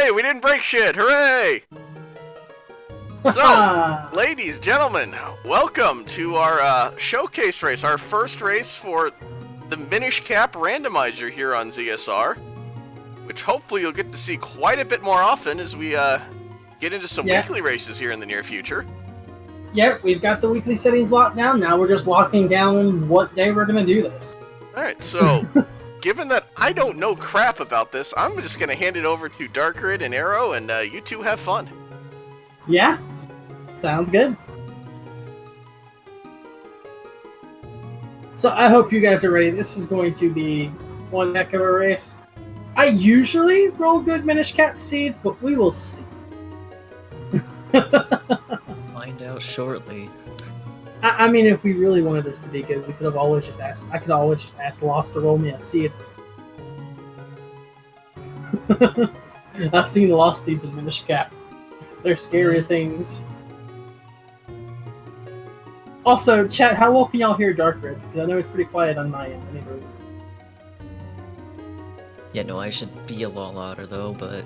Hey, we didn't break shit! Hooray! So, ladies, gentlemen, welcome to our showcase race, our first race for the Minish Cap Randomizer here on ZSR, which hopefully you'll get to see quite a bit more often as we get into some weekly races here in the near future. Yep, we've got the weekly settings locked down. Now we're just locking down what day we're going to do this. Alright, so, given that I don't know crap about this, I'm just going to hand it over to Darkrid and Arrow, and you two have fun. Yeah, sounds good. So I hope you guys are ready. This is going to be one heck of a race. I usually roll good Minish Cap seeds, but we will see. Find out shortly. I mean, if we really wanted this to be good, we could have always just asked. I could always just ask Lost to roll me a seed. I've seen Lost seeds in Minish Cap. They're scary things. Also, chat, how well can y'all hear Darkrid? Because I know it's pretty quiet on my end. Yeah, no, I should be a lot louder though, but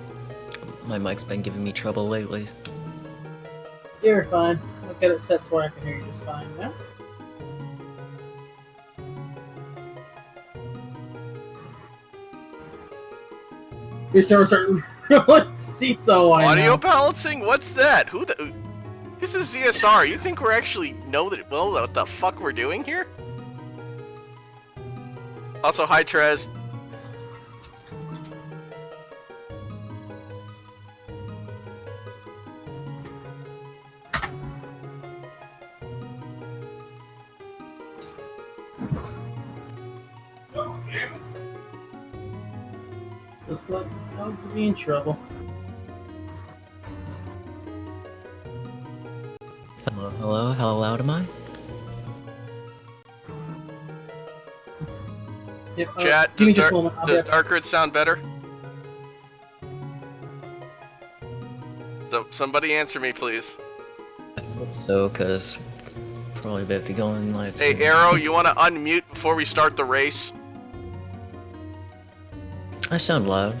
my mic's been giving me trouble lately. You're fine. I'll get it set so I can hear you just fine now. We start rolling seats. Oh, I Audio know. balancing? What's that? Who the... This is ZSR. You think we're actually know what the fuck we're doing here? Also, hi Trez. Looks like dogs will be in trouble. Hello, hello, how loud am I? Yep, Chat, give me just a moment. does Darkrid sound better? So, somebody answer me, please. I hope so, because probably better be going live Hey, soon. Arrow, you want to unmute before we start the race? I sound loud.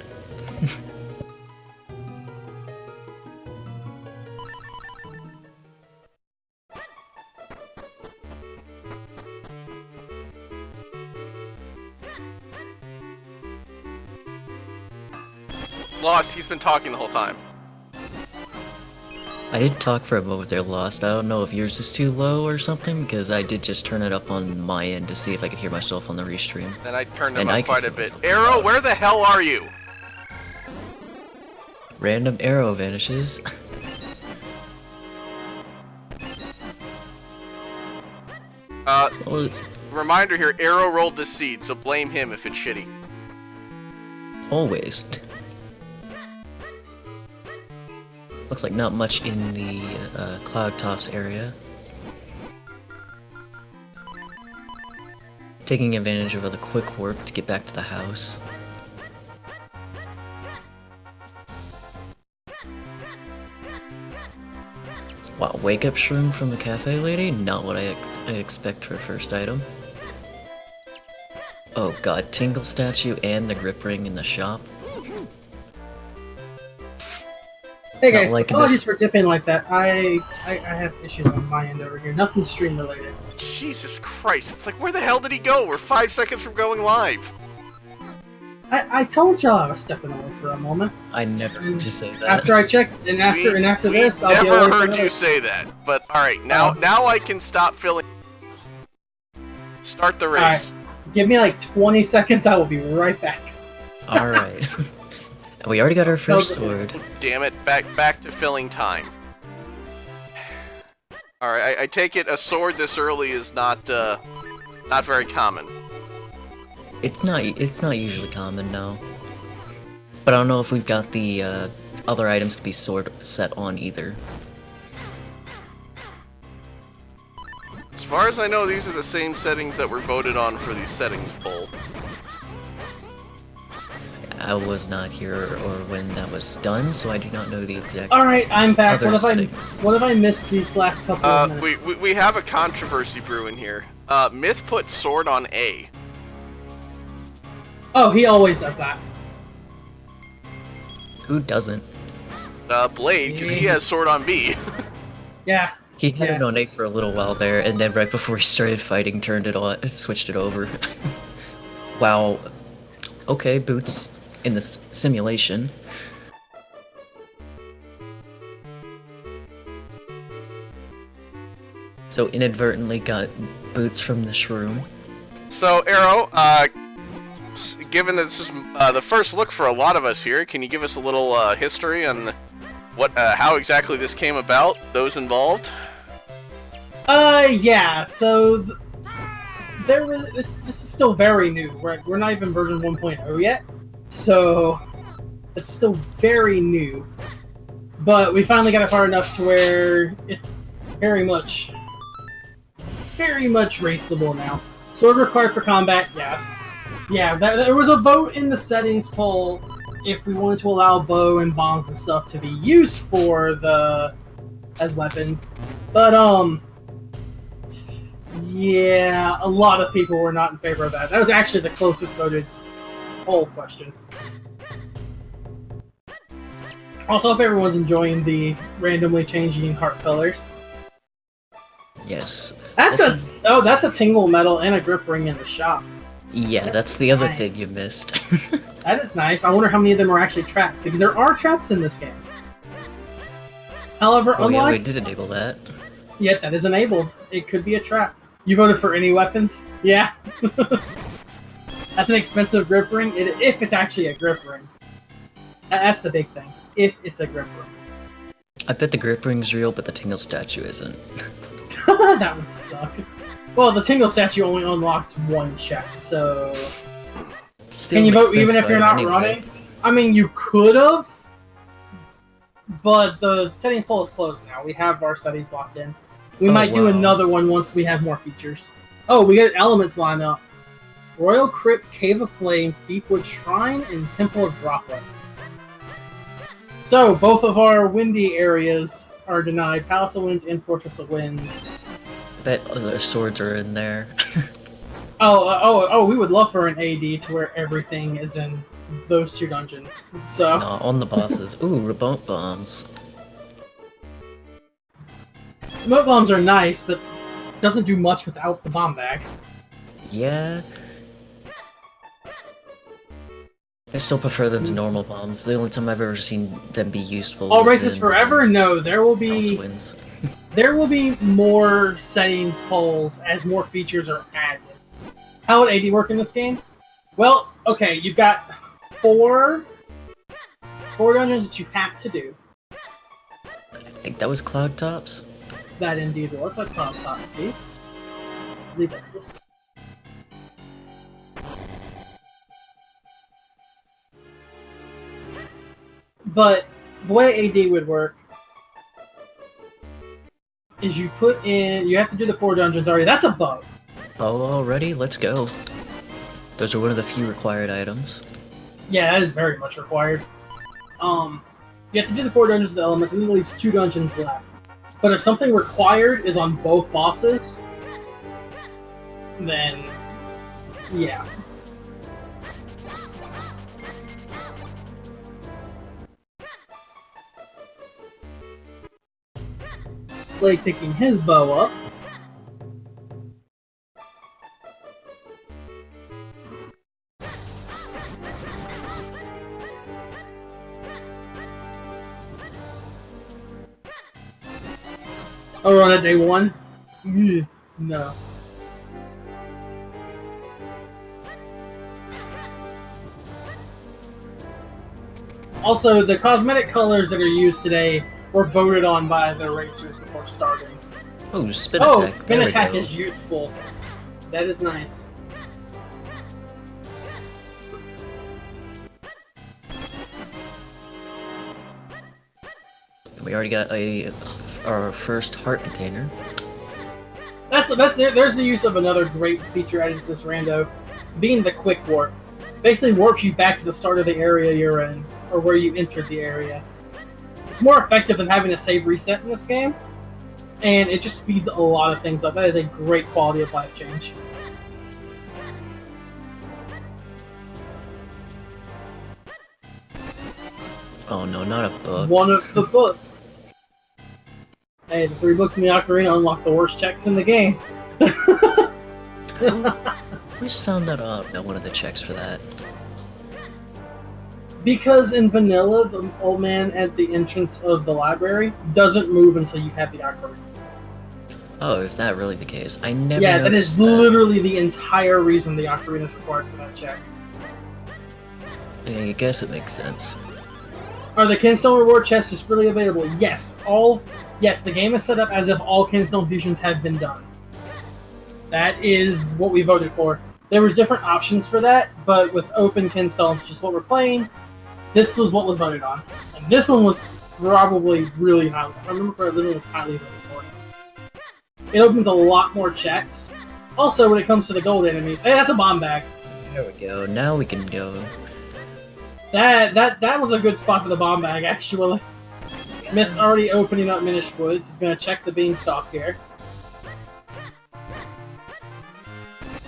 Lost, he's been talking the whole time. I did talk for a moment there, Lost. I don't know if yours is too low or something, because I did just turn it up on my end to see if I could hear myself on the restream. And I turned him And I up quite a could bit. hear Arrow, myself. where the hell are you? Random arrow vanishes. Well, Reminder here, Arrow rolled the seed, so blame him if it's shitty. always. Looks like not much in the Cloud Tops area. Taking advantage of the quick warp to get back to the house. Wow, wake up shroom from the cafe lady? Not what I expect for a first item. Oh god, Tingle statue and the grip ring in the shop. Hey Not guys, liking apologies this. for dipping like that. I have issues on my end over here. Nothing stream related. Jesus Christ, it's like, where the hell did he go? We're 5 seconds from going live. I told y'all I was stepping away for a moment. I never heard you say that. After I checked, and after this, I'll be never away for heard another- you say that. But alright, now I can stop filling. Start the race. Alright. Give me like 20 seconds. I will be right back. Alright. We already got our first sword. Damn it, back to filling time. Alright, I take it a sword this early is not very common. It's not usually common, no. But I don't know if we've got the other items to be sword set on either. As far as I know, these are the same settings that were voted on for the settings poll. I was not here or when that was done, so I do not know the exact. Alright, I'm back. other What settings. have I missed these last couple of minutes? We have a controversy brewing here. Myth put sword on A. Oh, he always does that. Who doesn't? Blade, because he has sword on B. Yeah. He had it on A Yes. for a little while there, and then right before he started fighting, turned it on, switched it over. Wow. Okay, Boots in this simulation. So inadvertently got Boots from the shroom. So, Arrow, given that this is the first look for a lot of us here, can you give us a little history on how exactly this came about, those involved? Yeah, so there was this is still very new, right? We're not even version 1.0 yet, so it's still very new. But we finally got it far enough to where it's very much raceable now. Sword required for combat, yes. Yeah, there was a vote in the settings poll if we wanted to allow bow and bombs and stuff to be used as weapons. But yeah, a lot of people were not in favor of that. That was actually the closest voted poll question. Also, hope everyone's enjoying the randomly changing heart colors. Yes. That's a tingle medal and a grip ring in the shop. Yeah, that's the other nice. thing you missed. That is nice. I wonder how many of them are actually traps, because there are traps in this game. However, Oh yeah, we unlike... did enable that. Yeah, that is enabled. It could be a trap. You voted for any weapons? Yeah. That's an expensive grip ring, if it's actually a grip ring. That's the big thing. If it's a grip ring. I bet the grip ring's real, but the Tingle statue isn't. That would suck. Well, the Tingle statue only unlocks one check, so... Still Can you an vote even if expensive you're not item anyway. running? I mean, you could have, but the settings poll is closed now. We have our settings locked in. We might do wow. another one once we have more features. Oh, we got elements lined up. Royal Crypt, Cave of Flames, Deepwood Shrine, and Temple of Droplet. So, both of our windy areas are denied. Palace of Winds and Fortress of Winds. Bet the swords are in there. Oh, we would love for an AD to where everything is in those two dungeons. So No, on the bosses. Ooh, remote bombs. remote bombs are nice, but doesn't do much without the bomb bag. Yeah. I still prefer them to normal bombs. The only time I've ever seen them be useful. All was races in, forever? No, there will be Wins. there will be more settings polls as more features are added. How would AD work in this game? Well, okay, you've got four dungeons that you have to do. I think that was Cloud Tops. That indeed was a Cloud Tops piece. I believe that's this. But the way AD would work is you have to do the 4 dungeons already. That's a bow. Oh, already? Let's go. Those are one of the few required items. Yeah, that is very much required. You have to do the 4 dungeons with the elements, and then it leaves 2 dungeons left. But if something required is on both bosses, then yeah. Blade picking his bow up. Oh, we're on a day 1? No. Also, the cosmetic colors that are used today were voted on by the racers before starting. Oh, spin attack. Oh, spin There we attack go. is useful. That is nice. We already got our first heart container. There's the use of another great feature added to this rando, being the quick warp. Basically warps you back to the start of the area you're in, or where you entered the area. It's more effective than having a save reset in this game, and it just speeds a lot of things up. That is a great quality of life change. Oh no, not a book. One of the books. Hey, the 3 books in the Ocarina unlock the worst checks in the game. We just found that out at one of the checks for that. Because in vanilla, the old man at the entrance of the library doesn't move until you have the Ocarina. Oh, is that really the case? I never. Yeah, that noticed is literally the entire reason the Ocarina is required for that check. I guess it makes sense. Are the Kinstone reward chests just freely available? Yes. Yes, the game is set up as if all Kinstone fusions have been done. That is what we voted for. There was different options for that, but with open Kinstones, which is what we're playing, this was what was voted on. And this one was probably really highly. If I remember correctly, this one was highly voted for. It opens a lot more checks. Also, when it comes to the gold enemies, hey, that's a bomb bag. There we go. Now we can go. That was a good spot for the bomb bag, actually. Myth already opening up Minish Woods. He's gonna check the beanstalk here.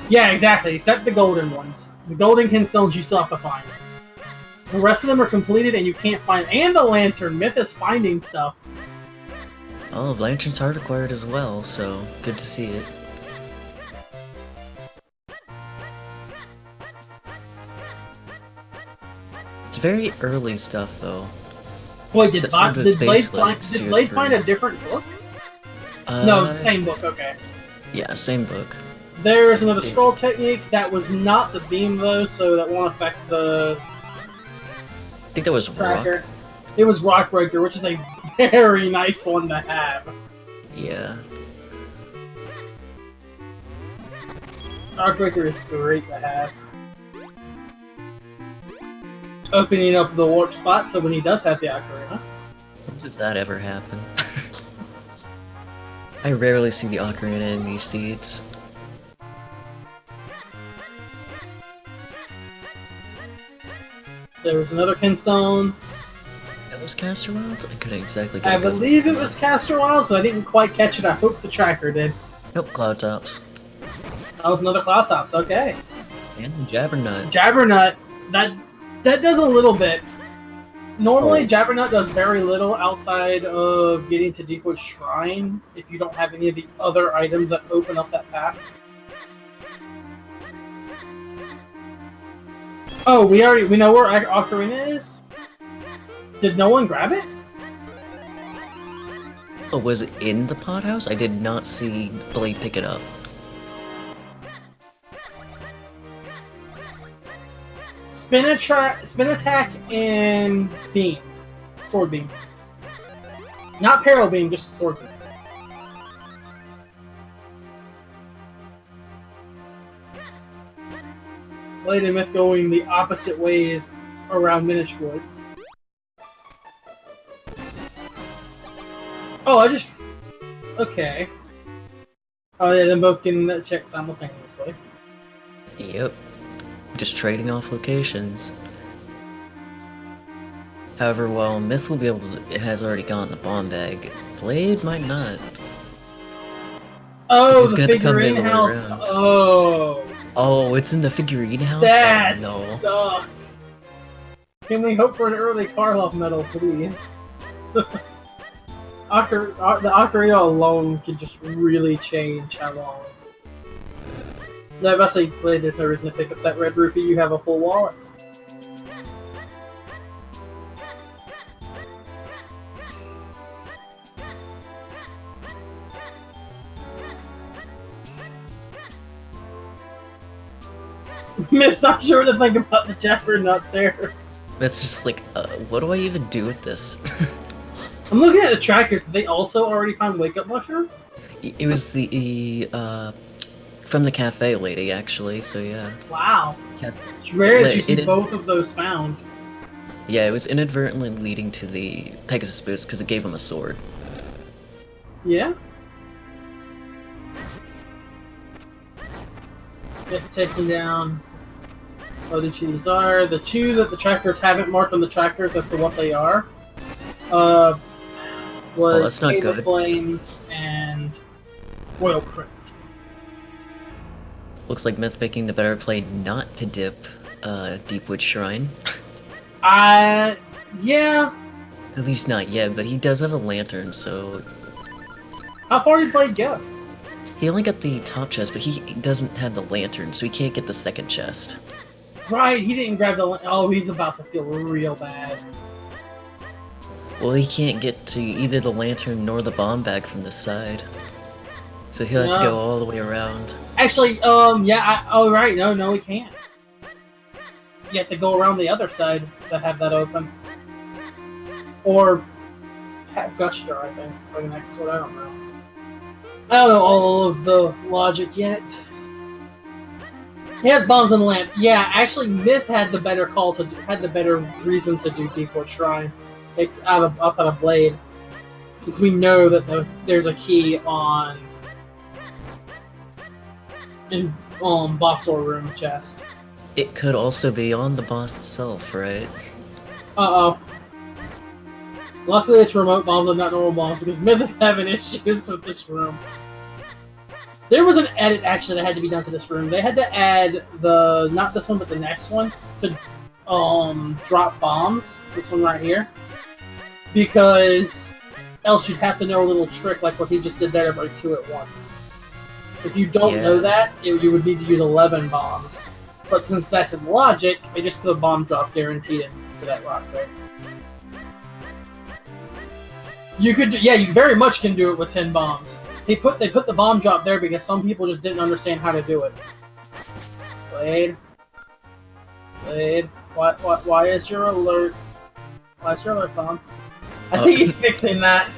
Yeah, exactly. Except the golden ones. The golden Kinstones you still have to find. The rest of them are completed and you can't find. And the lantern. Myth is finding stuff. Oh, lanterns are required as well, so good to see it. It's very early stuff, though. Wait, did Blade basically find a different book? No, it's the same book, okay. Yeah, same book. There's another scroll technique. That was not the beam, though, so that won't affect the I think that was tracker. Rock. It was Rock Breaker, which is a very nice one to have. Yeah. Rock Breaker is great to have. Opening up the warp spot, so when he does have the Ocarina. When does that ever happen? I rarely see the Ocarina in these seeds. There was another Kinstone. That was Caster Wilds? I couldn't exactly get I believe it was Caster Wilds, but I didn't quite catch it. I hope the tracker did. Nope, Cloud Tops. That was another Cloud Tops, okay. And Jabbernut. Jabbernut, that does a little bit. Normally, Jabbernut does very little outside of getting to Deepwood Shrine if you don't have any of the other items that open up that path. Oh, we know where Ocarina is? Did no one grab it? Oh, was it in the pot house? I did not see Blade pick it up. Spin attack, and beam. Sword beam. Not parallel beam, just sword beam. Blade and Myth going the opposite ways around Minish Woods. Oh, okay. Oh yeah, them both getting that check simultaneously. Yep. Just trading off locations. However, while Myth will be able to, it has already gotten the bomb bag, Blade might not. Oh, the figurine house. Oh. Oh, it's in the figurine house? That oh, no. sucks. Can we hope for an early Karloff medal, please? The Ocarina alone can just really change how long. No, if I say Blade, there's no reason to pick up that red rupee. You have a full wallet. Miss, not sure what to think about the Jabbernut there. That's just like, what do I even do with this? I'm looking at the trackers. Did they also already find Wake Up Mushroom? It was the, from the cafe lady, actually, so yeah. Wow. It's rare that you see both of those found. Yeah, it was inadvertently leading to the Pegasus boots because it gave him a sword. Yeah? Taking down what these are. The two that the trackers haven't marked on the trackers as to what they are was Cave of Flames and Royal Crypt. Looks like Myth making the better play not to dip Deepwood Shrine. Yeah. At least not yet, but he does have a lantern, so... How far did Blade go? He only got the top chest, but he doesn't have the lantern, so he can't get the second chest. Right, he didn't grab the... Oh, he's about to feel real bad. Well, he can't get to either the lantern nor the bomb bag from this side. So he'll have to go all the way around. Actually, yeah, oh, right, no, he can't. You have to go around the other side to have that open. Or have Guster, I think, for the next one, I don't know. I don't know all of the logic yet. He has bombs in the lamp. Yeah, actually, Myth had the better call to had the better reason to do Deepwood Shrine. It's outside of Blade, since we know that there's a key in boss or room chest. It could also be on the boss itself, right? Uh-oh. Luckily it's remote bombs and not normal bombs, because Myth is having issues with this room. There was an edit, actually, that had to be done to this room. They had to add not this one, but the next one, to drop bombs. This one right here. Because else you'd have to know a little trick like what he just did there, like 2 at once. If you don't know that, you would need to use 11 bombs. But since that's in logic, they just put a bomb drop guaranteed into that rock there. You could, yeah, you very much can do it with 10 bombs. They put the bomb drop there because some people just didn't understand how to do it. Blade, why is your alert? Why is your alert on? I think he's fixing that.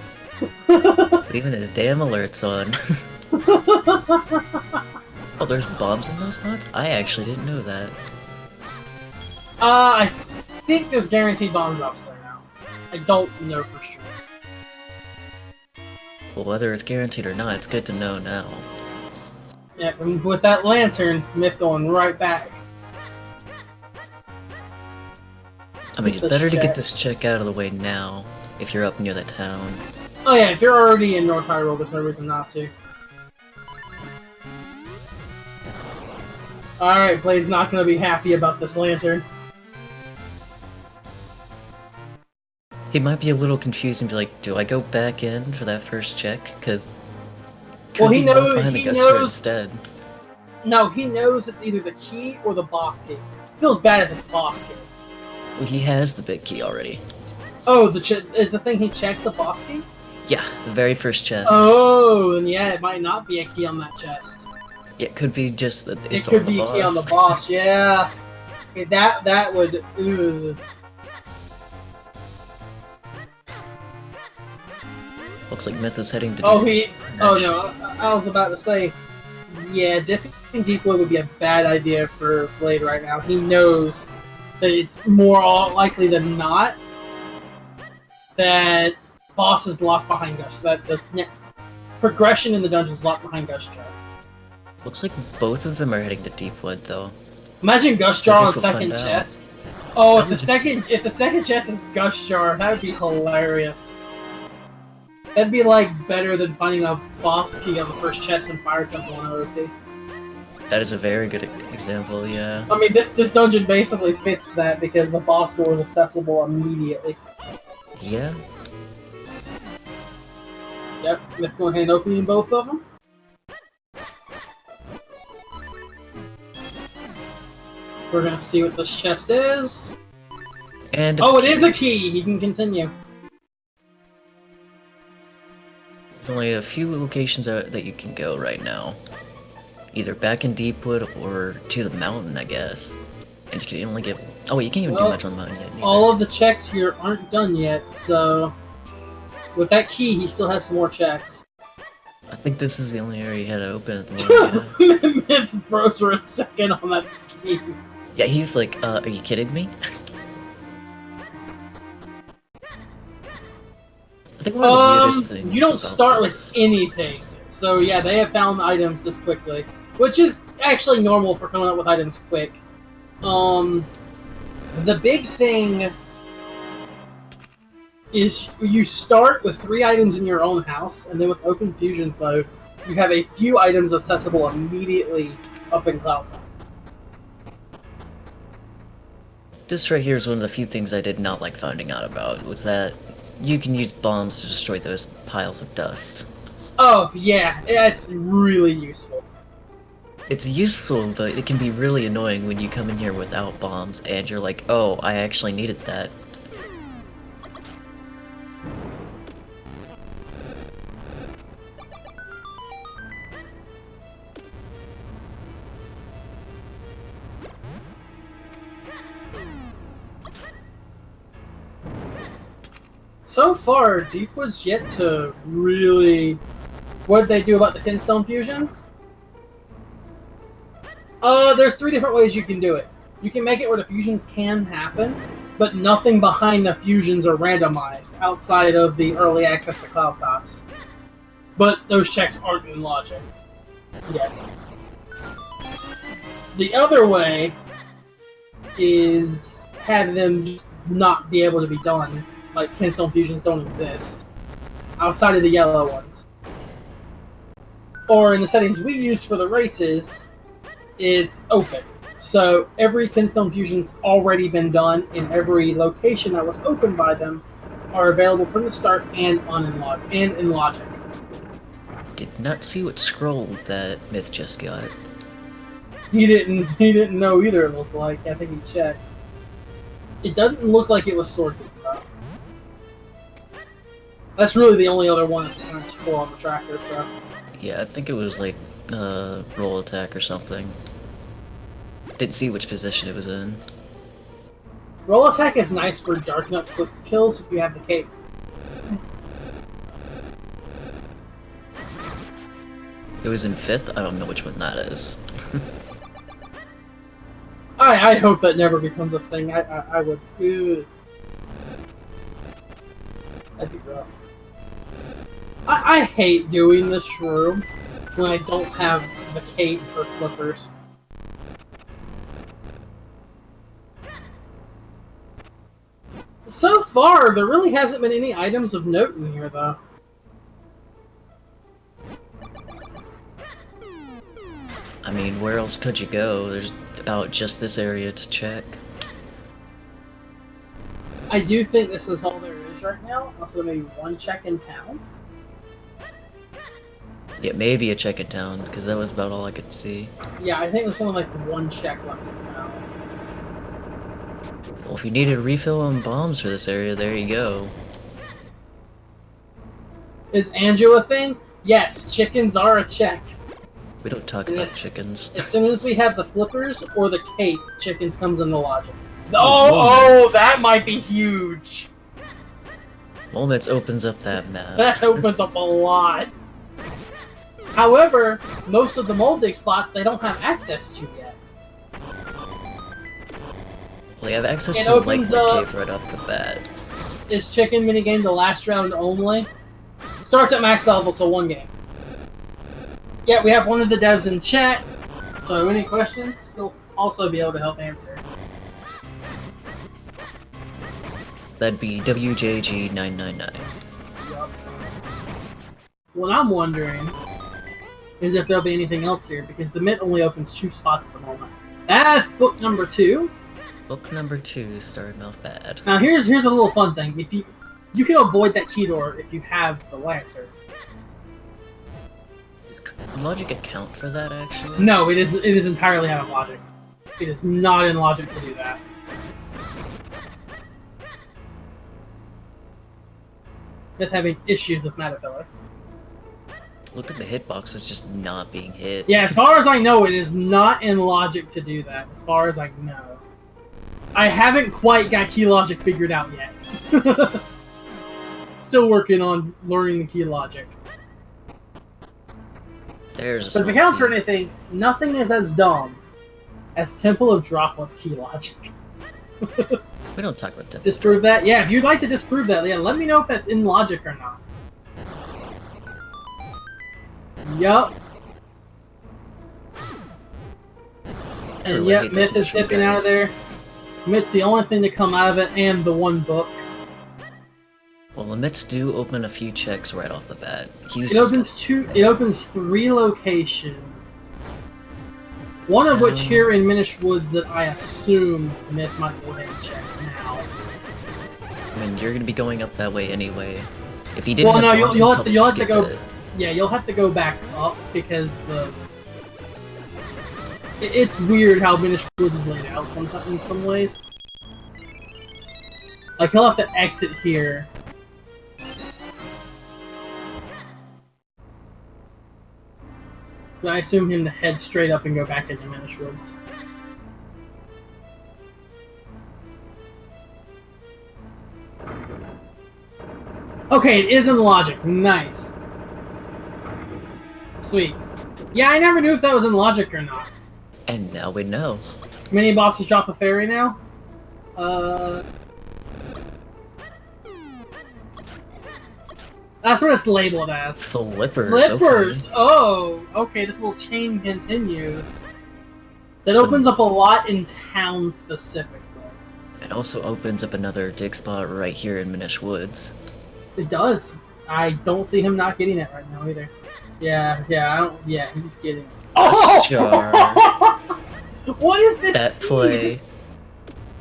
Leaving his damn alerts on. Oh, there's bombs in those spots? I actually didn't know that. I think there's guaranteed bomb drops there now. I don't know for sure. Well, whether it's guaranteed or not, it's good to know now. Yeah, and with that lantern, Myth going right back. I mean, it's better to get this check out of the way now, if you're up near that town. Oh yeah, if you're already in North Hyrule, there's no reason not to. Alright, Blade's not going to be happy about this lantern. He might be a little confused and be like, do I go back in for that first check? Because well, he knows instead. No, he knows it's either the key or the boss key. Feels bad if it's the boss key. Well, he has the big key already. Oh, is the thing he checked the boss key? Yeah, the very first chest. Oh, and yeah, it might not be a key on that chest. It could be just that it's on the boss. It could be a key on the boss, yeah. Okay, that would... Ugh. Looks like Myth is heading to... Oh, no, I was about to say, yeah, dipping Deepwood would be a bad idea for Blade right now. He knows that it's more likely than not that boss is locked behind Gush. That the progression in the dungeon is locked behind Gush Jar. Looks like both of them are heading to Deepwood, though. Imagine Gush Jar on second chest. Oh, if the second chest is Gush Jar, that would be hilarious. That'd be like better than finding a boss key on the first chest in Fire Temple in OT. That is a very good example, yeah. I mean, this dungeon basically fits that because the boss door is accessible immediately. Yeah. Yep, let's go ahead and open both of them. We're gonna see what this chest is. And oh, it is a key! He can continue. Only a few locations that you can go right now. Either back in Deepwood or to the mountain, I guess. And you can only get... Oh wait, you can't even do much on the mountain yet. Neither. All of the checks here aren't done yet, so... With that key, he still has some more checks. I think this is the only area he had to open at the moment, yeah. Myth froze for a second on that key. Yeah, he's like, are you kidding me? I think one of the weirdest things you don't start with anything. So yeah, they have found items this quickly. Which is actually normal for coming up with items quick. The big thing is you start with 3 items in your own house, and then with Open Fusions mode, you have a few items accessible immediately up in Cloud Town. This right here is one of the few things I did not like finding out about, was that you can use bombs to destroy those piles of dust. Oh, yeah, it's really useful. It's useful, but it can be really annoying when you come in here without bombs and you're like, oh, I actually needed that. So far, Deepwood's yet to really... What did they do about the Kinstone fusions? There's 3 different ways you can do it. You can make it where the fusions can happen, but nothing behind the fusions are randomized outside of the early access to Cloud Tops. But those checks aren't in logic yet. The other way is have them just not be able to be done. Like, Kinstone fusions don't exist outside of the yellow ones. Or in the settings we used for the races, it's open. So every Kinstone fusion's already been done, and every location that was opened by them are available from the start and in logic. Did not see what scroll that Myth just got. He didn't know either, it looked like. I think he checked. It doesn't look like it was Sword Deep, though. That's really the only other one that's kind of cool on the tracker, so. Yeah, I think it was like roll attack or something. Didn't see which position it was in. Roll attack is nice for Dark Nut quick kills if you have the cape. It was in 5th? I don't know which one that is. I hope that never becomes a thing. I would. Ew. That'd be rough. I hate doing this room when I don't have the cape or flippers. So far, there really hasn't been any items of note in here, though. I mean, where else could you go? There's about just this area to check. I do think this is all there is right now. Also, maybe one check in town. Yeah, maybe a check in town, because that was about all I could see. Yeah, I think there's only like one check left in town. Well, if you needed a refill on bombs for this area, there you go. Is Anju a thing? Yes, chickens are a check. We don't talk about chickens. As soon as we have the flippers or the cape, chickens comes into logic. Oh, that might be huge. Moments opens up that map. That opens up a lot. However, most of the mold dig spots they don't have access to yet. Well, they have access It to the opens Lightning up- Cave right off the bat. Is chicken minigame the last round only? Starts at max level, so 1 game. Yeah, we have one of the devs in chat, so any questions, he'll also be able to help answer. So that'd be WJG999. Yup. What I'm wondering is if there'll be anything else here, because the Mint only opens 2 spots at the moment. That's book number 2. Book number 2 starting off bad. Now here's a little fun thing. If you can avoid that key door if you have the Lancer. Does logic account for that, actually? No, it is entirely out of logic. It is not in logic to do that. With having issues with Matafiller. Look at the hitboxes just not being hit. Yeah, as far as I know, it is not in logic to do that. As far as I know. I haven't quite got key logic figured out yet. Still working on learning the key logic. There's a But if it counts for anything, nothing is as dumb as Temple of Droplets key logic. We don't talk about that. Disprove that? Yeah, if you'd like to disprove that, yeah, let me know if that's in logic or not. Yup. And yep, Myth is dipping out of there. Myth's the only thing to come out of it, and the 1 book. Well, the Mits do open a few checks right off the bat. It opens 3 locations. One of which here in Minish Woods that I assume Myth might go ahead and check now. I mean, you're gonna be going up that way anyway. If you didn't Well, no, bombs, you'll probably have to skip go. it. Yeah, you'll have to go back up because it's weird how Minish Woods is laid out sometimes in some ways. Like he'll have to exit here. But I assume him to head straight up and go back into Minish Woods. Okay, it is in logic. Nice. Sweet. Yeah, I never knew if that was in logic or not. And now we know. Mini bosses drop a fairy now? That's what it's labeled as. Flippers. Flippers! Okay. Oh, okay, this little chain continues. That opens up a lot in town specifically. It also opens up another dig spot right here in Minish Woods. It does. I don't see him not getting it right now either. Yeah, he's getting it. Oh! What is this? That play.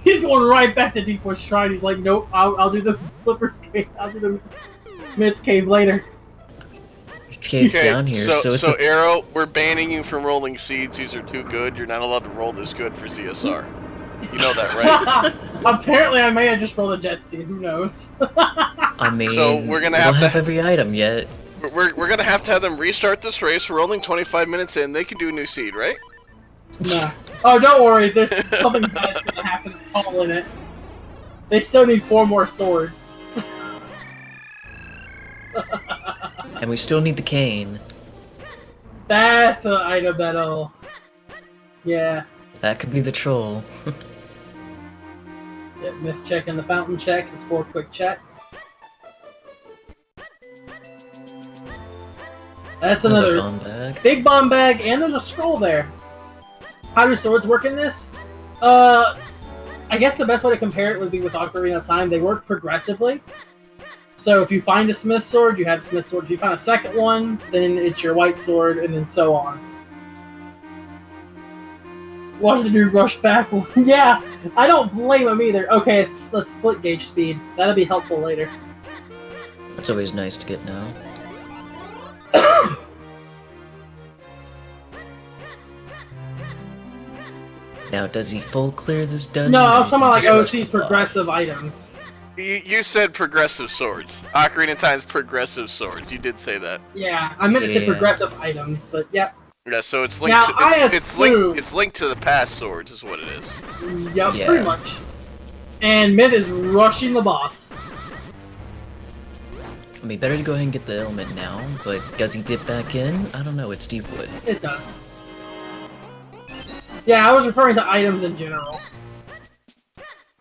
He's going right back to Deep Woods Shrine. He's like, nope, I'll do the Flippers cave. I'll do the Mid's cave later. Cave's down here, so Arrow, we're banning you from rolling seeds. These are too good. You're not allowed to roll this good for ZSR. You know that, right? Apparently, I may have just rolled a jet seed. Who knows? I mean, so we're gonna we don't have have every item yet. We're gonna have to have them restart this race. We're only 25 minutes in. They can do a new seed, right? No. Oh, don't worry. There's something bad's gonna happen all in it. They still need 4 more swords. And we still need the cane. That's an item that'll... Yeah. That could be the troll. Yeah, Myth check and the fountain checks. It's 4 quick checks. That's another bomb bag. big bomb bag, and there's a scroll there. How do swords work in this? I guess the best way to compare it would be with Ocarina of Time. They work progressively. So if you find a smith sword, you have a smith sword. If you find a second one, then it's your white sword, and then so on. Watch the dude rush back. Yeah, I don't blame him either. Okay, let's split gauge speed. That'll be helpful later. That's always nice to get now. Now, does he full clear this dungeon? No, I was talking about like just rush OC's the boss? progressive items. You said progressive swords. Ocarina of Time's progressive swords. You did say that. Yeah, I meant to say Yeah. progressive items, but yeah. Yeah, so it's linked Now, to I it's assume- linked to the past swords, is what it is. Yep, Yeah. pretty much. And Myth is rushing the boss. I mean, better to go ahead and get the element now, but does he dip back in? I don't know, it's Deepwood. It does. Yeah, I was referring to items in general.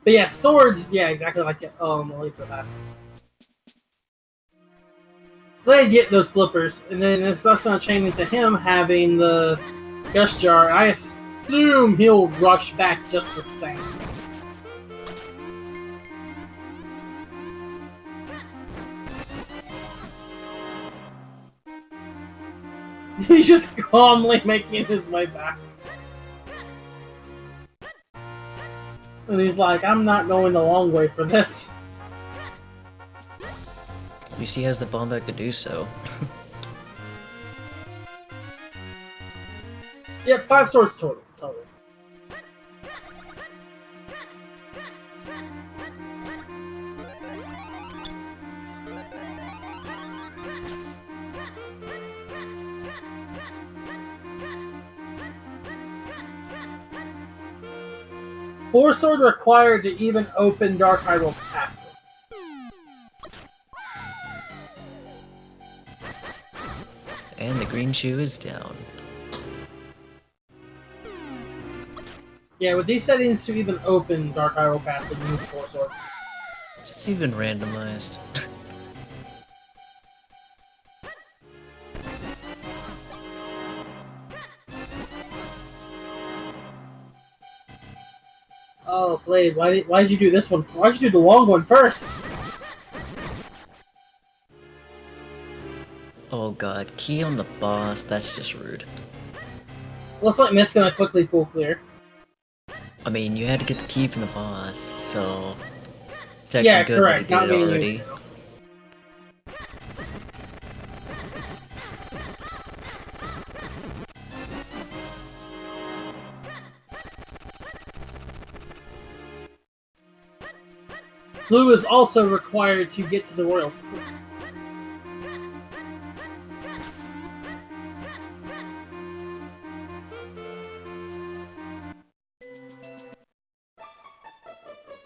But yeah, swords, yeah, exactly like it. Oh, I'm late for the past. They get those flippers, and then it's not going to change into him having the Gush Jar. I assume he'll rush back just the same. He's just calmly making his way back. And he's like, I'm not going the long way for this. At least he has the bomb back to do so. Yep, 5 swords total. Four sword required to even open Dark Hyrule Castle. And the green shoe is down. Yeah, with these settings to even open Dark Hyrule Castle, you need 4 swords. It's even randomized. Oh, Blade, why did you do this one? Why did you do the long one first? Oh god, key on the boss, that's just rude. Looks like Myth's gonna quickly full clear. I mean, you had to get the key from the boss, so it's actually good correct. that Not he did it being already. used. Blue is also required to get to the royal cliff.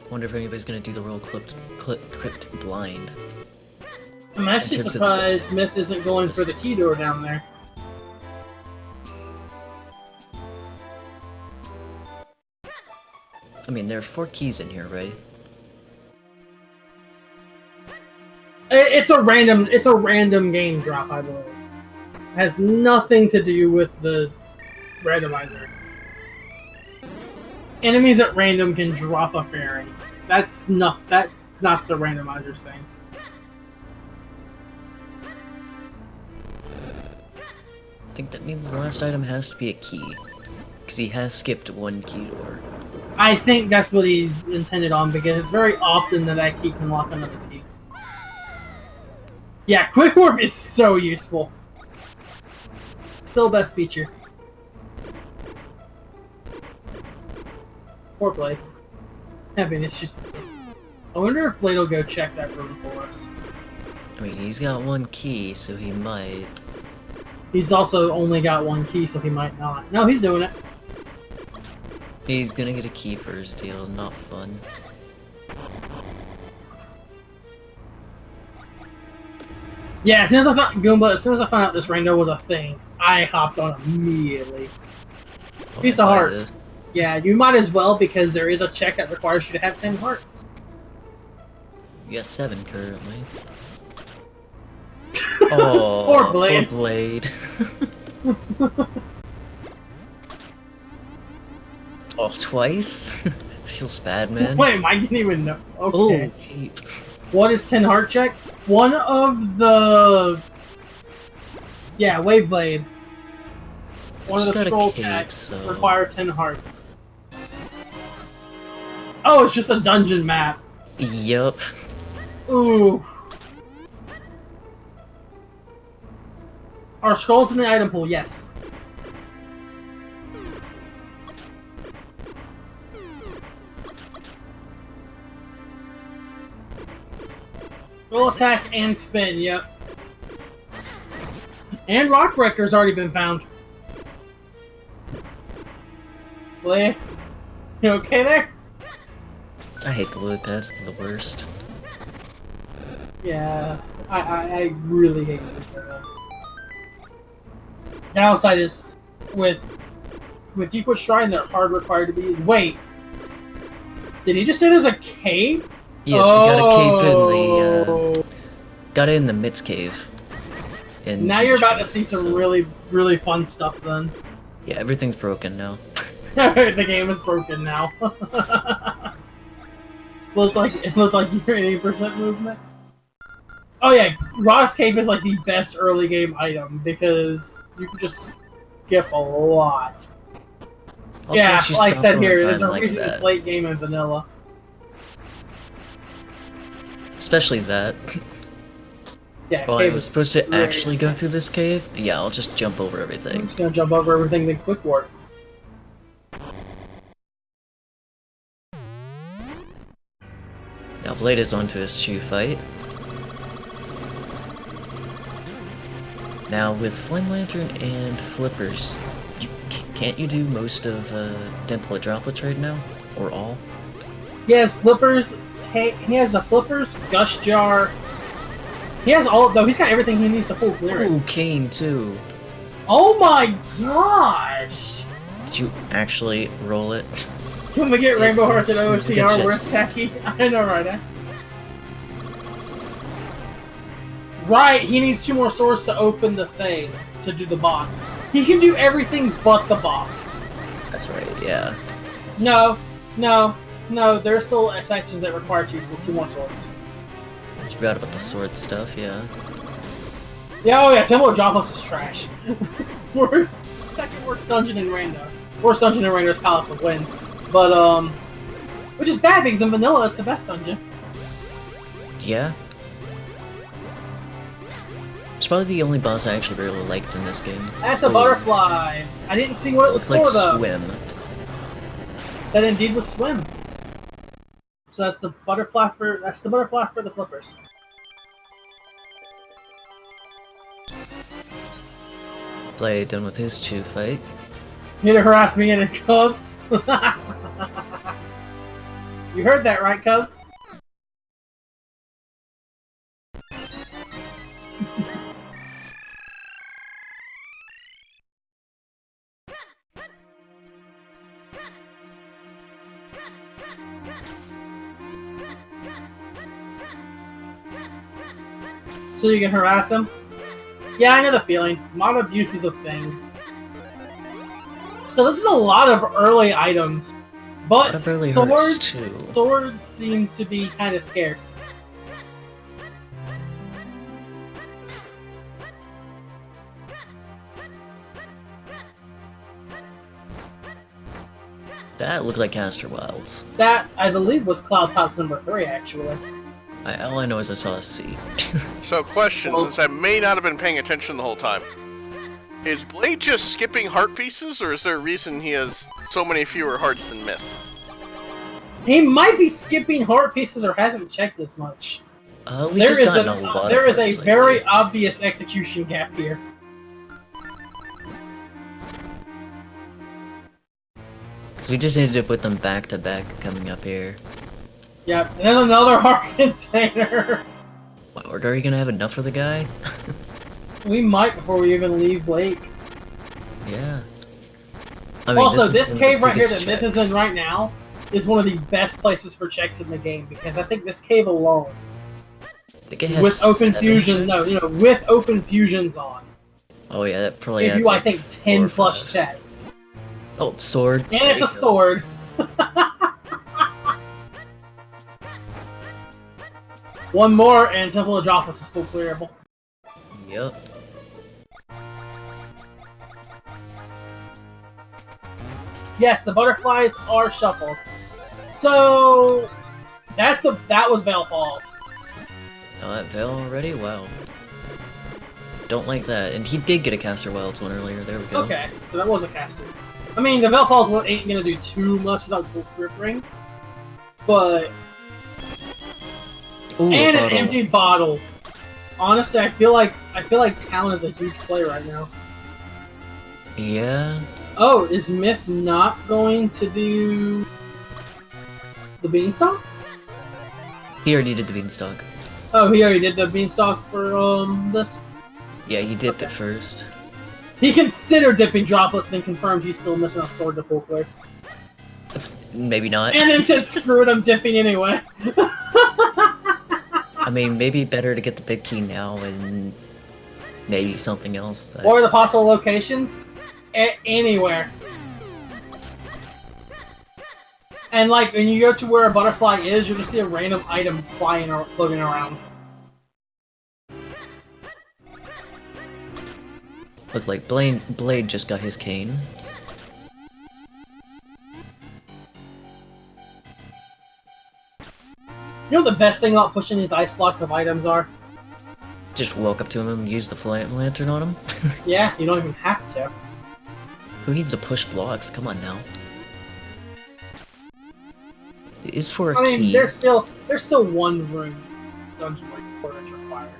Wonder if anybody's gonna do the royal crypt blind. I'm actually surprised Myth isn't going for the key door down there. I mean, there are 4 keys in here, right? It's a random game drop, I believe. It has nothing to do with the randomizer. Enemies at random can drop a fairy. That's not the randomizer's thing. I think that means the last item has to be a key. Because he has skipped 1 key door. I think that's what he intended on, because it's very often that key can lock another key. Yeah, Quick Warp is so useful. Still best feature. Poor Blade. Having issues with this. I wonder if Blade will go check that room for us. I mean, he's got 1 key, so he might. He's also only got 1 key, so he might not. No, he's doing it. He's gonna get a key for his deal, not fun. Yeah, as soon as I found out this rando was a thing, I hopped on immediately. Piece of heart. This. Yeah, you might as well, because there is a check that requires you to have 10 hearts. You got 7 currently. Oh, Poor Blade. Poor Blade. Oh, twice? Feels bad, man. Wait, Mike didn't even know. Okay. Oh, cheap. What is 10 heart check? One of the... Yeah, Wave Blade. One of Just the got a scroll cape, checks so- require 10 hearts. Oh, it's just a dungeon map. Yup. Ooh. Are scrolls in the item pool? Yes. Roll attack and spin, yep. And Rock Breaker's already been found. Blade, you okay there? I hate the loot pass, the worst. Yeah, I really hate this. Downside is with Deepwood Shrine, they're hard required to be used. Wait, did he just say there's a cave? Yes, we got a cave in the, got it in the Mitz cave. Now you're about to see some really, really fun stuff then. Yeah, everything's broken now. The game is broken now. It looked like you're at 80% movement. Oh yeah, Rock's Cave is like the best early game item because you can just skip a lot. Also, yeah, if you like I stop said on a here, time there's a like reason it's that. late game in vanilla. Especially that. Yeah, Well, I cave was is supposed to great. actually go through this cave? Yeah, I'll just jump over I'm everything. just gonna jump over everything then quick warp. Now Blade is onto his Chew fight. Now with Flame Lantern and Flippers, can't you do most of Templar Droplets right now? Or all? He has flippers. He has the flippers, Gush Jar. He has all, though. He's got everything he needs to full clear it. Ooh, Cane too. Oh my gosh! Did you actually roll it? Can we get Rainbow Hearts at It's a good OTR? shit. Where's Tacky? I know, right? That's... Right, he needs 2 more swords to open the thing, to do the boss. He can do everything but the boss. That's right, yeah. No, there's still sections that require 2 more swords. You forgot about the sword stuff, yeah. Yeah, oh yeah, Temple of Droplets is trash. Worse. second worst dungeon in Rando. Worst dungeon in Rando is Palace of Winds. But, which is bad because in vanilla it's the best dungeon. Yeah. It's probably the only boss I actually really liked in this game. That's a butterfly. I didn't see what it was like for though. Swim. That indeed was swim. So that's the butterfly for the flippers. Blade done with his 2 fight. You need to harass me in it, Cubs. You heard that right, Cubs? So you can harass him? Yeah, I know the feeling. Mod abuse is a thing. So this is a lot of early items. But swords seem to be kind of scarce. That looked like Caster Wilds. That, I believe, was Cloud Top's number 3, actually. All I know is I saw a C. So, question, since I may not have been paying attention the whole time. Is Blade just skipping heart pieces, or is there a reason he has so many fewer hearts than Myth? He might be skipping heart pieces or hasn't checked as much. There is a very obvious execution gap here. So we just needed to put them back to back coming up here. Yeah, and there's another heart container. Wow, are you gonna have enough for the guy? We might before we even leave Lake. Yeah. I mean, also, this cave right here that checks. Myth is in right now is one of the best places for checks in the game because I think this cave alone, with open fusion, with open fusions on. Oh yeah, that probably give adds you, like I think, 10 plus checks. Oh, sword. And it's a sword. One more, and Temple of Droplets is full clearable. Yep. Yes, the butterflies are shuffled. So that was Veil Falls. Oh, that Veil already? Wow. Don't like that. And he did get a Caster Wilds one earlier. There we go. Okay, so that was a caster. I mean, the Veil Falls one ain't gonna do too much without Grip Ring, but Ooh, and an empty bottle. Honestly, I feel like Talon is a huge play right now. Yeah. Oh, is Myth not going to do the Beanstalk? He already did the Beanstalk. Oh, he already did the Beanstalk for this? Yeah, he dipped it first. He considered dipping Droplets, then confirmed he's still missing a sword to full clear. Maybe not. And then said, screw it, I'm dipping anyway. I mean, maybe better to get the big key now and maybe something else. But... What are the possible locations? Anywhere. And like, when you go to where a butterfly is, you'll just see a random item flying or floating around. Looked like Blade just got his cane. You know what the best thing about pushing these ice blocks of items are? Just walk up to him and use the flame lantern on him? Yeah, you don't even have to. Who needs to push blocks? Come on now. It is for a key. I mean, there's still one room dungeon where it's required.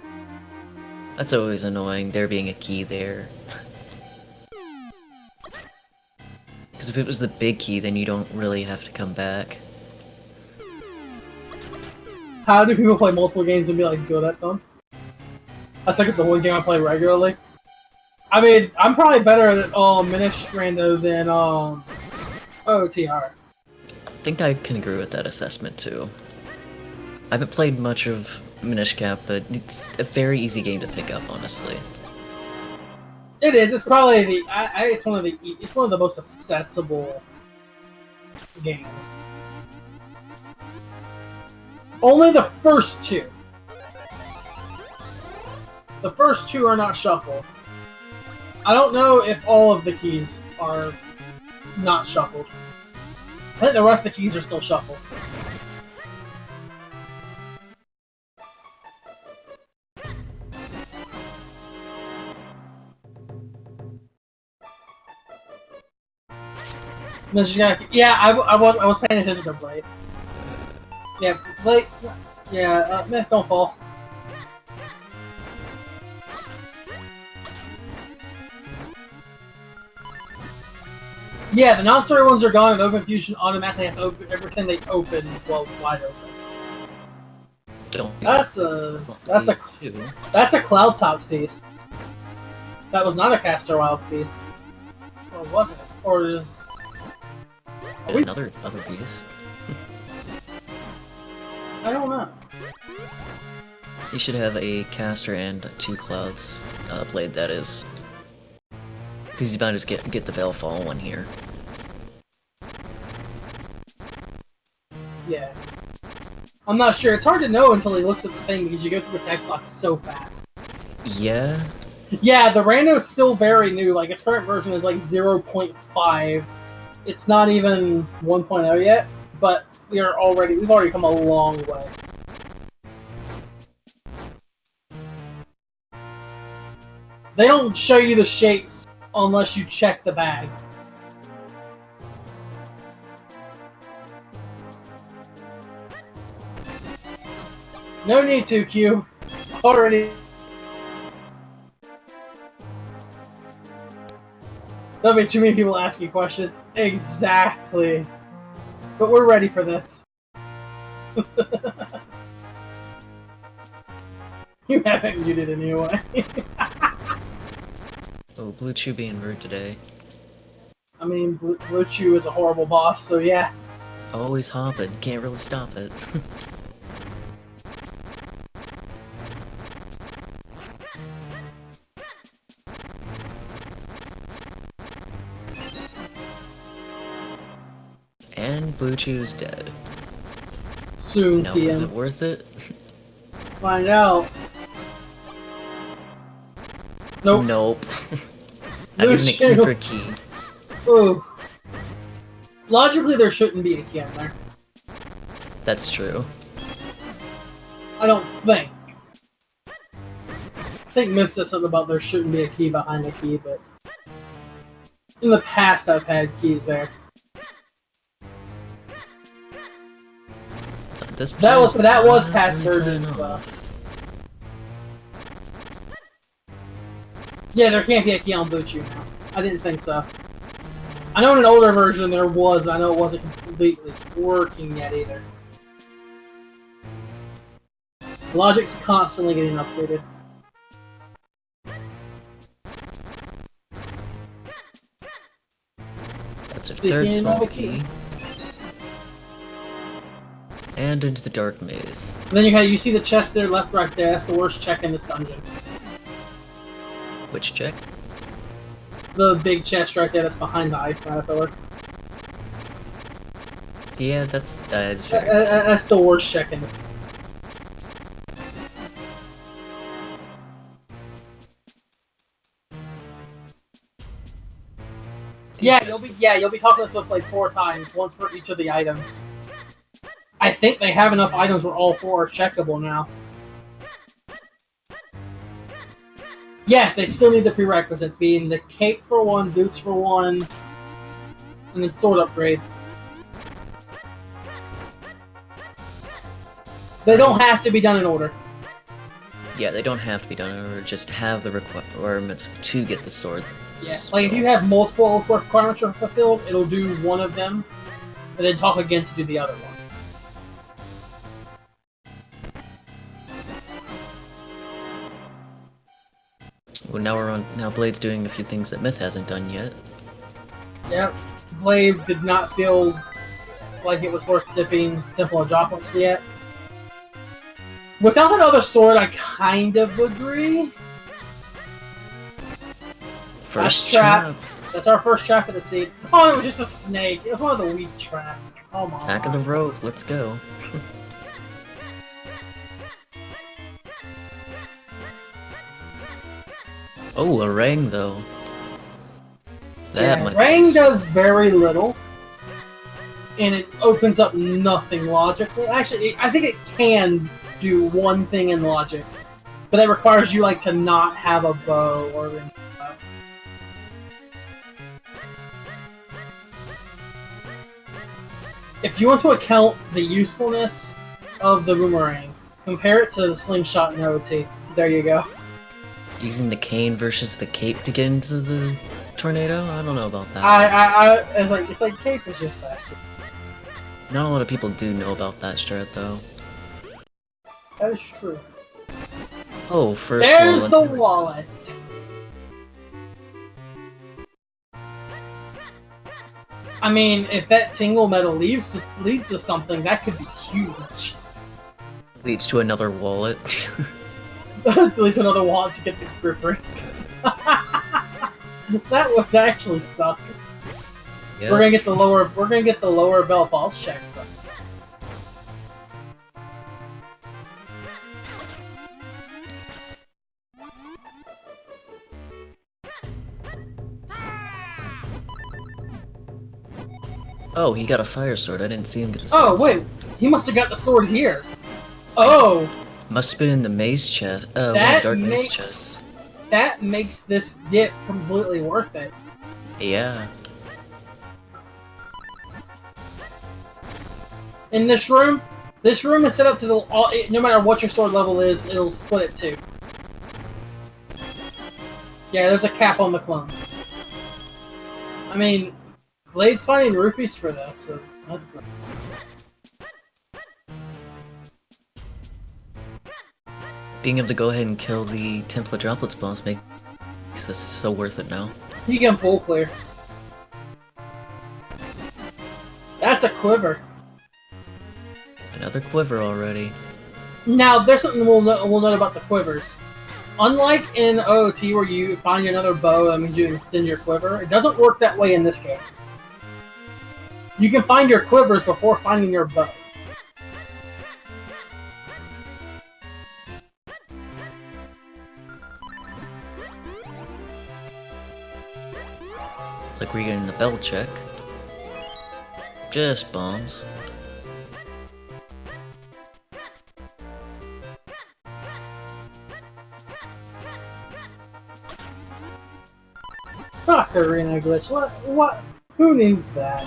That's always annoying, there being a key there. Because if it was the big key, then you don't really have to come back. How do people play multiple games and be like good at them? That's like the one game I play regularly. I mean, I'm probably better at Minish Rando than OTR. I think I can agree with that assessment too. I haven't played much of Minish Cap, but it's a very easy game to pick up, honestly. It is. It's probably it's one of the most accessible games. Only the first two. The first two are not shuffled. I don't know if all of the keys are not shuffled. I think the rest of the keys are still shuffled. Yeah, I was paying attention to Blade. Yeah, Blade. Yeah, Myth, don't fall. Yeah, the non-story ones are gone, and Open Fusion automatically has open everything they open wide open. That's a Cloud Tops piece. That was not a Castor Wilds piece, or was it? Or is another piece? I don't know. You should have a caster and 2 clouds blade. That is, because you might just get the Veilfall one here. Yeah. I'm not sure. It's hard to know until he looks at the thing because you go through the text box so fast. Yeah. Yeah, the rando's still very new. Like, its current version is like 0.5. It's not even 1.0 yet, but we've already come a long way. They don't show you the shapes unless you check the bag. No need to, Cube. Already. There'll be too many people asking questions. Exactly. But we're ready for this. You haven't muted anyway. Oh, Blue Chew being rude today. I mean, Blue Chew is a horrible boss, so yeah. Always hopping, can't really stop it. And Blue Chew's dead. Soon, now, TM. is it worth it? Let's find out. Nope. Nope. Not even a key for a key. Ooh. Logically, there shouldn't be a key on there. That's true. I don't think. I think Myth said something about there shouldn't be a key behind the key, but in the past I've had keys there. That was past version stuff. Yeah, there can't be a key on Blue Chew now. I didn't think so. I know in an older version there was, but I know it wasn't completely working yet either. Logic's constantly getting updated. That's a third small key. And into the dark maze. And then you see the chest there, left, right there. That's the worst check in this dungeon. Which check? The big chest right there that's behind the ice caterpillar. Yeah, that's that's the worst check in this. Yeah, you'll be talking to Swift like 4 times, once for each of the items. I think they have enough items where all 4 are checkable now. Yes, they still need the prerequisites, being the cape for 1, boots for 1, and then sword upgrades. They don't have to be done in order. Yeah, they don't have to be done in order, just have the requirements to get the sword. Yeah, like if you have multiple requirements are fulfilled, it'll do one of them, and then talk again to do the other one. Well, now Blade's doing a few things that Myth hasn't done yet. Yep, Blade did not feel like it was worth dipping Temple of Droplets yet. Without that other sword, I kind of agree. First trap. That's our first trap of the scene. Oh, it was just a snake. It was one of the weak traps. Come on. Back of the rope, let's go. Oh, a ring though. That Yeah, might Rang be does very little, and it opens up nothing logically. Actually, I think it can do one thing in logic, but that requires you like to not have a bow or anything like that. If you want to account the usefulness of the boomerang, compare it to the slingshot in OT. There you go. using the cane versus the cape to get into the tornado. I don't know about that. It's like cape is just faster. Not a lot of people do know about that strat though. That is true. Oh, first There's wallet. the wallet. I mean, if that tingle metal leads to something, that could be huge. Leads to another wallet. At least another wallet to get the grip ring. That would actually suck. Yep. We're gonna get the lower bell false checks though. Oh, he got a fire sword. I didn't see him get a sword. Oh wait, he must have got the sword here. Oh, Must have been in the maze chest. That dark maze makes- chest. that makes this dip completely worth it. Yeah. In this room is set up to no matter what your sword level is, it'll split it too. Yeah, there's a cap on the clones. I mean, Blade's finding rupees for this, so that's good. Being able to go ahead and kill the Templar Droplets boss makes this so worth it now. You get full clear. That's a quiver. Another quiver already. Now, there's something we'll note about the quivers. Unlike in OOT where you find another bow, that means you can extend your quiver, it doesn't work that way in this game. You can find your quivers before finding your bow. It's like we're getting the bell check. Just bombs. Ocarina glitch. What? Who needs that?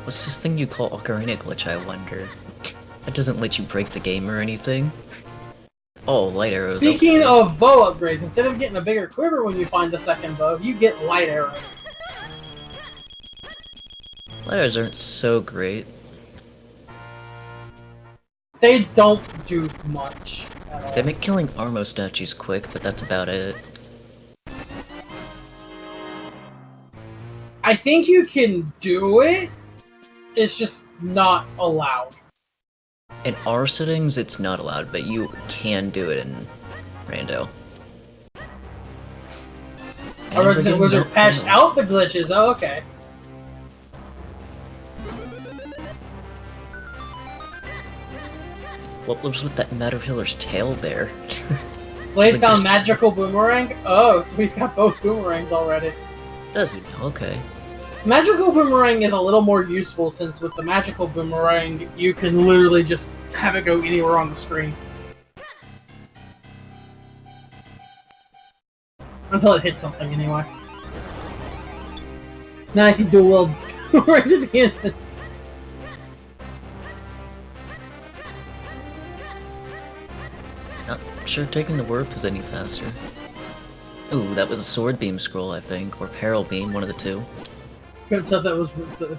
What's this thing you call Ocarina glitch, I wonder? That doesn't let you break the game or anything. Oh, light arrows. Speaking okay. of bow upgrades, instead of getting a bigger quiver when you find the second bow, you get light arrows. Light arrows aren't so great. They don't do much at all. They make killing Armo statues quick, but that's about it. I think you can do it, it's just not allowed. In our settings, it's not allowed, but you can do it in Rando. A Resident Wizard patched out the glitches, oh okay. What was with that Matter Healer's tail there? Blade Like found just- magical boomerang? Oh, so he's got both boomerangs already. Does he now? Okay. Magical boomerang is a little more useful since with the magical boomerang, you can literally just have it go anywhere on the screen. Until it hits something anyway. Now I can dual wield boomerangs at the end. Not sure taking the warp is any faster. Ooh, that was a sword beam scroll, I think, or peril beam, one of the two. Can't tell if that was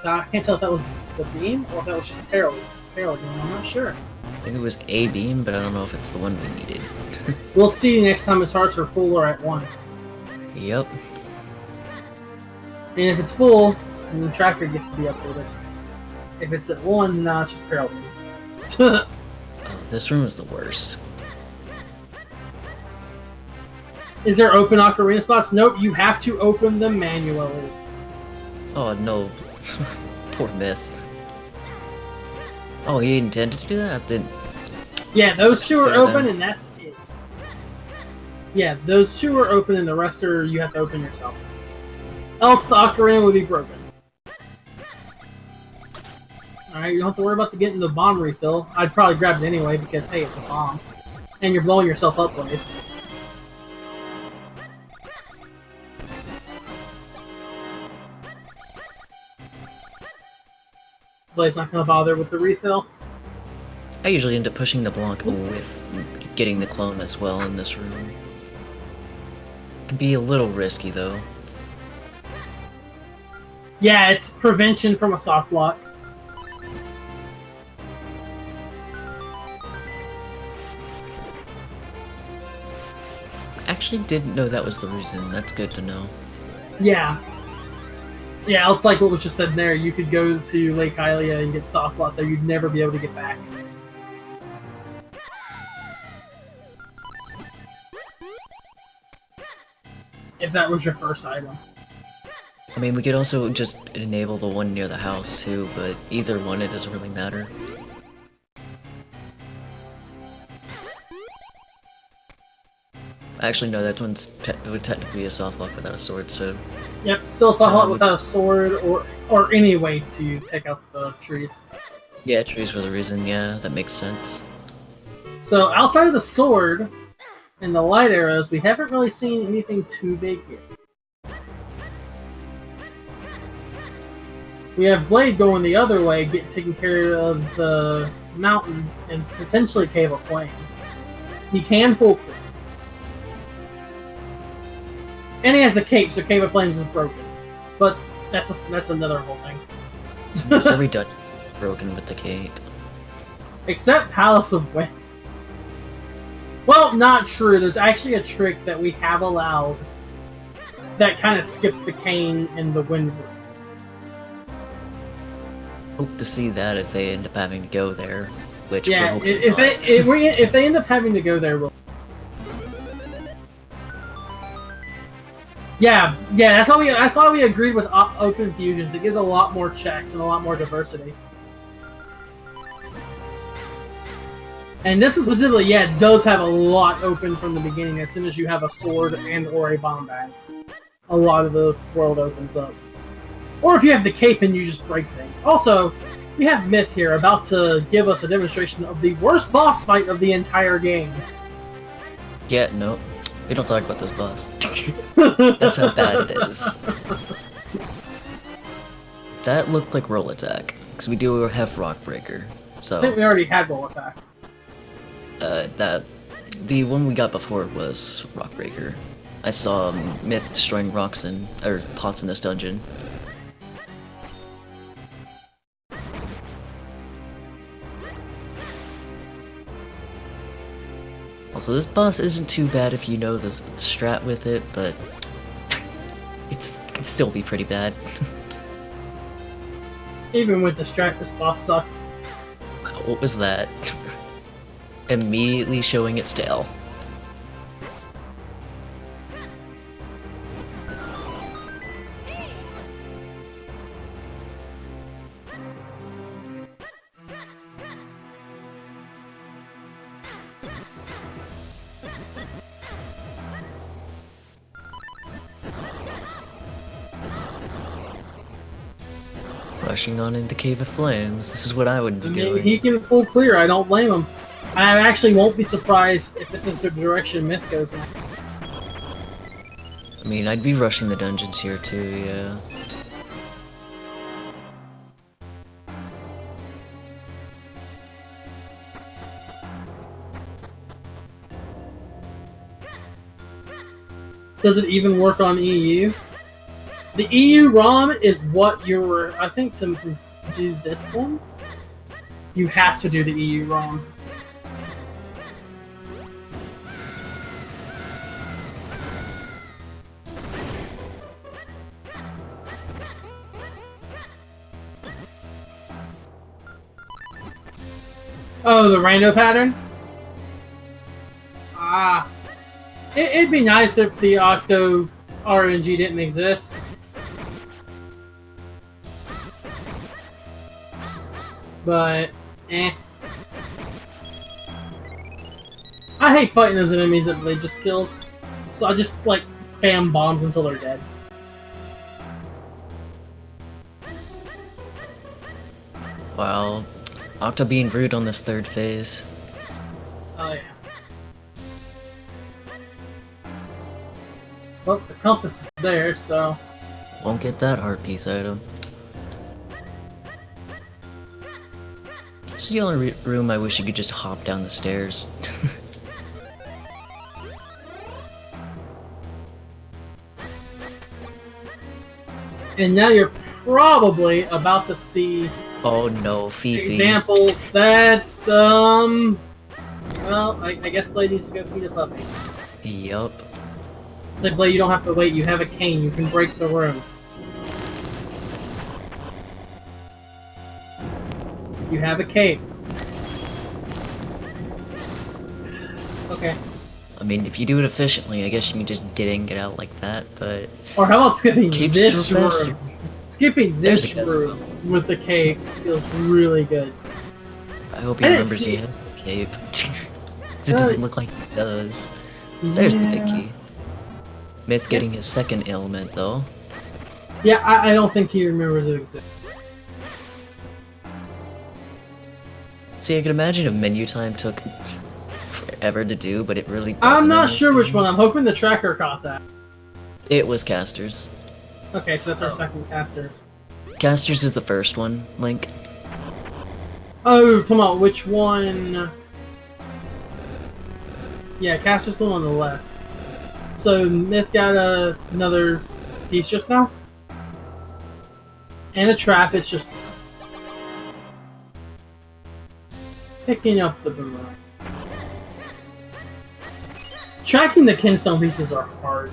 I can't tell if that was the beam or if that was just peril beam. I'm not sure. I think it was a beam, but I don't know if it's the one we needed. We'll see next time his hearts are full or at 1. Yep. And if it's full, then the tracker gets to be updated. If it's at 1, no, it's just peril beam. Oh, this room is the worst. Is there open ocarina spots? Nope, you have to open them manually. Oh no. Poor Myth. Oh, he intended to do that? Yeah, those two are open, and that's it. Yeah, those two are open, and the rest are you have to open yourself. Else the ocarina would be broken. Alright, you don't have to worry about getting the bomb refill. I'd probably grab it anyway because, hey, it's a bomb. And you're blowing yourself up with it. Blade's not going to bother with the refill. I usually end up pushing the block with getting the clone as well in this room. It can be a little risky though. Yeah, it's prevention from a soft lock. Actually didn't know that was the reason. That's good to know. Yeah. Yeah, it's like what was just said there. You could go to Lake Hylia and get soft lock there. You'd never be able to get back. If that was your first item. I mean, we could also just enable the one near the house too, but either one, it doesn't really matter. Actually, no, that one's would technically be a soft lock without a sword, so... Yep, still soft lock without a sword or any way to take out the trees. Yeah, trees for the reason, yeah, that makes sense. So, outside of the sword and the light arrows, we haven't really seen anything too big here. We have Blade going the other way, taking care of the mountain and potentially Cave of Flame. He can full clear. And he has the cape, so Cave of Flames is broken. But that's another whole thing. There's every dungeon broken with the cape. Except Palace of Wind. Well, not true. There's actually a trick that we have allowed that kind of skips the cane and the wind room. Hope to see that if they end up having to go there, which yeah, we're if they end up having to go there, we'll. Yeah, that's why we agreed with open fusions. It gives a lot more checks and a lot more diversity. And this one specifically, yeah, does have a lot open from the beginning. As soon as you have a sword and or a bomb bag, a lot of the world opens up. Or if you have the cape and you just break things. Also, we have Myth here about to give us a demonstration of the worst boss fight of the entire game. Yeah, no. We don't talk about this boss. That's how bad it is. That looked like Roll Attack, because we do have Rock Breaker. So I think we already had Roll Attack. The one we got before was Rock Breaker. I saw Myth destroying rocks or pots in this dungeon. Also, this boss isn't too bad if you know the strat with it, but it can still be pretty bad. Even with the strat, this boss sucks. What was that? Immediately showing its tail. Rushing on into Cave of Flames. This is what I would be doing. He can full clear. I don't blame him. I actually won't be surprised if this is the direction Myth goes in. I mean, I'd be rushing the dungeons here too, yeah. Does it even work on EU? The EU ROM is what you're... I think to do this one, you have to do the EU ROM. Oh, the rando pattern? Ah. It'd be nice if the Octo RNG didn't exist. But, eh. I hate fighting those enemies that they just killed. So I just, like, spam bombs until they're dead. Wow. Octo being rude on this third phase. Oh, yeah. Well, the compass is there, so... Won't get that heart piece item. This is the only room I wish you could just hop down the stairs. And now you're probably about to see Oh no, Fifi. examples. That's, well, I guess Blade needs to go feed a puppy. Yup. It's like, Blade, you don't have to wait. You have a cane. You can break the room. You have a cape. Okay. I mean, if you do it efficiently, I guess you can just get in, get out like that, but... Or how about skipping Cape's this so fast. room? Skipping There's this a guess. room with the cape feels really good. I hope he I didn't remembers see- he has the cape. It doesn't look like he does. There's the big Yeah. key. Myth getting his second ailment, though. Yeah, I don't think he remembers it exists. See, I can imagine if menu time took forever to do, but it really doesn't. I'm in not this sure which game. one. I'm hoping the tracker caught that. It was Casters. Okay, so that's our second casters. Casters is the first one, Link. Oh, come on, which one? Yeah, caster's the one on the left. So Myth got another piece just now, and a trap. It's just picking up the boomerang. Tracking the kinstone pieces are hard.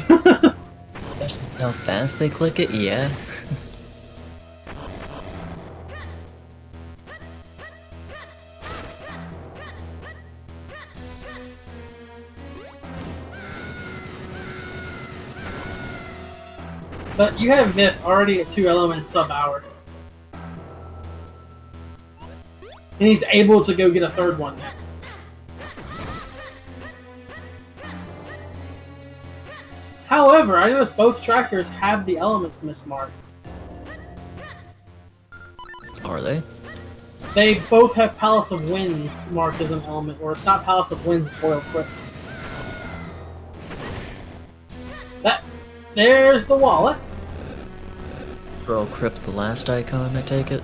Especially how fast they click it, yeah. But you have Myth already at 2 elements sub-hour. And he's able to go get a third one now. However, I noticed both trackers have the elements mismarked. Are they? They both have Palace of Winds marked as an element, or it's not Palace of Winds, it's Royal Crypt. There's the wallet. Bro, Crypt the last icon, I take it?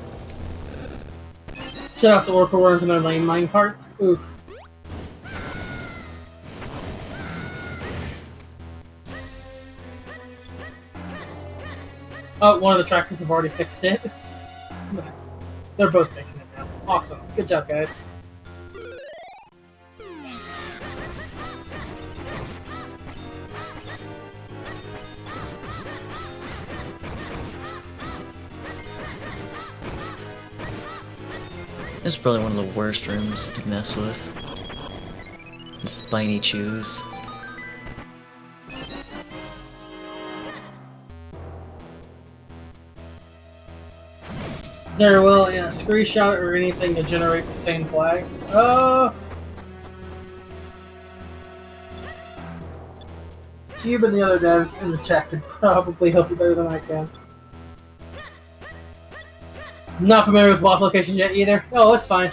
Shout out to Oracle Runs and their lane mine carts. Oof. Oh, one of the trackers have already fixed it. Nice. They're both fixing it now. Awesome. Good job, guys. This is probably one of the worst rooms to mess with. The spiny chews. Is there, well, yeah, screenshot or anything to generate the same flag? Cube and the other devs in the chat could probably help you better than I can. Not familiar with boss locations yet either. Oh, that's fine.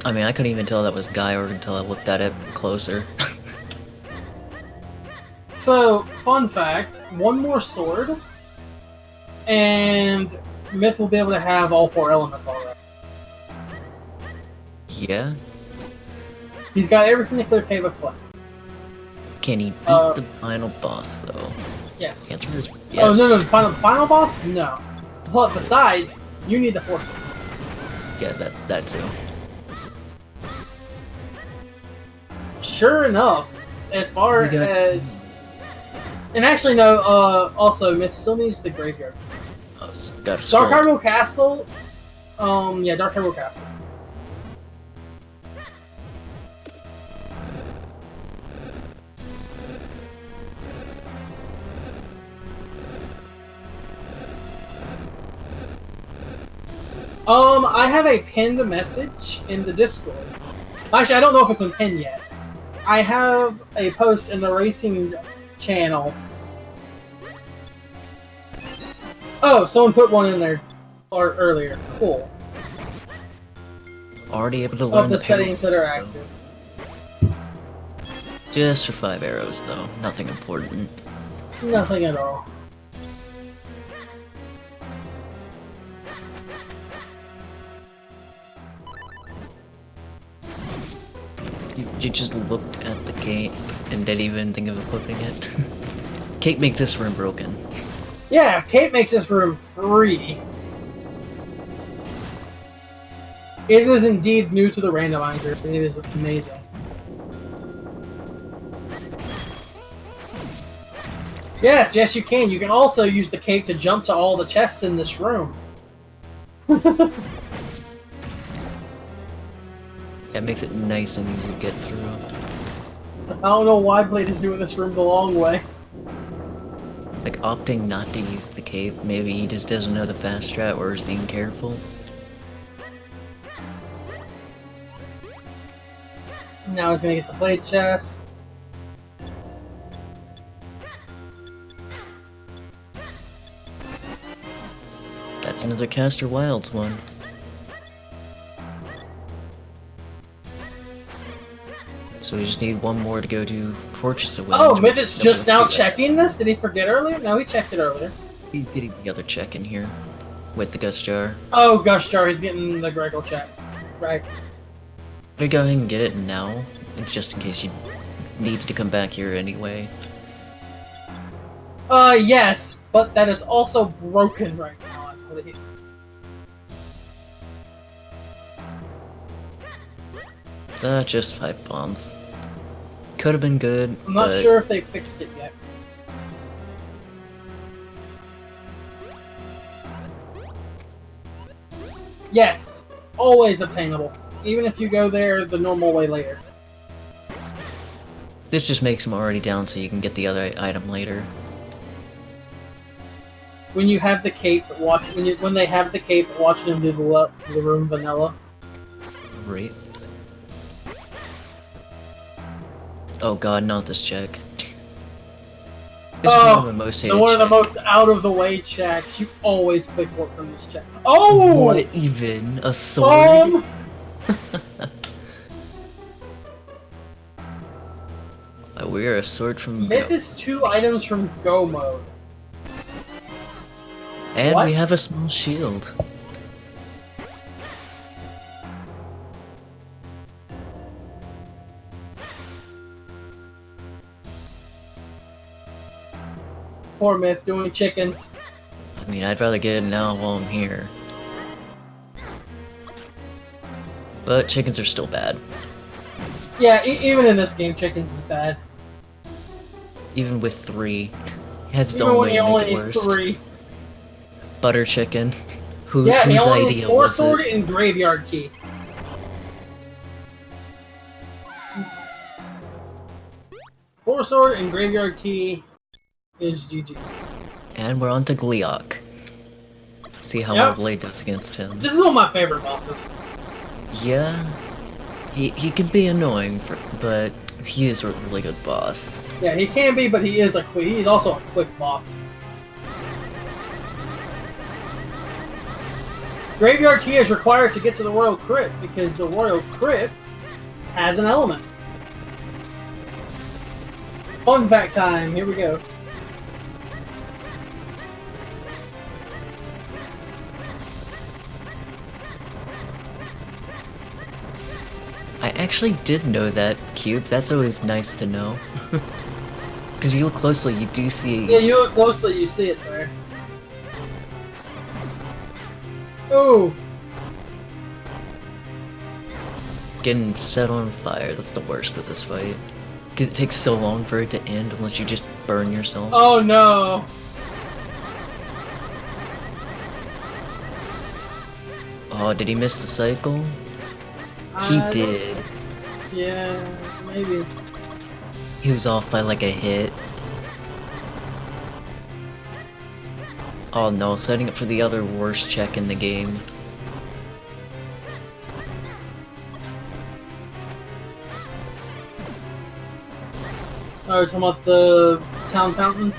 I mean, I couldn't even tell that was Gaiorg until I looked at it closer. So, fun fact, one more sword, and Myth will be able to have all 4 elements already. Yeah? He's got everything to clear Cave of Flame. Can he beat the final boss, though? Yes. The answer is yes. Oh, no, the final boss? No. But besides, you need the Force. Yeah, that too. Sure enough, as far We got- as... And actually, no, also, Myth still needs the graveyard. Got a Dark scroll. Hyrule Castle, yeah, Dark Hyrule Castle. I have a pinned message in the Discord. Actually, I don't know if it's been pinned yet. I have a post in the racing channel. Oh, someone put one in there earlier. Cool. Already able to learn the settings that are active. Just for 5 arrows, though. Nothing important. Nothing at all. You just looked at the cape and didn't even think of equipping it. Cape make this room broken. Yeah, Cape makes this room free. It is indeed new to the randomizer. It is amazing. Yes, yes you can. You can also use the cape to jump to all the chests in this room. That makes it nice and easy to get through. I don't know why Blade is doing this room the long way. Like, opting not to use the cape, maybe he just doesn't know the fast strat or is being careful. Now he's gonna get the Blade chest. That's another Caster Wilds one. So we just need one more to go to Fortress of Winds. Oh, Myth is just now checking this? Did he forget earlier? No, he checked it earlier. He's getting the other check in here with the Gust Jar. Oh, Gust Jar, he's getting the Gregor check. Right. I'm gonna go ahead and get it now, just in case you needed to come back here anyway. Yes, but that is also broken right now, I believe. Just 5 bombs. Could have been good, I'm not sure if they fixed it yet. Yes! Always obtainable. Even if you go there the normal way later. This just makes them already down so you can get the other item later. When you have the cape, when they have the cape, watch them do the room vanilla. Right. Oh god, not this check. This is one of the most hated one of the checks. most out of the way checks. You always quick work from this check. Oh! What even? A sword? We are a sword from Myth Go. is 2 items from Go mode. And What? we have a small shield. Poor Myth doing chickens. I mean, I'd rather get it now while I'm here. But chickens are still bad. Yeah, even in this game, chickens is bad. Even with 3. It has its Even own when way you to make only it need worse. 3. Butter chicken. Yeah, he Whose only needs idea 4 was sword it? and graveyard key. Four sword and graveyard key is GG. And we're on to Gleok. See how Yep. well Blade does against him. This is one of my favorite bosses. Yeah, he can be annoying, but he is a really good boss. Yeah, he can be, but he's also a quick boss. Graveyard key is required to get to the Royal Crypt because the Royal Crypt has an element. Fun fact time, here we go. I actually did know that, Cube. That's always nice to know. Because if you look closely, you do see... Yeah, you look closely, you see it there. Ooh! Getting set on fire, that's the worst with this fight. Because it takes so long for it to end unless you just burn yourself. Oh no! Oh, did he miss the cycle? He did. Yeah, maybe. He was off by like a hit. Oh no, setting up for the other worst check in the game. Oh, you're talking about the town fountain?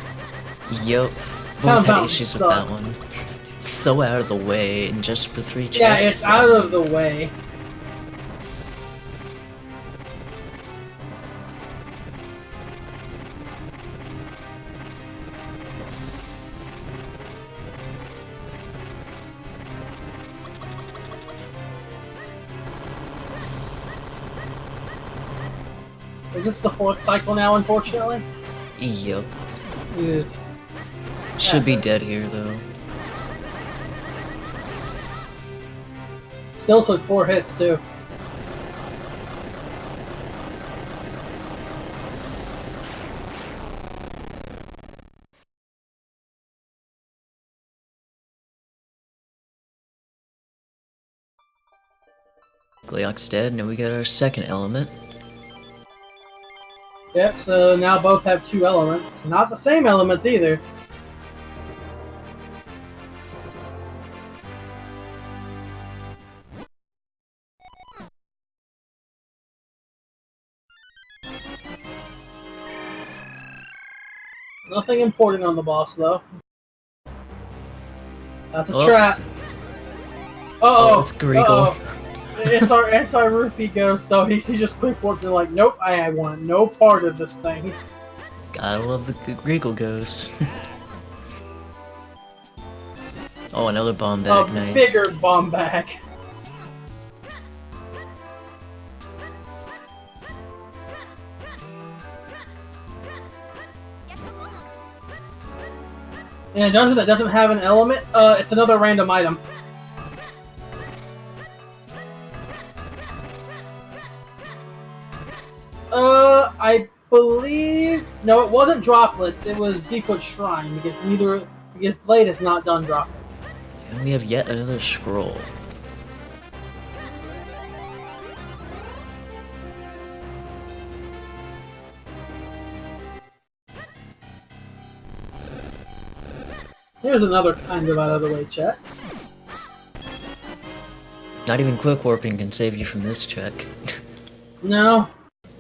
Yep. I've always had issues with that one. It's so out of the way, and just for 3 checks. Yeah, it's out of the way. Is this the 4th cycle now, unfortunately? Yep. Ugh. Should be dead here, though. Still took 4 hits, too. Gleok's dead, and we got our second element. Yep, so now both have 2 elements. Not the same elements, either. Nothing important on the boss, though. That's a trap. Uh-oh! Oh, it's Greagle. It's our anti-roofie ghost, though. He just quick walked and like, nope, I want no part of this thing. Gotta love the Greagle ghost. Oh, another bomb bag, A nice. bigger bomb bag. In a dungeon that doesn't have an element, it's another random item. I believe... No, it wasn't droplets, it was Deepwood Shrine, because Blade has not done droplets. And we have yet another scroll. Here's another kind of out-of-the-way check. Not even quick warping can save you from this check. No.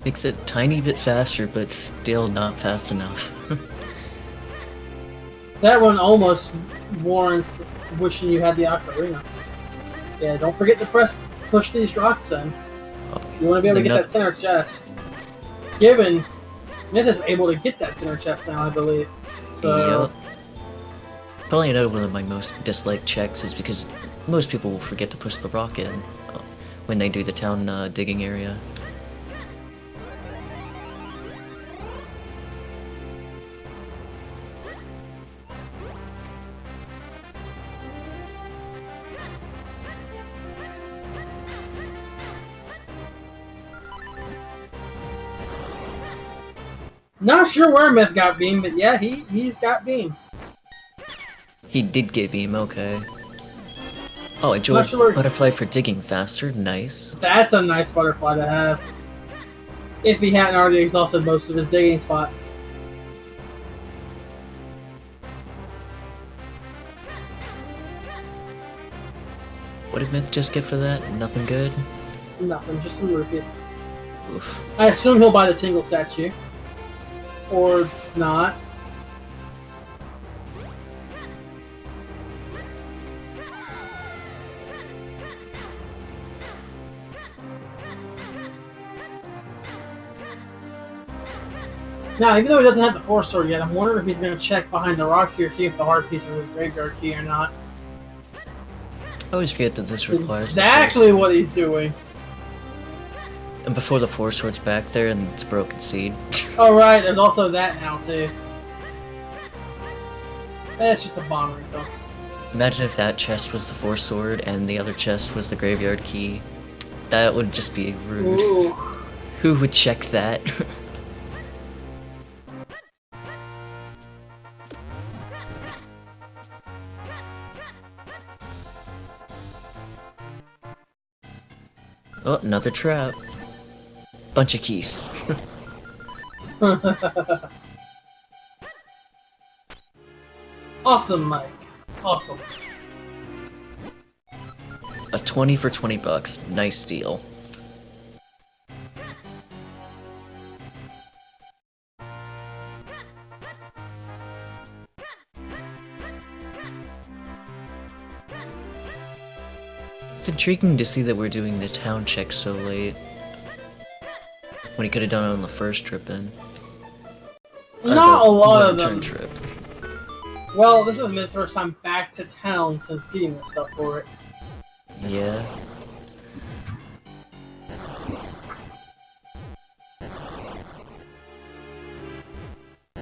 Makes it a tiny bit faster, but still not fast enough. That one almost warrants wishing you had the Ocarina. Yeah, don't forget to push these rocks in. You want to be able to get that center chest. Given Myth is able to get that center chest now, I believe. So. Yep. Probably another one of my most disliked checks is because most people will forget to push the rock in when they do the town digging area. Not sure where Myth got beam, but yeah, he's got beam. He did get beam, okay. Oh, enjoy butterfly for digging faster, nice. That's a nice butterfly to have. If he hadn't already exhausted most of his digging spots. What did Myth just get for that? Nothing good? Nothing, just some rupees. Oof. I assume he'll buy the Tingle statue. Or not. Now, even though he doesn't have the Force Sword yet, I'm wondering if he's going to check behind the rock here, see if the heart piece is his graveyard key or not. I always forget that this requires exactly what he's doing. And before the Force Sword's back there and it's a broken seed. Oh right, there's also that now too. That's just a bomb refill. Imagine if that chest was the Force Sword and the other chest was the graveyard key. That would just be rude. Ooh. Who would check that? Oh, another trap. Bunch of keys. Awesome, Mike. Awesome. A 20 for 20 bucks. Nice deal. It's intriguing to see that we're doing the town check so late. When he could have done it on the first trip in. Not a lot of return them. Trip. Well, this isn't his first time back to town since getting this stuff for it. Yeah.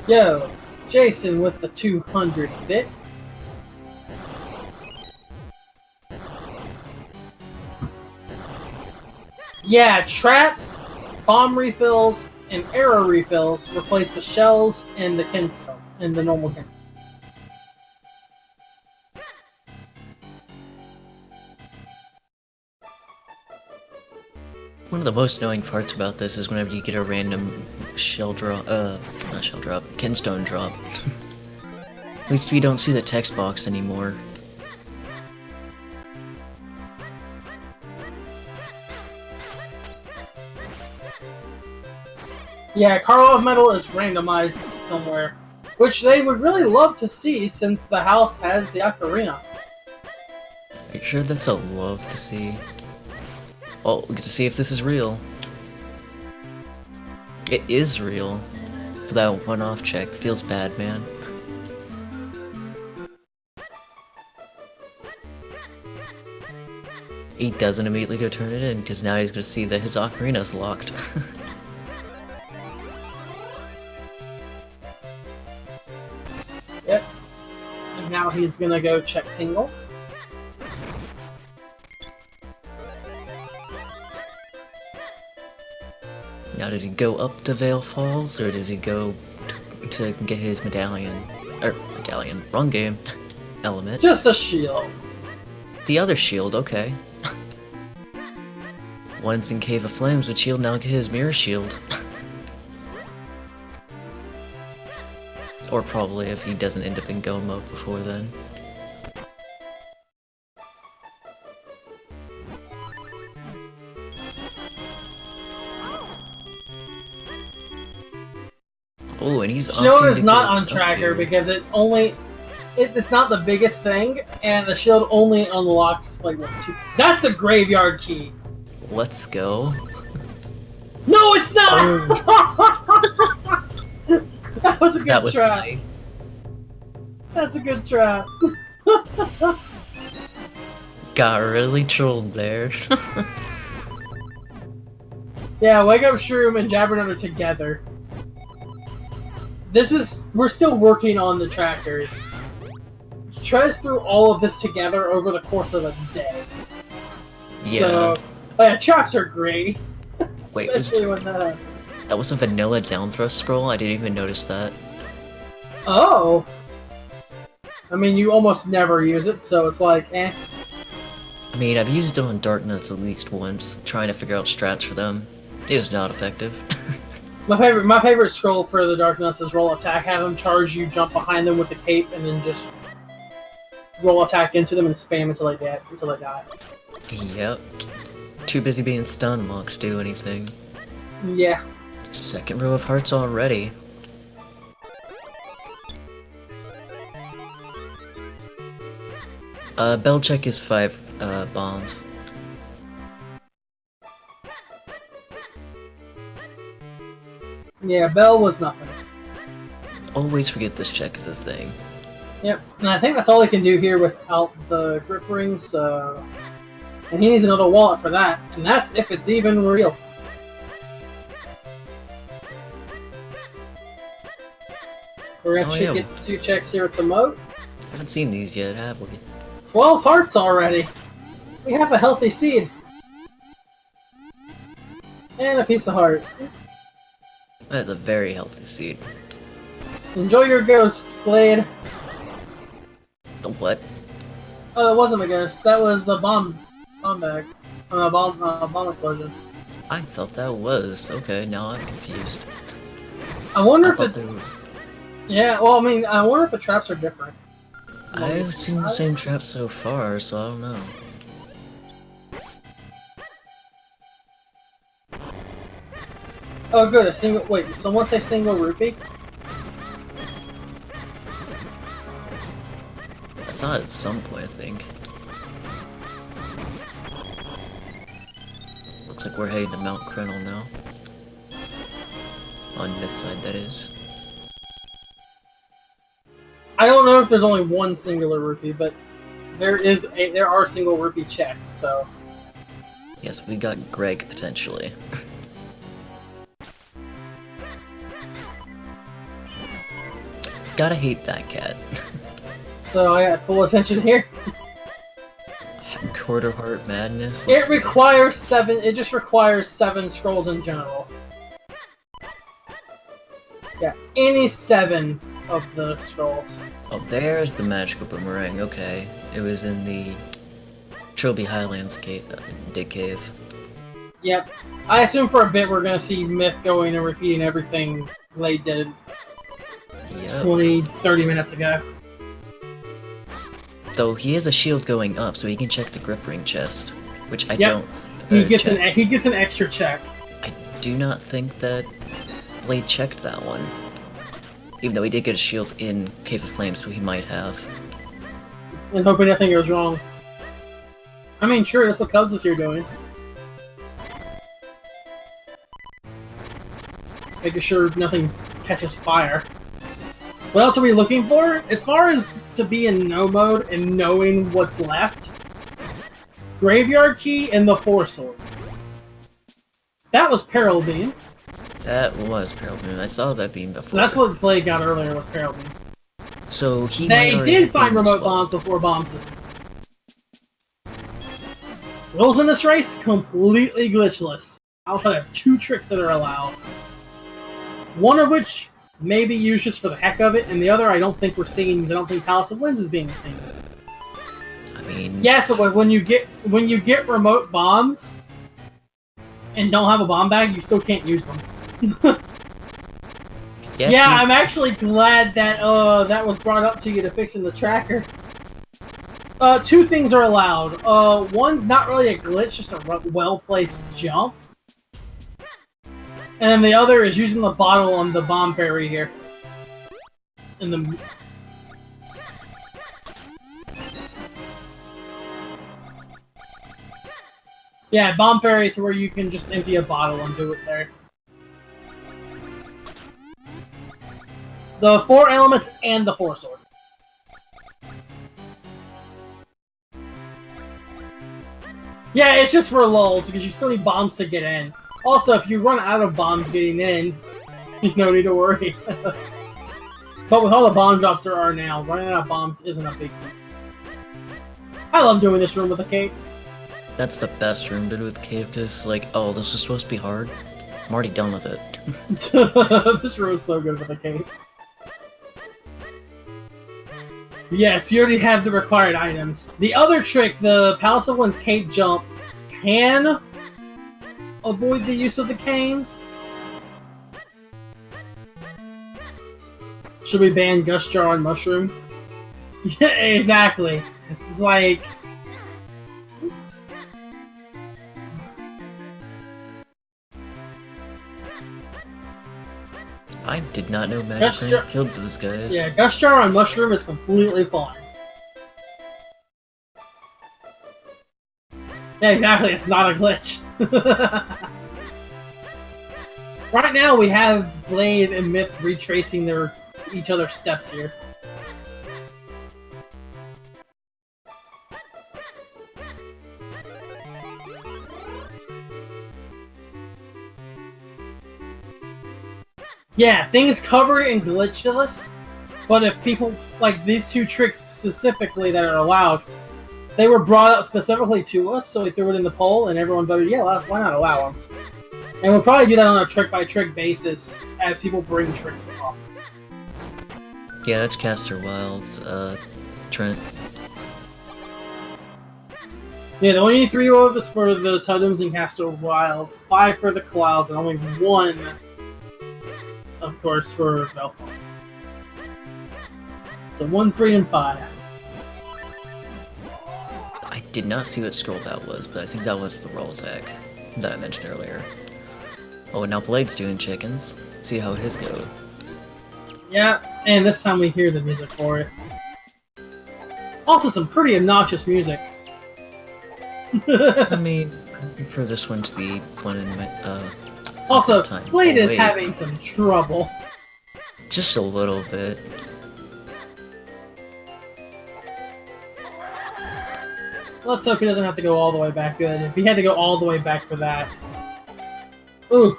Yo, Jason with the 200 bit. Yeah, traps, bomb refills, and arrow refills replace the shells and the kinstone, and the normal kinstone. One of the most annoying parts about this is whenever you get a random shell drop, not shell drop, kinstone drop. At least we don't see the text box anymore. Yeah, Karlov metal is randomized somewhere, which they would really love to see since the house has the ocarina. Are you sure that's a love to see? Oh, we get to see if this is real. It is real. For that one-off check. Feels bad, man. He doesn't immediately go turn it in, because now he's gonna see that his ocarina's locked. Yep. And now he's gonna go check Tingle. Now, does he go up to Vale Falls, or does he go to get his medallion? Medallion. Wrong game. Element. Just a shield. The other shield, okay. One's in Cave of Flames with shield, now get his mirror shield. Or probably if he doesn't end up in go mode before then. Oh, and he's Shield opting is to not go on up tracker here. because it's not the biggest thing, and the shield only unlocks like what, two. That's the graveyard key. Let's go. No, it's not. That was a good That was trap. nice. That's a good trap. Got really trolled there. Yeah, Wake Up Shroom and Jabbernutter together. We're still working on the tracker. Trez through all of this together over the course of a day. Yeah. So, yeah, traps are great. Wait, Especially when that happens. that was a vanilla down thrust scroll? I didn't even notice that. Oh! I mean, you almost never use it, so it's like, eh. I mean, I've used it on Dark Nuts at least once, trying to figure out strats for them. It is not effective. My favorite scroll for the Dark Nuts is roll attack. Have them charge you, jump behind them with the cape, and then just roll attack into them and spam until they die. Yep. Too busy being stun locked to do anything. Yeah. Second row of hearts already. Bell check is 5 bombs. Yeah, Bell was nothing. Always forget this check is a thing. Yep, and I think that's all he can do here without the grip ring, so... And he needs another wallet for that, and that's if it's even real. We're gonna get 2 checks here at the moat. Haven't seen these yet, have we? 12 hearts already! We have a healthy seed. And a piece of heart. That's a very healthy seed. Enjoy your ghost, Blade. The what? Oh, it wasn't a ghost. That was the bomb bag. Bomb explosion. I thought that was. Okay, now I'm confused. I wonder I if thought it... they were... Yeah, well, I mean, I wonder if the traps are different. I've seen the same traps so far, so I don't know. Oh, good. A single. Wait, did someone say single rupee? I saw it at some point, I think. Looks like we're heading to Mount Crenel now. On this side, that is. I don't know if there's only one singular rupee, but there are single rupee checks, so... Yes, we got Greg, potentially. Gotta hate that cat. So I got full attention here. Quarter Heart Madness. It requires 7, it just requires 7 scrolls in general. Yeah, any 7 of the scrolls. Oh, there's the magical boomerang, okay. It was in the Trilby Highlands dig cave. Yep. I assume for a bit we're gonna see Myth going and repeating everything Blade did 20-30 minutes ago. Though he has a shield going up, so he can check the grip ring chest, which I don't. He gets an extra check. I do not think that Blade checked that one, even though he did get a shield in Cave of Flames, so he might have. And hoping nothing goes wrong. I mean, sure, that's what Cubs is here doing. Making sure nothing catches fire. What else are we looking for? As far as to be in no mode and knowing what's left, Graveyard Key and the Force Sword. That was Peril Beam. That was Peril Beam. I saw that beam before. So that's what Blade got earlier was Peril Beam. So he They did find remote bombs before bombs this rules in this race, completely glitchless. Outside of 2 tricks that are allowed. One of which may be used just for the heck of it, and the other I don't think we're seeing because I don't think Palace of Winds is being seen. I mean... Yes, but when you get remote bombs and don't have a bomb bag, you still can't use them. Yeah, I'm actually glad that that was brought up to you to fix in the tracker. 2 things are allowed. One's not really a glitch, just a well-placed jump. And then the other is using the bottle on the bomb fairy here. In the... Yeah, bomb fairy is where you can just empty a bottle and do it there. The 4 elements and the 4 sword. Yeah, it's just for lulz, because you still need bombs to get in. Also, if you run out of bombs getting in, you no need to worry. But with all the bomb drops there are now, running out of bombs isn't a big deal. I love doing this room with a cape. That's the best room to do with cave, because, like, oh, this is supposed to be hard. I'm already done with it. This room is so good with a cape. Yes, you already have the required items. The other trick, the Palace of Winds cape jump, can avoid the use of the cane. Should we ban Gust Jar on Mushroom? Yeah, exactly. It's like... I did not know Magic Rain killed those guys. Yeah, Gust Jar on Mushroom is completely fine. Yeah, exactly, it's not a glitch. Right now we have Blade and Myth retracing each other's steps here. Yeah, things covered in glitchless, but if people, like these 2 tricks specifically that are allowed, they were brought up specifically to us, so we threw it in the poll, and everyone voted, yeah, why not allow them? And we'll probably do that on a trick-by-trick basis as people bring tricks up. Yeah, that's Caster Wilds, Trent. Yeah, the only 3 of us for the Totems and Caster Wilds, 5 for the Clouds, and only 1, of course, for Velfon. So 1, 3, and 5. I did not see what scroll that was, but I think that was the roll attack that I mentioned earlier. Oh, and now Blade's doing chickens. Let's see how his go. Yeah, and this time we hear the music for it. Also, some pretty obnoxious music. I mean, For this one to be one in my Also, time. Blade Oh, is wait. having some trouble. Just a little bit. Let's hope he doesn't have to go all the way back. Good. If he had to go all the way back for that. Ooh.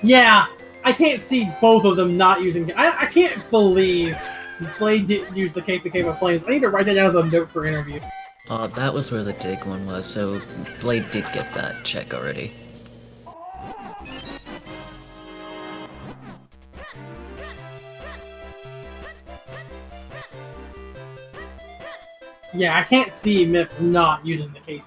Yeah, I can't see both of them not using. I can't believe Blade didn't use the Cape of Flames. I need to write that down as a note for interview. That was where the dig one was, so Blade did get that check already. Yeah, I can't see Myth not using the Cape.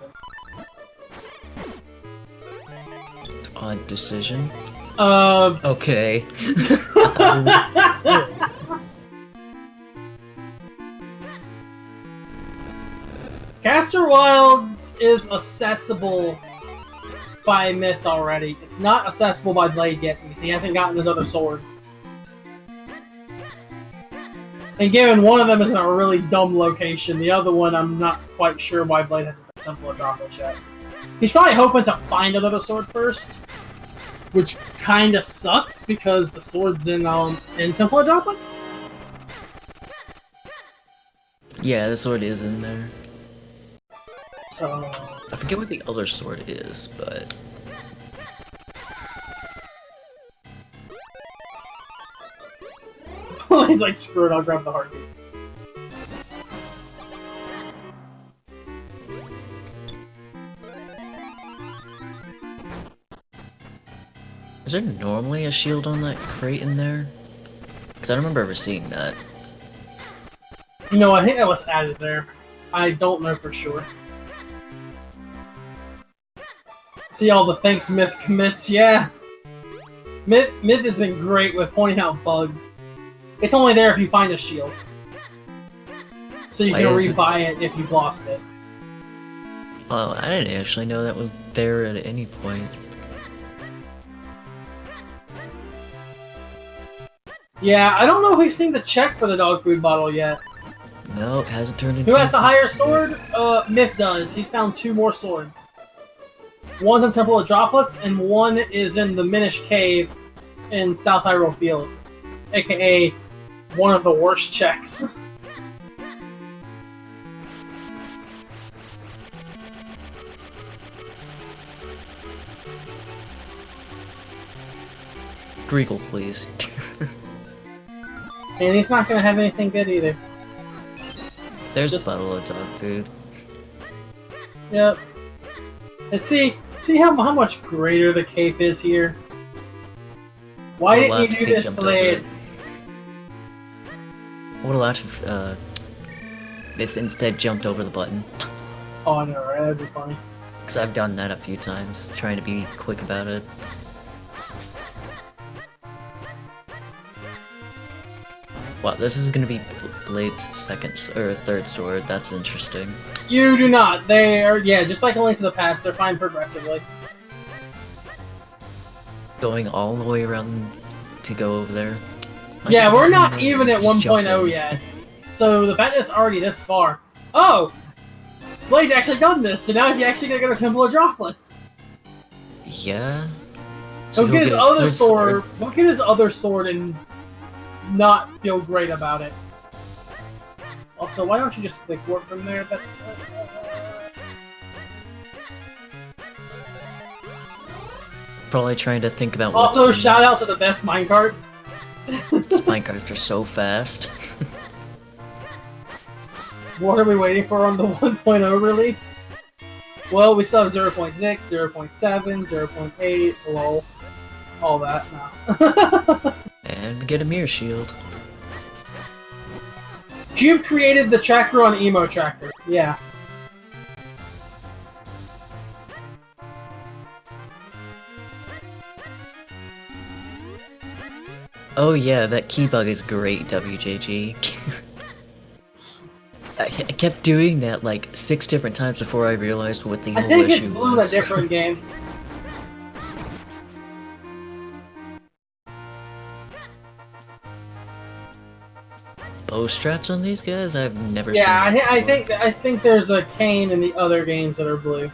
Odd decision. Um. Okay. Caster Wilds is accessible by Myth already. It's not accessible by Blade yet because he hasn't gotten his other swords. And given one of them is in a really dumb location, the other one I'm not quite sure why Blade hasn't been Temple of Droplets yet. He's probably hoping to find another sword first, which kinda sucks because the sword's in Temple of Droplets. Yeah, the sword is in there. So I forget what the other sword is, but... he's like, screw it, I'll grab the heartbeat. Is there normally a shield on that crate in there? Because I don't remember ever seeing that. You know, I think that was added there. I don't know for sure. See all the thanks Myth commits, yeah. Myth has been great with pointing out bugs. It's only there if you find a shield. So you can rebuy it if you've lost it. Oh, I didn't actually know that was there at any point. Yeah, I don't know if we've seen the check for the dog food bottle yet. No, it hasn't turned into... Who has the higher sword? Myth does. He's found 2 more swords. One's in Temple of Droplets, and one is in the Minish Cave in South Hyrule Field. AKA one of the worst checks. Greagle, please. And he's not gonna have anything good either. There's Just... a bottle of dog food. Yep. And see how much greater the cape is here? Why didn't you do this, Blade? I would have if instead jumped over the button. Oh, I know, right? That'd be funny. Because I've done that a few times, trying to be quick about it. Wow, this is gonna be Blade's third sword. That's interesting. You do not. They are, yeah, just like A Link to the Past, they're fine progressively. Going all the way around to go over there. Yeah, we're not even at 1.0 yet. So the fact that it's already this far. Oh! Blade's actually done this, so now is he actually gonna go to Temple of Droplets? Yeah. So get his other sword. Look at his other sword and not feel great about it. Also, why don't you just quick warp from there? Probably trying to think about. Also, shout out to the best minecarts. These minecarts are so fast. What are we waiting for on the 1.0 release? Well, we still have 0.6, 0.7, 0.8, lol. All that now. And we get a mirror shield. Cube created the tracker on Emo Tracker. Yeah. Oh yeah, that key bug is great, WJG. I kept doing that like 6 different times before I realized what the whole issue was. I think it's Blue in a different game. bow strats on these guys? I've never seen Yeah, that I think there's a cane in the other games that are blue.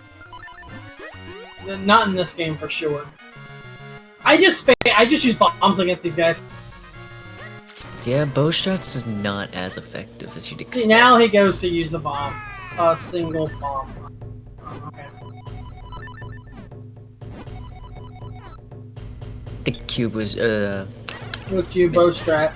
Not in this game for sure. I just use bombs against these guys. Yeah, bow strats is not as effective as you'd expect. See, now he goes to use a bomb. A single bomb. Okay. The cube was, With you, bow strat.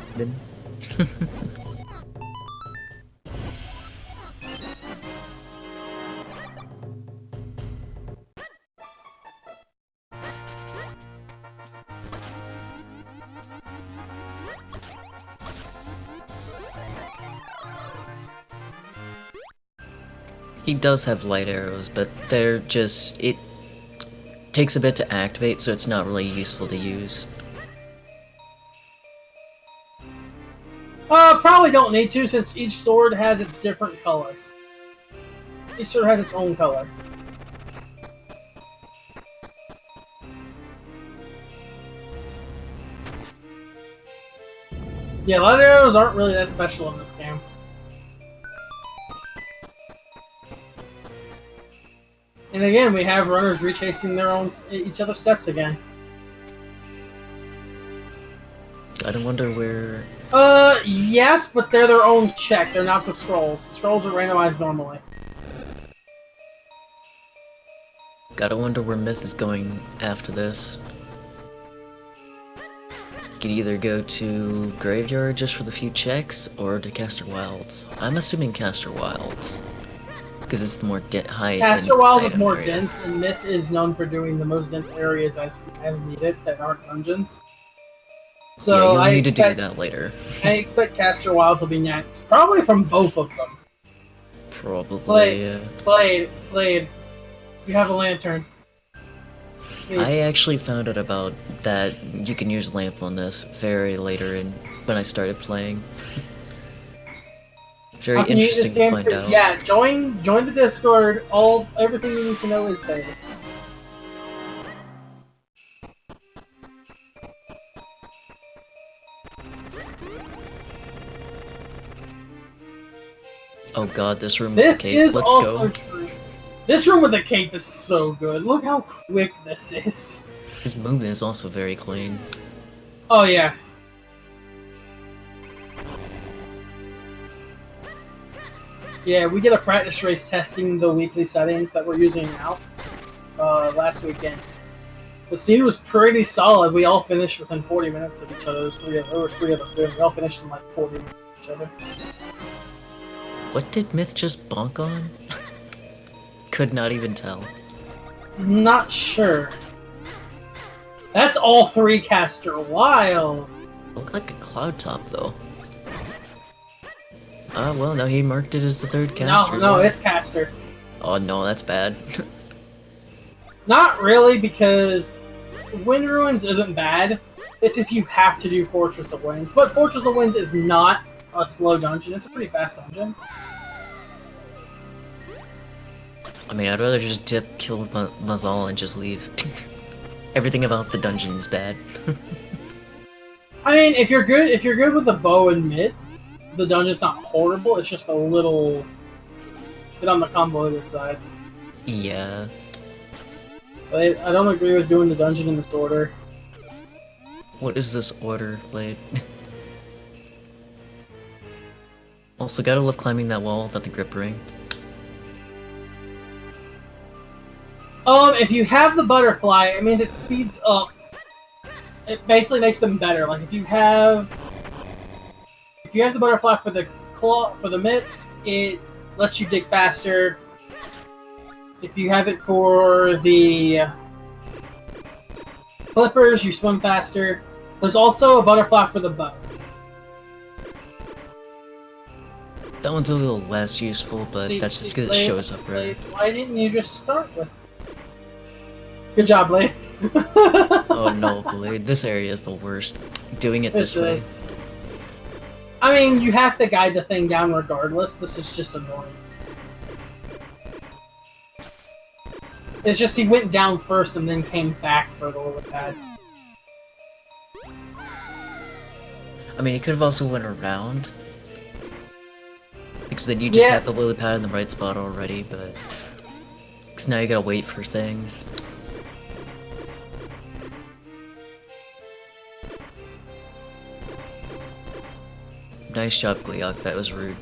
He does have light arrows, but they're just... it takes a bit to activate, so it's not really useful to use. Probably don't need to, since each sword has its different color. Each sword has its own color. Yeah, light arrows aren't really that special in this game. And again, we have runners retracing each other's steps again. I don't wonder where... Yes, but they're their own check. They're not the scrolls. The scrolls are randomized normally. Gotta wonder where Myth is going after this. You could either go to Graveyard just for the few checks, or to Caster Wilds. I'm assuming Caster Wilds. Because it's the more high. Caster Wilds is more area. dense, and Myth is known for doing the most dense areas as needed that aren't dungeons. So yeah, you'll I need expect, to do that later. I expect Caster Wilds will be next. Probably from both of them. Probably. Blade. You have a lantern. Please. I actually found out about that you can use lamp on this very later in when I started playing. Very How can you use interesting this game to find out. Yeah, join the Discord. Everything you need to know is there. Oh god, this room with This the cake. is Let's also go. true. This room with the cape is so good. Look how quick this is. His movement is also very clean. Oh yeah. Yeah, we did a practice race testing the weekly settings that we're using now. Last weekend. The scene was pretty solid. We all finished within 40 minutes of each other. There were three of us doing it. We all finished in like 40 minutes of each other. What did Myth just bonk on? Could not even tell. Not sure. That's all three caster. Wild. Looked like a cloud top though. Ah, well, no, he marked it as the third caster. No, it's caster. Oh no, that's bad. Not really, because Wind Ruins isn't bad. It's if you have to do Fortress of Winds. But Fortress of Winds is not a slow dungeon. It's a pretty fast dungeon. I mean, I'd rather just dip, kill Mazal, and just leave. Everything about the dungeon is bad. I mean, if you're good with the bow and mid, the dungeon's not horrible. It's just a little bit on the convoluted side. Yeah. But I don't agree with doing the dungeon in this order. What is this order, Blade? Also, gotta love climbing that wall without the grip ring. If you have the butterfly, it means it speeds up. It basically makes them better. Like if you have the butterfly for the claw for the mitts, it lets you dig faster. If you have it for the flippers, you swim faster. There's also a butterfly for the bow. That one's a little less useful, but that's just because it shows up right. Why didn't you just start with? Good job, Blade. Oh no, Blade. This area is the worst. Doing it this way. I mean, you have to guide the thing down regardless. This is just annoying. It's just he went down first and then came back for the little pad. I mean, he could have also went around. Because then you just have the lily pad in the right spot already, but... Because now you gotta wait for things. Nice job, Gleok, that was rude.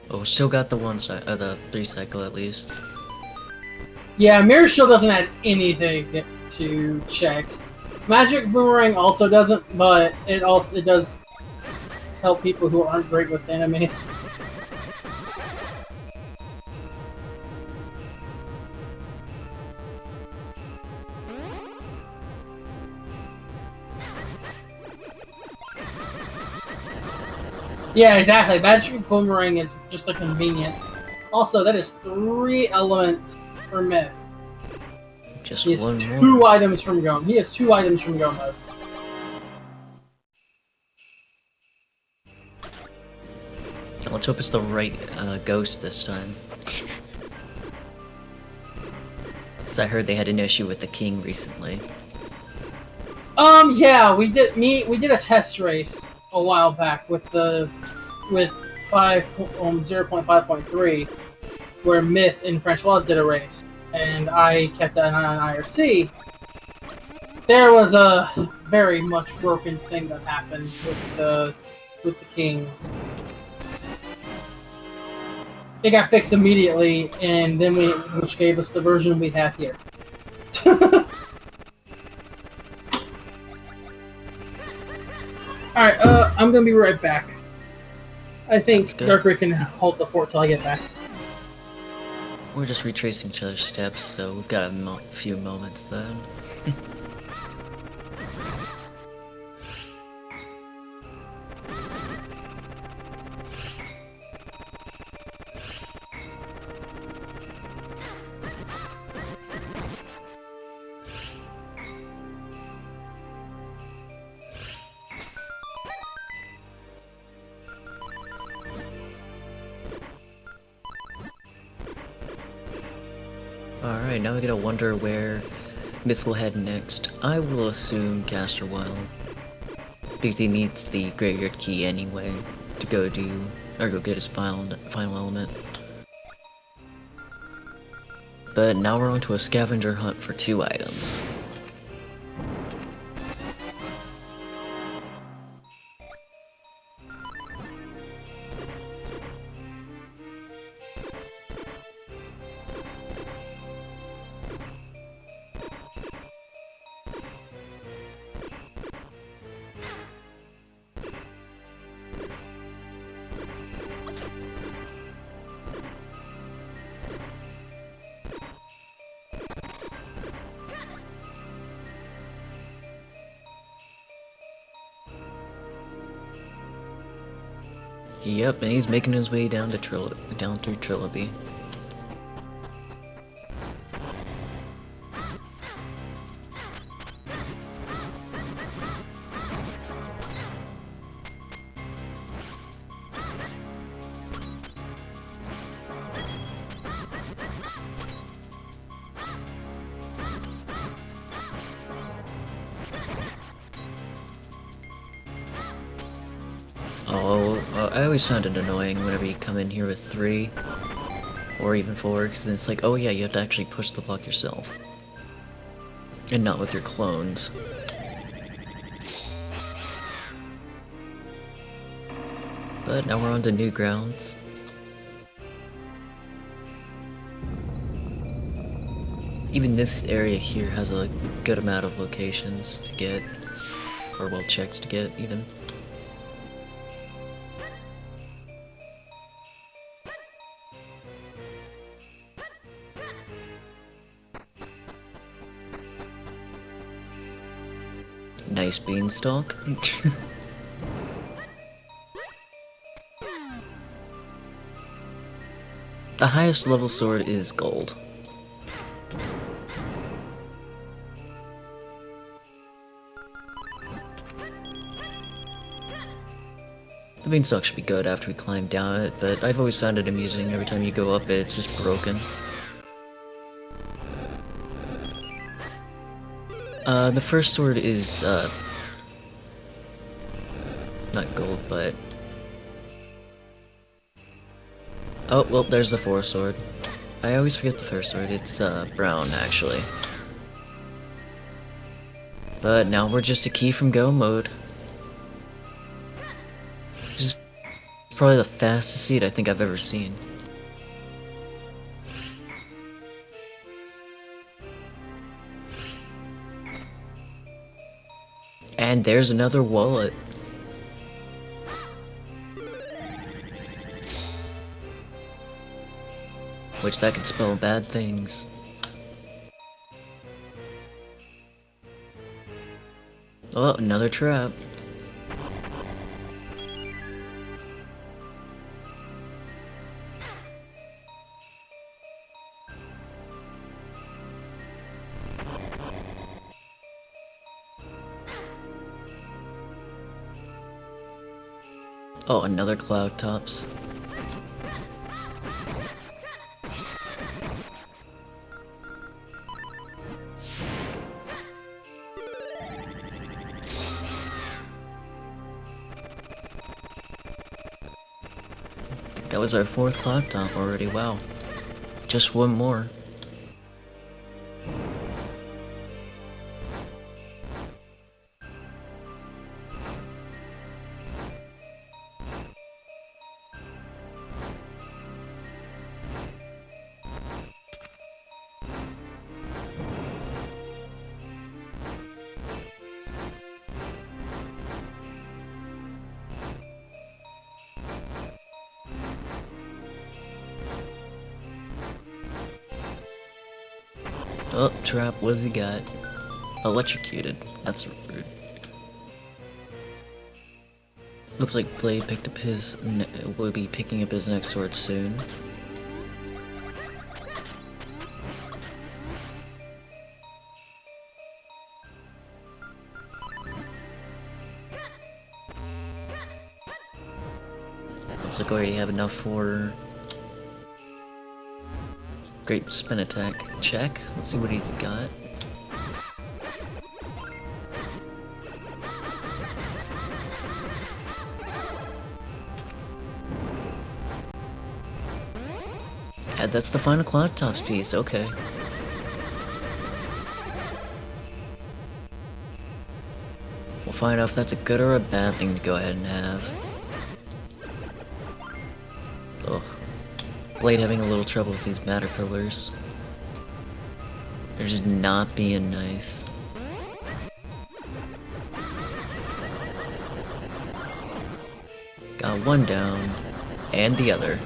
Oh, still got the the 3 cycle at least. Yeah, Mirror Shield doesn't add anything to checks. Magic Boomerang also doesn't, but it does help people who aren't great with enemies. Yeah, exactly. Magic Boomerang is just a convenience. Also, that is 3 elements for Myth. Just he has one 2 more. items from Go. He has 2 items from Go mode. Let's hope it's the right ghost this time. So I heard they had an issue with the king recently. Yeah, we did a test race a while back with 0.5.3, where Myth and Francoise did a race, and I kept an eye on IRC. There was a very much broken thing that happened with the kings. It got fixed immediately, and then which gave us the version we have here. Alright, I'm gonna be right back. I think Darkrai can hold the fort till I get back. We're just retracing each other's steps, so we've got a few moments then. Alright, now we gotta wonder where Myth will head next. I will assume Caster Wild, because he needs the Graveyard Key anyway to go get his final element. But now we're on to a scavenger hunt for 2 items. Yep, and he's making his way down to down through Trilby. I always found it annoying whenever you come in here with 3, or even 4, because then it's like, oh yeah, you have to actually push the block yourself. And not with your clones. But now we're on to new grounds. Even this area here has a good amount of locations to get, or well, checks to get, even. Nice beanstalk. The highest level sword is gold. The beanstalk should be good after we climb down it, but I've always found it amusing. Every time you go up it, it's just broken. The first sword is, not gold, but Oh, well, there's the fourth sword. I always forget the first sword. It's, brown, actually. But now we're just a key from go mode. This is probably the fastest seed I think I've ever seen. And there's another wallet. Which that could spell bad things. Oh, another trap. Oh, another cloud tops. That was our fourth cloud top already, wow. Just one more. Oh, trap, what's he got? Electrocuted. That's rude. Looks like Blade picked up his. Will be picking up his next sword soon. Looks like I already have enough for. Great spin attack. Check. Let's see what he's got. And that's the final Cloud Tops piece, okay. We'll find out if that's a good or a bad thing to go ahead and have. Ugh. Blade having a little trouble with these matter pillars. They're just not being nice. Got one down, and the other.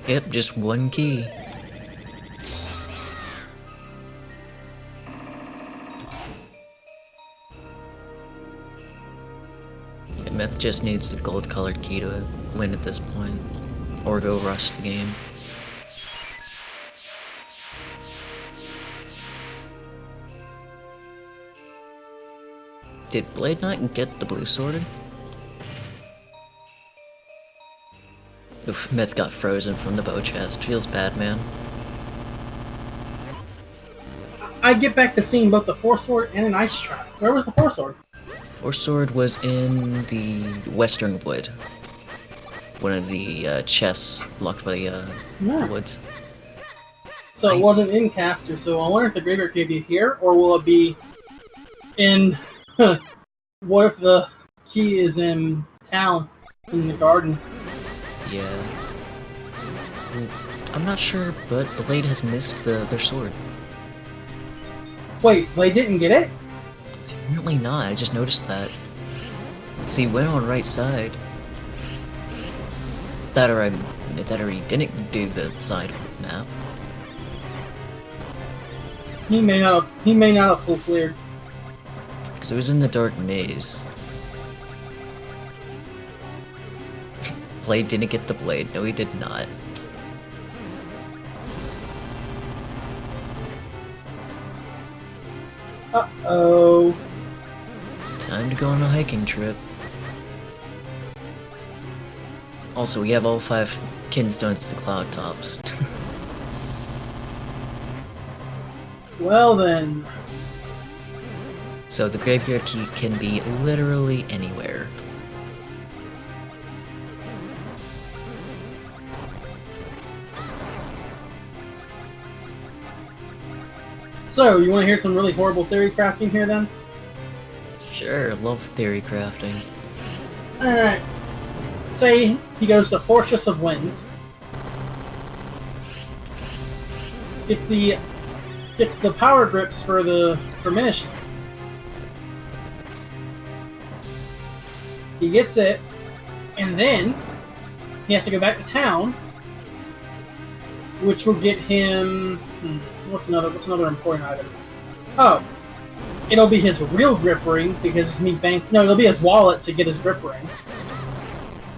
Yep, just one key. Myth just needs the gold colored key to win at this point, or go rush the game. Did Blade Knight get the blue sword? Oof, Myth got frozen from the bow chest. Feels bad, man. I get back to seeing both the four sword and an ice trap. Where was the four sword? Four sword was in the western wood. One of the chests blocked by the woods. So it wasn't in Caster, so I wonder if the graveyard could be here, or will it be in... What if the key is in town, in the garden? Yeah. I'm not sure, but Blade has missed their sword. Wait, they didn't get it? Apparently not, I just noticed that. See, he went on right side. That or he didn't do the side map. He may not have full cleared. Because it was in the dark maze. Blade didn't get the blade. No, he did not. Uh-oh. Time to go on a hiking trip. Also, we have all 5 kinstones to cloud tops. Well then. So the graveyard key can be literally anywhere. So, you want to hear some really horrible theory crafting here then? Sure, love theory crafting. Alright. Say he goes to Fortress of Winds. Gets the power grips for Minish. He gets it, and then he has to go back to town, which will get him. What's another important item? Oh, it'll be his real grip ring because it's me bank. No, it'll be his wallet to get his grip ring.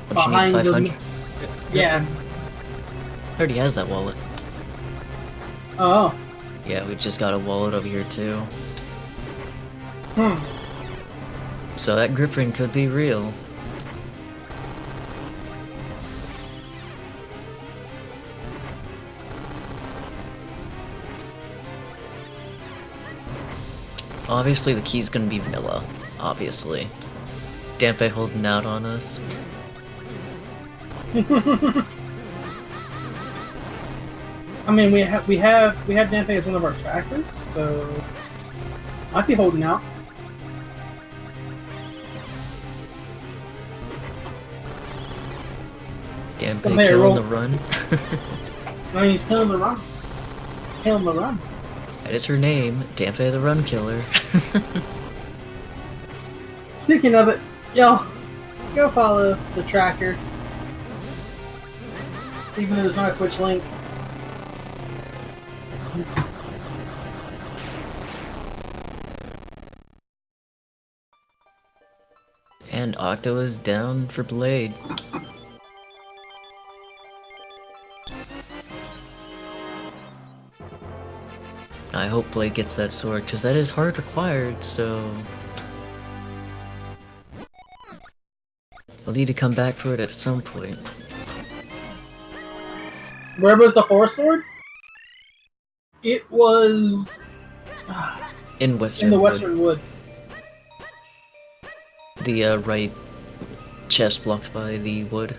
Behind the 500. Yeah. Already has that wallet. Oh. Yeah, we just got a wallet over here too. Hmm. So that grip ring could be real. Obviously the key's gonna be vanilla. Obviously. Dampe holding out on us. I mean, we had Dampe as one of our trackers, so might be holding out. Dampe There, killing roll. the run. I mean, he's killing the run. Killing the run. That is her name, Dampe the Run Killer. Speaking of it, yo, go follow the trackers. Even though there's not a Twitch link. And Octo is down for Blade. I hope Blade gets that sword, because that is hard required, so... We'll need to come back for it at some point. Where was the horse sword? It was... In Western in the Wood. Western Wood. The right chest blocked by the wood.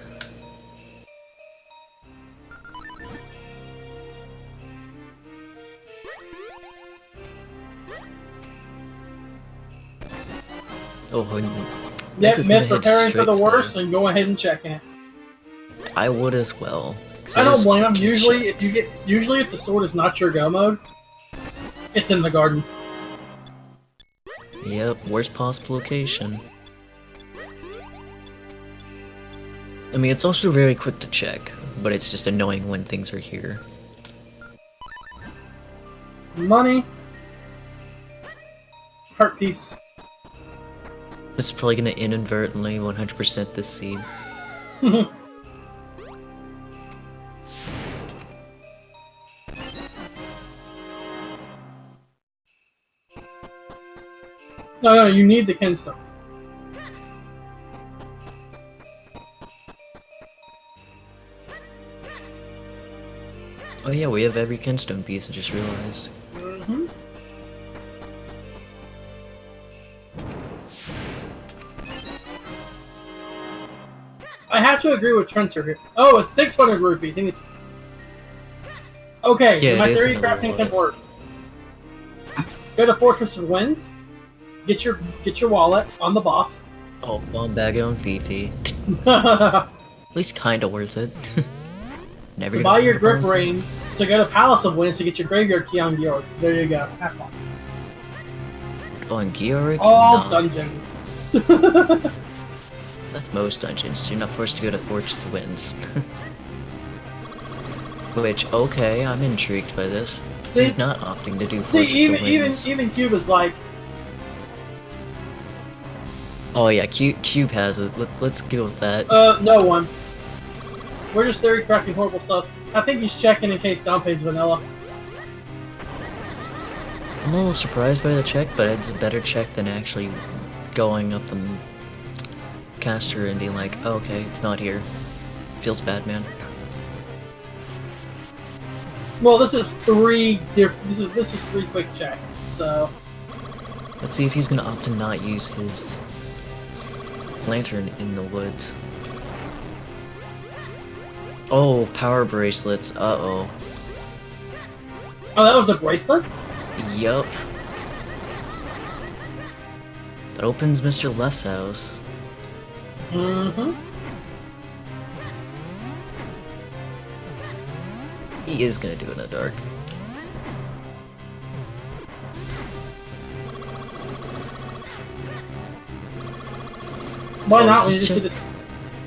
Oh, Yeah, Myth is Myth gonna head preparing for straight the worst and go ahead and checking it. I would as well. I don't blame him. Two Usually, checks. if the sword is not your go mode, it's in the garden. Yep, worst possible location. I mean, it's also very quick to check, but it's just annoying when things are here. Money. Heart piece. It's probably gonna inadvertently 100% this seed. No, you need the Kenstone. Oh yeah, we have every Kenstone piece, I just realized. Mm-hmm. I have to agree with Trenter here. Oh, it's 600 rupees. He needs... Okay, Yeah, my it is theory another crafting can wallet. work. Go to Fortress of Winds. Get your wallet on the boss. Oh, Bombago and Fifi. At least kinda worth it. Never To gonna buy your find a grip bonus. ring. To go to Palace of Winds to get your graveyard key on Georg. There you go. Have fun. Oh, and Georg? All Nah, dungeons. that's most dungeons. You're not forced to go to Fortress of Winds. Which, okay, I'm intrigued by this. See? He's not opting to do See, Fortress of Winds. even Cube is like, Oh yeah, Cube has it. Let's go with that. no one. We're just theory crafting horrible stuff. I think he's checking in case Dampe's vanilla. I'm a little surprised by the check, but it's a better check than actually going up the caster and being like, oh, okay, it's not here. Feels bad, man. Well, this is three quick checks, so Let's see if he's gonna opt to not use his lantern in the woods. Oh, power bracelets. Uh-oh. Oh, that was the bracelets? Yup. That opens Mr. Left's house. Mm-hmm. He is gonna do it in the dark. Why Oh, not? is When this you just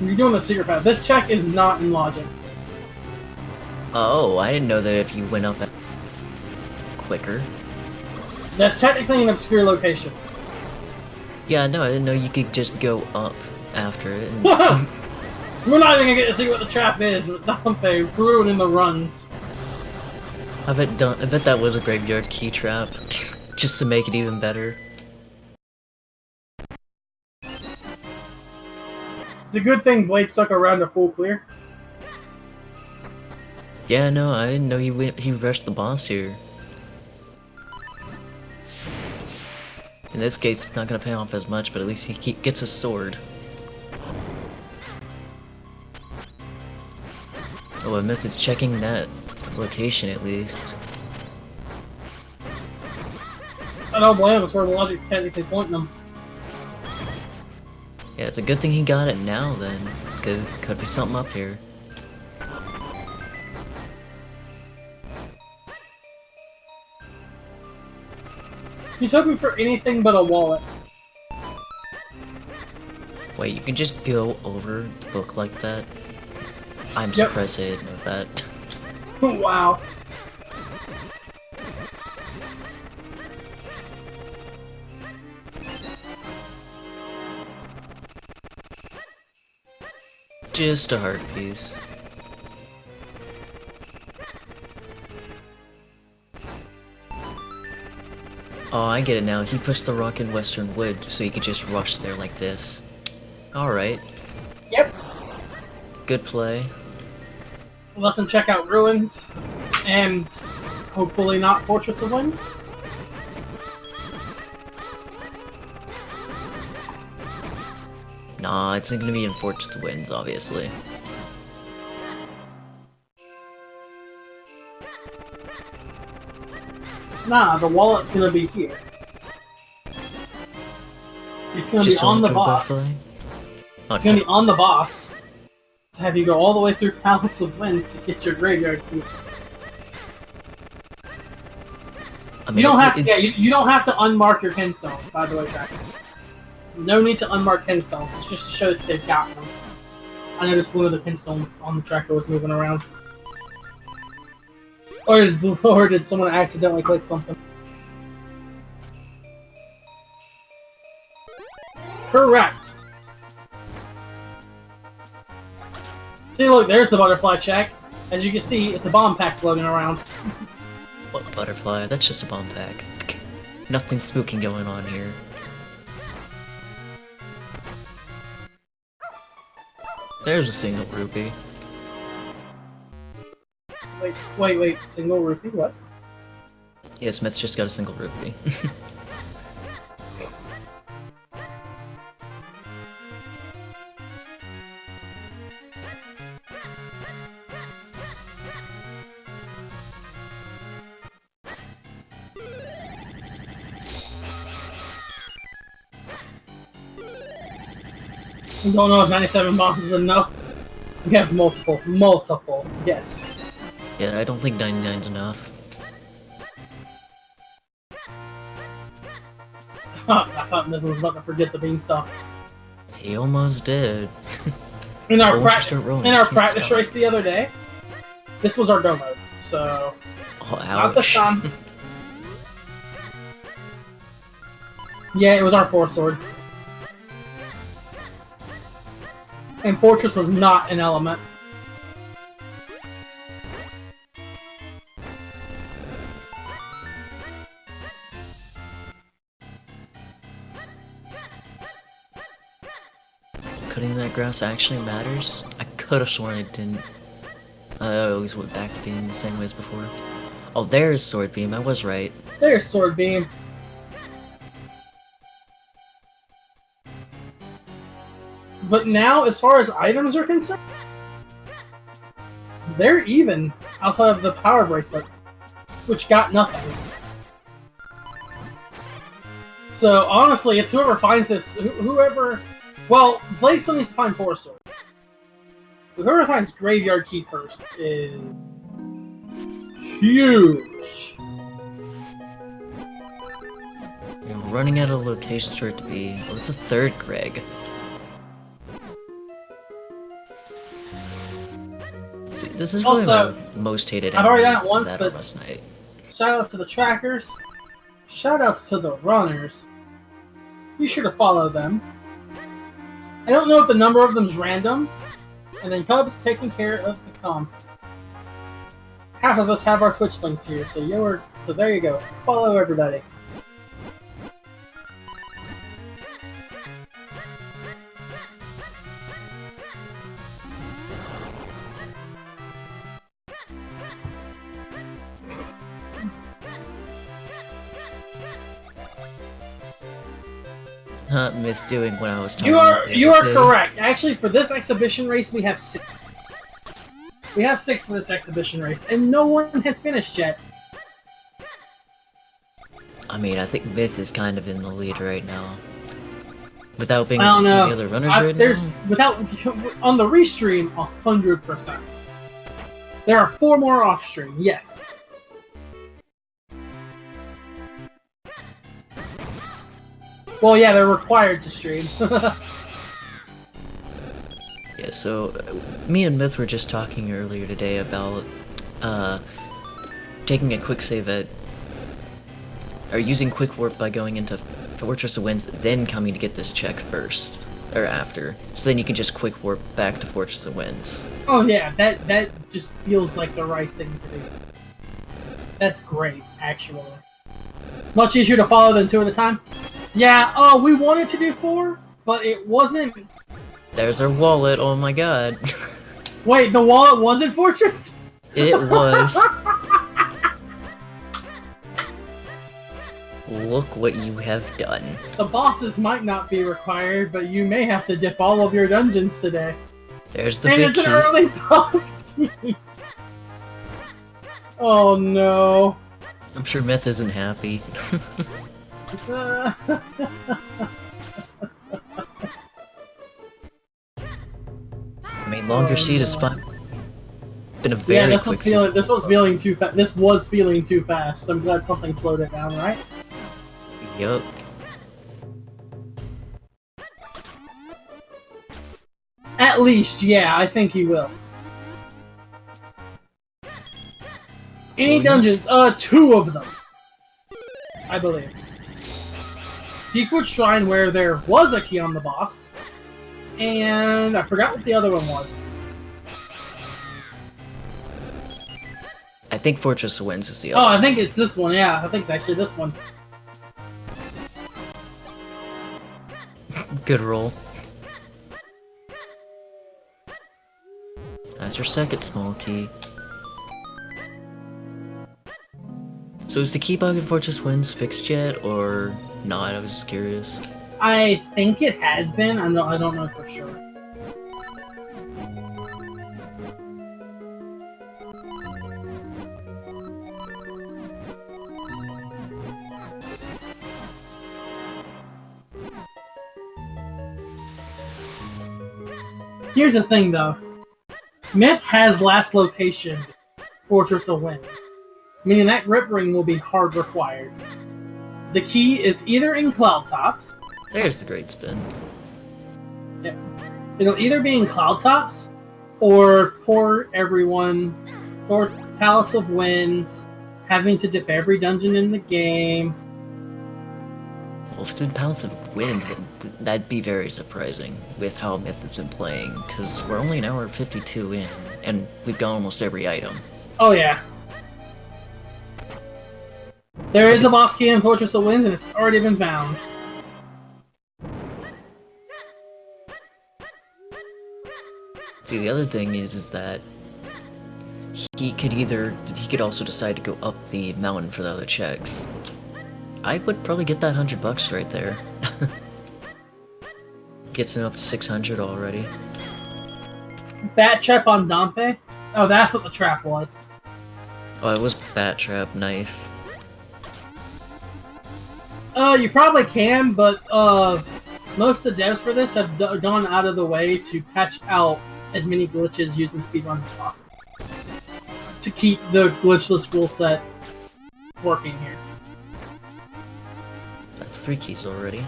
when you're doing the secret path. This check is not in logic. Oh, I didn't know that if you went up quicker. That's technically an obscure location. Yeah, no, I didn't know you could just go up after it. And We're not even gonna get to see what the trap is, but Dante ruining the runs. I bet that was a graveyard key trap, just to make it even better. It's a good thing Blade stuck around to full clear. Yeah, no, I didn't know he rushed the boss here. In this case, it's not gonna pay off as much, but at least he gets a sword. Oh, I missed it's checking that location at least. I don't blame him, it's where the logic's technically pointing him. Yeah, it's a good thing he got it now then, because could be something up here. He's hoping for anything but a wallet. Wait, you can just go over the book like that? I'm surprised I didn't know that. Wow. Just a heart piece. Oh, I get it now. He pushed the rock in Western Wood, so you could just rush there like this. Alright. Yep. Good play. Let them check out Ruins, and hopefully not Fortress of Winds. Nah, it's gonna be in Fortress of Winds, obviously. Nah, the wallet's gonna be here. It's gonna Just be on the to boss. buffering? Oh, It's gonna be on the boss to have you go all the way through Palace of Winds to get your graveyard key. I mean, You don't have to. Yeah, you don't have to unmark your kinstones. By the way, Tracker. No need to unmark kinstones. It's just to show that they've gotten them. I noticed one of the kinstones on the tracker was moving around. Or did someone accidentally click something? Correct. See, look, there's the butterfly check. As you can see, it's a bomb pack floating around. What butterfly? That's just a bomb pack. Nothing spooky going on here. There's a single rupee. Wait, single rupee? What? Yeah, Smith just got a single rupee. I don't know if 97 bombs is enough. We have multiple, yes. Yeah, I don't think 99's enough. I thought Niven was about to forget the beanstalk. He almost did. In our, But once you start rolling, you can't practice stop. race the other day, this was our go mode, so... Oh, ouch. Not this time. Yeah, it was our 4-sword. And Fortress was not an element. cutting that grass actually matters. I could have sworn it didn't. I always went back to being the same way as before. Oh, there's Sword Beam. I was right. There's Sword Beam. But now, as far as items are concerned, they're even outside of the power bracelets, which got nothing. So honestly, it's whoever finds this, whoever. Well, Blaze still needs to find Forest Sword. Whoever finds Graveyard Key first is huge. You're running out of locations for it to be. Oh, it's a third Greg. See, this is really Also, my most hated I've already enemy done it once, that but last night. shoutouts to the trackers. Shoutouts to the runners. Be sure to follow them. I don't know if the number of them is random. And then Cub's taking care of the comms. Half of us have our Twitch links here, so there you go. Follow everybody. Myth doing when I was talking. You are correct. Actually, for this exhibition race, we have 6. We have 6 for this exhibition race, and no one has finished yet. I mean, I think Myth is kind of in the lead right now. Without being I don't able to see know. the other runners right now. On the restream, 100%. There are 4 more off stream. Yes. Well, yeah, they're required to stream. Yeah, so me and Myth were just talking earlier today about taking a quick save at, or using Quick Warp by going into Fortress of Winds, then coming to get this check first, or after. So then you can just Quick Warp back to Fortress of Winds. Oh yeah, that just feels like the right thing to do. That's great, actually. Much easier to follow than 2 at a time. Yeah, we wanted to do 4, but it wasn't... There's our wallet, oh my god. Wait, the wallet wasn't Fortress? It was. Look what you have done. The bosses might not be required, but you may have to dip all of your dungeons today. There's the and big it's key. An early boss key! Oh no. I'm sure Myth isn't happy. I mean, longer seat is fun. Been a very this quick was feeling too fast. This was feeling too fast. I'm glad something slowed it down, right? Yup. At least, yeah, I think he will. Any dungeons? 2 of them, I believe. Deepwood Shrine, where there was a key on the boss, and I forgot what the other one was. I think Fortress of Winds is the other. Oh, I think it's this one. Yeah, I think it's actually this one. Good roll. That's your second small key. So is the key bug in Fortress Winds fixed yet, or not? I was just curious. I think it has been. I don't know for sure. Here's the thing, though. Myth has last location, Fortress of Wind, meaning that grip ring will be hard required. The key is either in Cloud Tops. There's the great spin. Yeah. It'll either be in Cloud Tops, or poor everyone for Palace of Winds, having to dip every dungeon in the game. Well, if it's in Palace of Winds, that'd be very surprising with how Myth has been playing, because we're only an hour 52 in, and we've got almost every item. Oh yeah. There is a boss key in Fortress of Winds, and it's already been found. See, the other thing is that he could also decide to go up the mountain for the other checks. I would probably get that $100 right there. Gets him up to 600 already. Bat trap on Dompe? Oh, that's what the trap was. Oh, it was bat trap. Nice. You probably can, but most of the devs for this have gone out of the way to patch out as many glitches using speedruns as possible to keep the glitchless rule set working here. That's 3 keys already.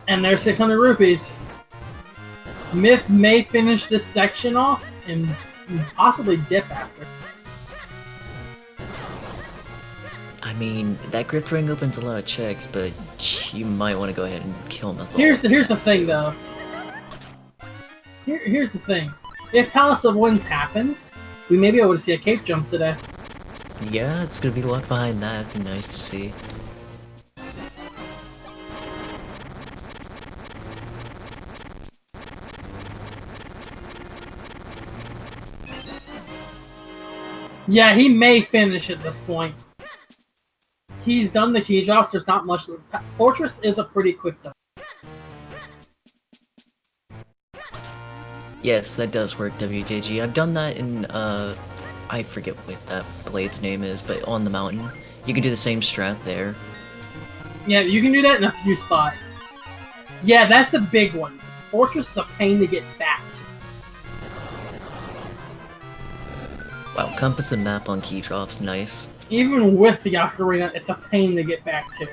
And there's 600 rupees. Myth may finish this section off and possibly dip after. I mean, that grip ring opens a lot of checks, but you might want to go ahead and kill him. Here's the thing, though. Here's the thing. If Palace of Winds happens, we may be able to see a cape jump today. Yeah, it's gonna be locked behind that. It'd be nice to see. Yeah, he may finish at this point. He's done the key drops, there's not much. Fortress is a pretty quick dump. Yes, that does work, WJG. I've done that in, I forget what that blade's name is, but on the mountain. You can do the same strat there. Yeah, you can do that in a few spots. Yeah, that's the big one. Fortress is a pain to get back to. Wow, compass and map on key drops, nice. Even with the ocarina, it's a pain to get back to.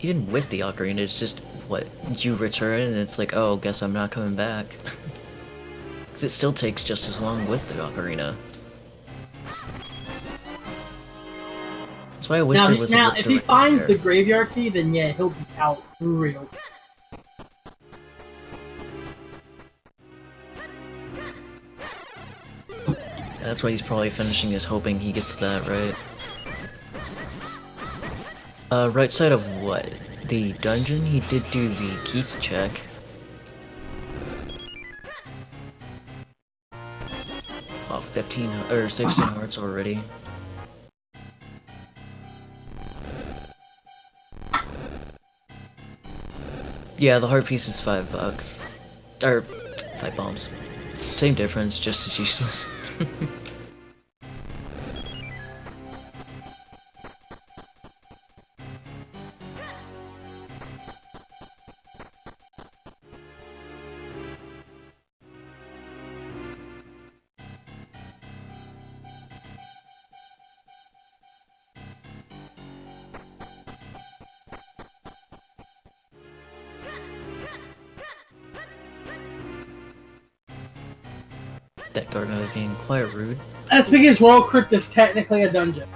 Even with the ocarina, it's just, what, you return and it's like, oh, guess I'm not coming back. Because it still takes just as long with the ocarina. That's why I wish there was a if he finds the graveyard key, then yeah, he'll be out real. That's why he's probably finishing his hoping he gets that right. Right side of what? The dungeon? He did do the keys check. Oh, 15 or 16 hearts already. Yeah, the heart piece is $5. Or 5 bombs. Same difference, just as useless. That garden was being quite rude. That's because Royal Crypt is technically a dungeon.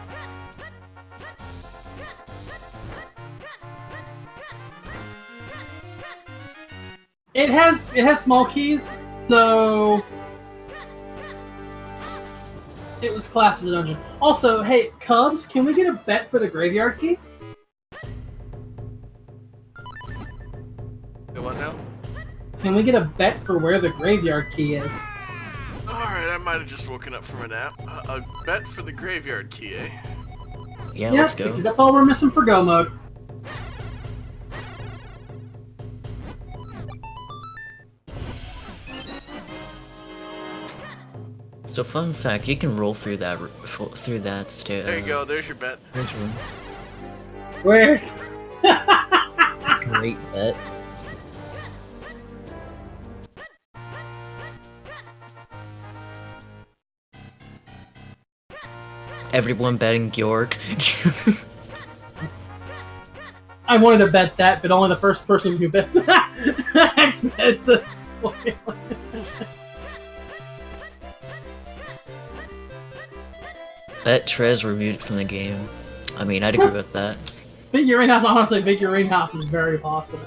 It has small keys, so it was classed as a dungeon. Also, hey, Cubs, can we get a bet for the graveyard key? What now? Can we get a bet for where the graveyard key is? Alright, I might have just woken up from a nap. A bet for the graveyard key, eh? Yeah, Yep, let's go. because that's all we're missing for go mode. So fun fact, you can roll through that stair. There you go, there's your bet. There's one. Where's... Great bet. Everyone betting Georg. I wanted to bet that, but only the first person who bets X bets it. Bet Trez removed from the game. I mean, I'd agree with that. Figurine House, honestly, Figurine House is very possible.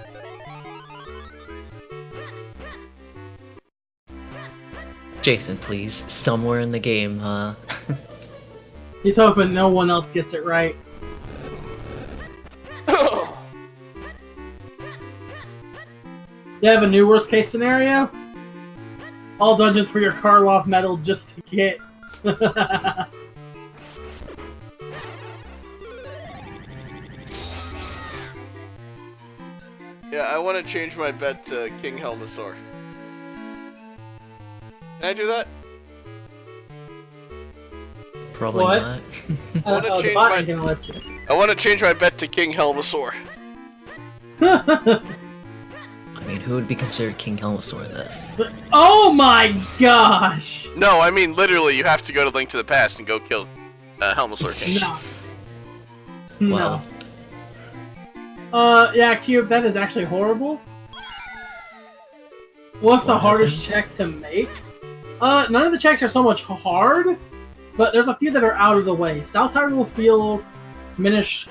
Jason, please. Somewhere in the game, huh? He's hoping no one else gets it right. You have a new worst case scenario? All dungeons for your Karloff medal just to get. Yeah, I want to change my bet to King Helmasaur. Can I do that? Probably What? not. I want to change my bet to King Helmasaur. I mean, who would be considered King Helmasaur in this? Oh my gosh! No, I mean literally, you have to go to Link to the Past and go kill Helmasaur King. No. Wow. No. Yeah, Cube, that is actually horrible. What's the hardest check to make? None of the checks are so much hard, but there's a few that are out of the way. South Hyrule Field, Minish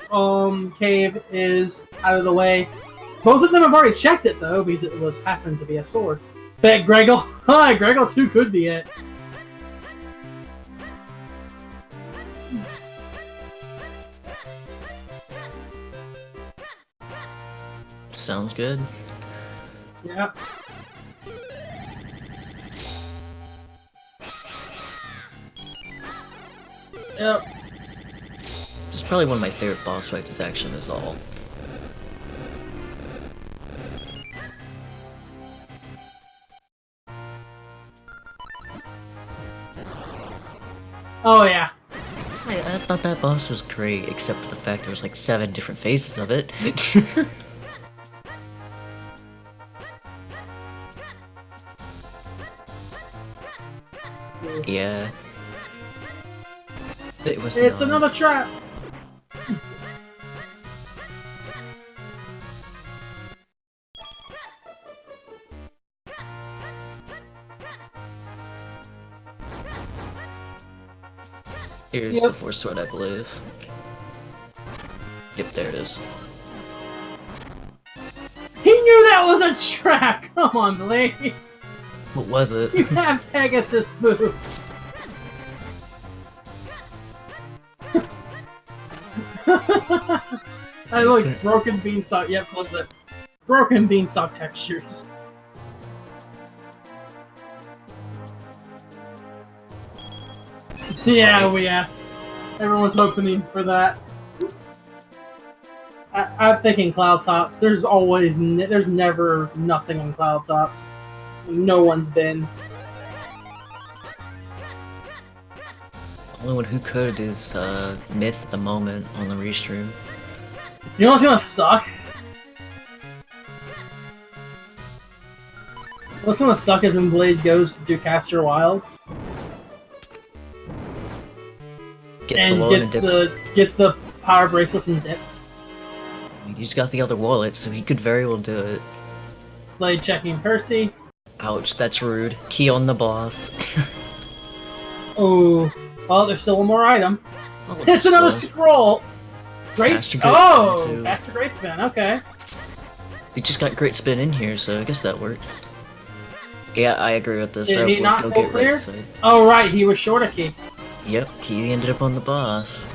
Cave is out of the way. Both of them have already checked it though, because it was happened to be a sword. Bet Greggle. Hi, Greggle 2 could be it. Sounds good. Yeah. Yep. It's probably one of my favorite boss fights. This action is all. Oh yeah. I thought that boss was great, except for the fact there was like 7 different phases of it. Yeah. It's another trap! Here's the Force Sword, I believe. Yep, there it is. He knew that was a trap! Come on, Blade! What was it? You have Pegasus boots! I look, broken beanstalk, yep, close it. Broken beanstalk textures. Yeah. Everyone's hoping for that. I'm thinking Cloud Tops. There's always, there's never nothing on Cloud Tops. No one's been. Only one who could is Myth at the moment on the restream. You know what's gonna suck? What's gonna suck is when Blade goes to do Caster Wilds. Gets the power bracelets and dips. He's got the other wallet, so he could very well do it. Blade checking Percy. Ouch, that's rude. Key on the boss. Oh, well, there's still one more item. Oh, It's another scroll. Master Great Spin, okay. We just got Great Spin in here, so I guess that works. Yeah, I agree with this. Did he not go full get clear? right side. Oh right, he was short a key. Yep, Key ended up on the boss.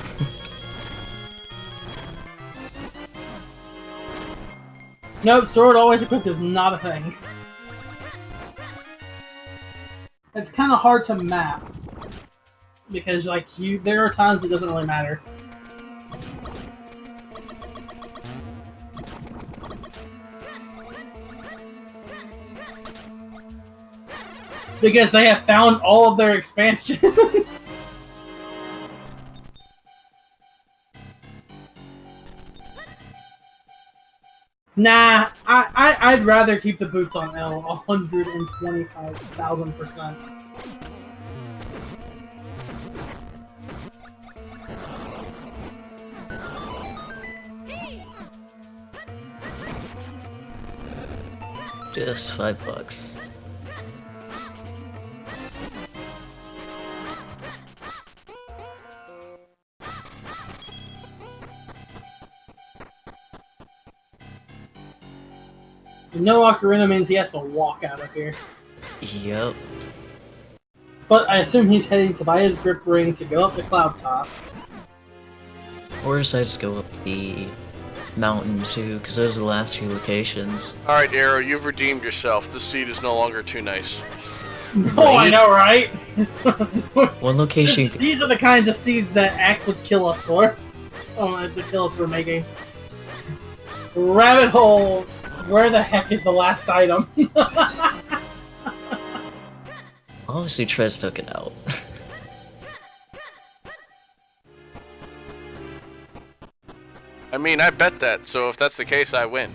Nope, sword always equipped is not a thing. It's kind of hard to map because, like, there are times it doesn't really matter. Because they have found all of their expansion. Nah, I'd rather keep the boots on L 125,000%. Just $5. No Ocarina means he has to walk out of here. Yep. But I assume he's heading to buy his grip ring to go up the Cloud Tops. Or decides to go up the mountain too, because those are the last few locations. Alright, Arrow, you've redeemed yourself. This seed is no longer too nice. Oh, I know, right? One location. These are the kinds of seeds that Axe would kill us for. Oh, the kill us for making. Rabbit hole. Where the heck is the last item? Obviously, Trez took it out. I mean, I bet that, so if that's the case, I win.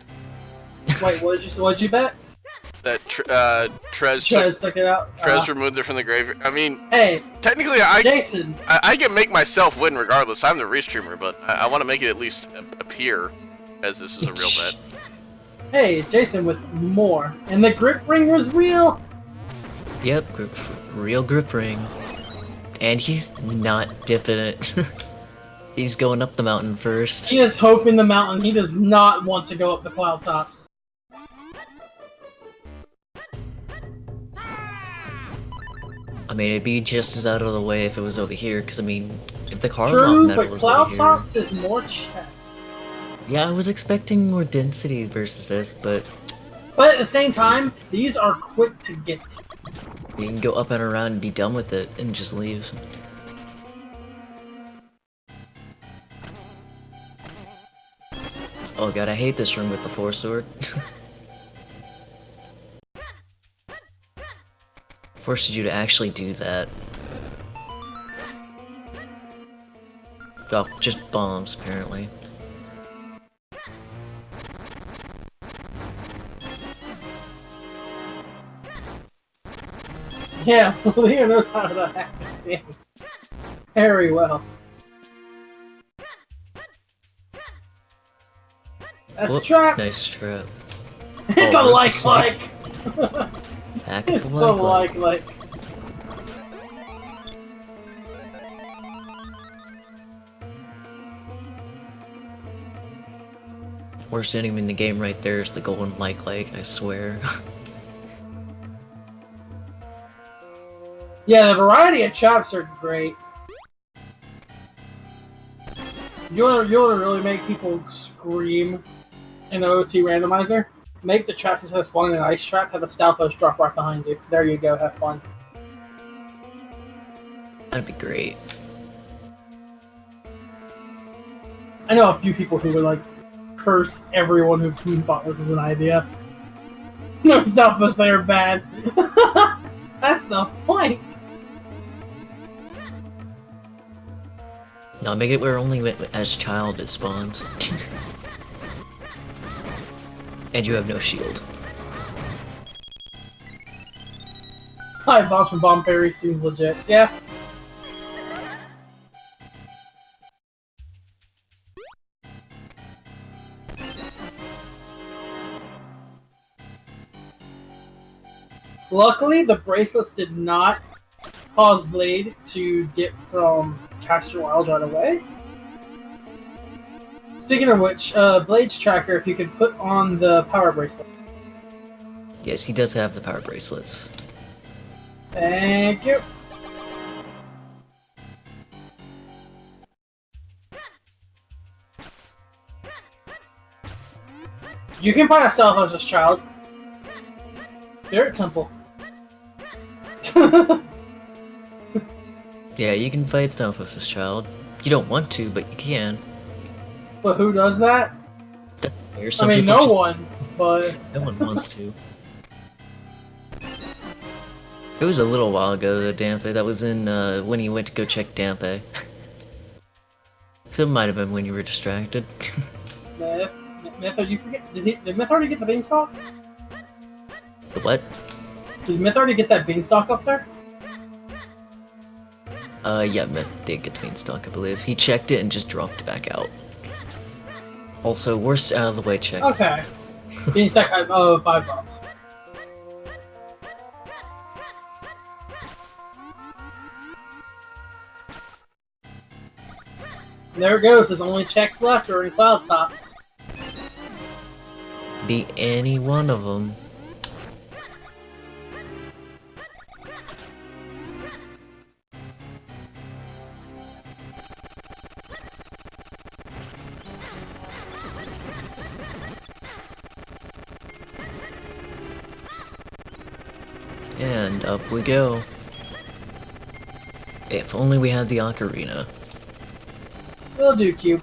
Wait, what'd you bet? That Trez took it out. Trez removed it from the graveyard. I mean, hey, technically, Jason. I can make myself win regardless. I'm the restreamer, but I want to make it at least appear as this is a real bet. Hey, Jason with more. And the grip ring was real? Yep, real grip ring. And he's not dipping it. He's going up the mountain first. He is hoping the mountain. He does not want to go up the cloud tops. I mean, it'd be just as out of the way if it was over here, because I mean, if the car True, metal but was cloud over here... tops is more check. Yeah, I was expecting more density versus this, but... But at the same time, these are quick to get. You can go up and around and be done with it, and just leave. Oh god, I hate this room with the Force Sword. Forces you to actually do that. Oh, just bombs, apparently. Yeah, Leo knows how to hack this game very well. That's a trap! Nice trap. It's a like-like! Back It's at a the like. like-like. Worst enemy in the game right there is the golden like, I swear. Yeah, the variety of traps are great. You wanna really make people scream in the OT randomizer? Make the traps instead of spawning an ice trap, have a Stalfos drop right behind you. There you go, have fun. That'd be great. I know a few people who would like curse everyone who thought this was an idea. No Stalfos, they are bad. That's the point! No, make it where only as child it spawns. And you have no shield. Hi, bombs from Bomb Parry seems legit. Yeah. Luckily, the bracelets did not cause Blade to get from Caster Wild right away. Speaking of which, Blade's tracker, if you could put on the power bracelet. Yes, he does have the power bracelets. Thank you. You can find a Stalfos' child. Spirit Temple. Yeah, you can fight Stalfos' child. You don't want to, but you can. But who does that? Some I mean, people no just- one, but... No one wants to. It was a little while ago, Dampe. That was in, when you went to go check Dampe. So it might have been when you were distracted. Myth, you forget? Did Myth already get the beanstalk? The what? Did Myth already get that beanstalk up there? Yeah, Myth did get the beanstalk, I believe. He checked it and just dropped it back out. Also, worst out of the way check. Okay. Beanstalk, 5 bombs. There it goes, his only checks left are in cloud tops. Be any one of them. And up we go. If only we had the ocarina. Will do, Cube.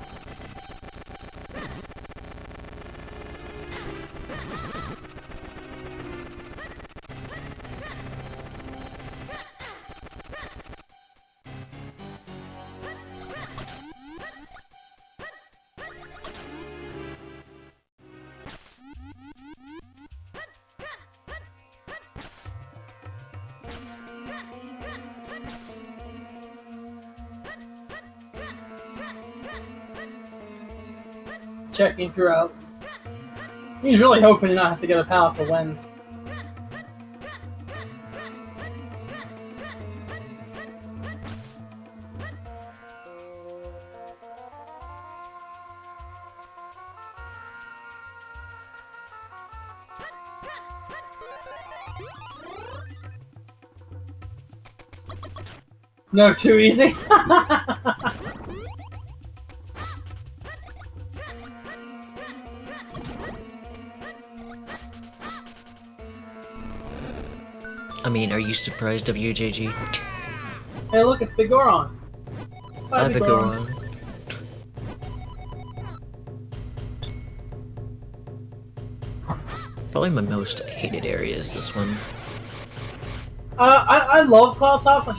Checking throughout. He's really hoping to not have to get a Palace of Winds. No, too easy. I mean, are you surprised, WJG? Hey, look, it's Big Goron. Hi, Big Goron. Probably my most hated area is this one. I love Cloud Tops. I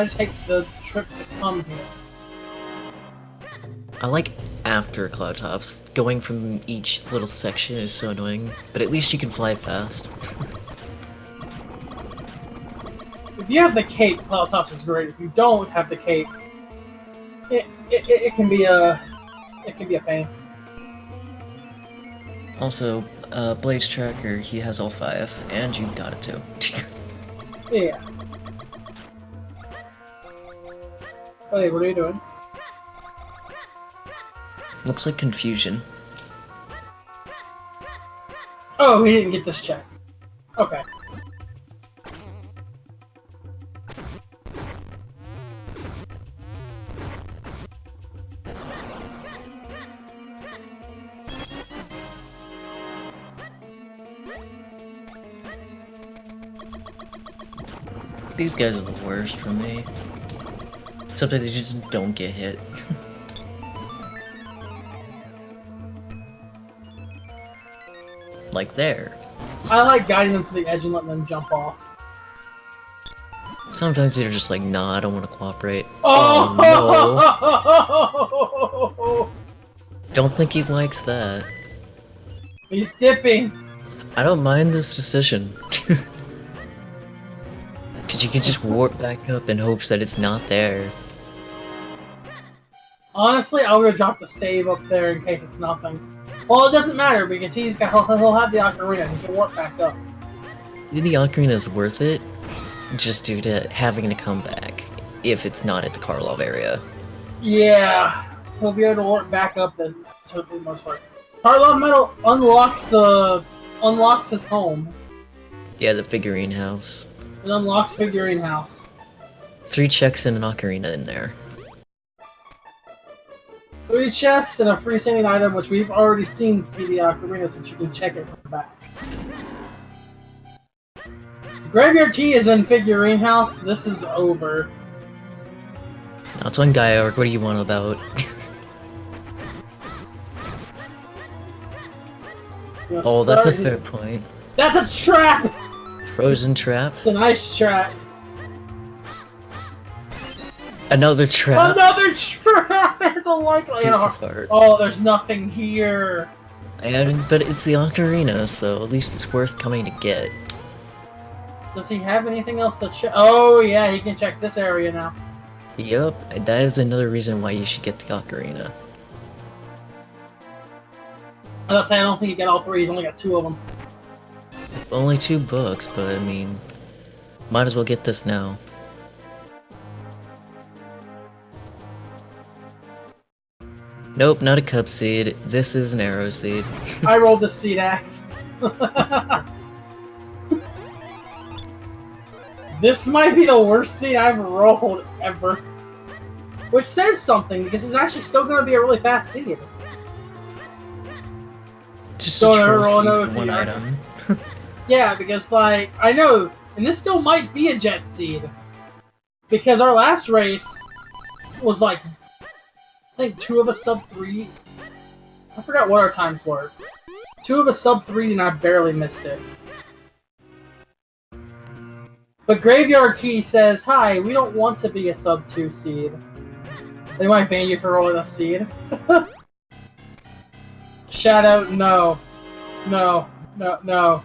just hate the trip to come here. I like after Cloud Tops. Going from each little section is so annoying, but at least you can fly fast. If you have the cape, Cloud Tops is great. If you don't have the cape, it can be a pain. Also, Blade's Tracker, he has all 5, and you got it too. Yeah. Hey, what are you doing? Looks like confusion. Oh, he didn't get this check. Okay. These guys are the worst for me. Sometimes they just don't get hit. Like there. I like guiding them to the edge and letting them jump off. Sometimes they're just like, nah, I don't want to cooperate. Oh, no. Don't think he likes that. He's dipping. I don't mind this decision. Because you can just warp back up in hopes that it's not there. Honestly, I would have dropped a save up there in case it's nothing. Well, it doesn't matter because he'll have the ocarina. He can warp back up. The ocarina is worth it, just due to having to come back if it's not at the Karlov area. Yeah, he'll be able to warp back up then for the most part. Karlov Metal unlocks his home. Yeah, the figurine house. It unlocks Figurine House. 3 checks and an ocarina in there. 3 chests and a freestanding item, which we've already seen to be the ocarina, since you can check it from the back. The graveyard key is in Figurine House. This is over. That's one guy, Orc. What do you want about? Oh, that's a fair point. That's a trap! Frozen trap. It's a nice trap. Another trap. Another trap! It's a likely. Oh, there's nothing here. But it's the ocarina, so at least it's worth coming to get. Does he have anything else to check? Oh yeah, he can check this area now. Yup, that is another reason why you should get the ocarina. I was saying, I don't think he got all 3. He's only got 2 of them. Only 2 books, but I mean, might as well get this now. Nope, not a cup seed. This is an arrow seed. I rolled the seed axe. This might be the worst seed I've rolled ever. Which says something, because it's actually still going to be a really fast seed. Just a troll seed for one item. Yeah, because, like, I know And this still might be a jet seed. Because our last race was like, I think 2 of us sub 3. I forgot what our times were. 2 of us sub 3 and I barely missed it. But Graveyard Key says, hi, we don't want to be a sub 2 seed. They might ban you for rolling a seed. Shadow, no. No. No, no.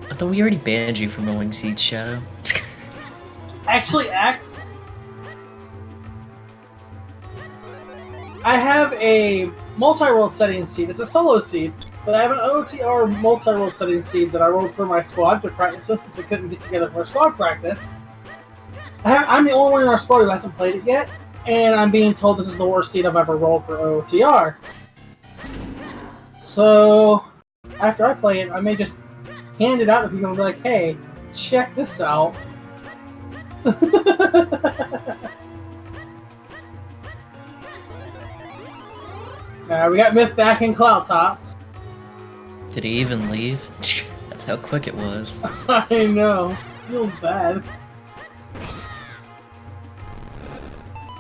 I thought we already banned you from rolling seeds, Shadow. Actually, Axe, I have a multi-world setting seed. It's a solo seed, but I have an OTR multi-world setting seed that I rolled for my squad to practice with since we couldn't get together for squad practice. I'm the only one in our squad who hasn't played it yet, and I'm being told this is the worst seed I've ever rolled for OTR. So, after I play it, I may just hand it out to people and be like, hey, check this out. We got Myth back in Cloud Tops. Did he even leave? That's how quick it was. I know. Feels bad.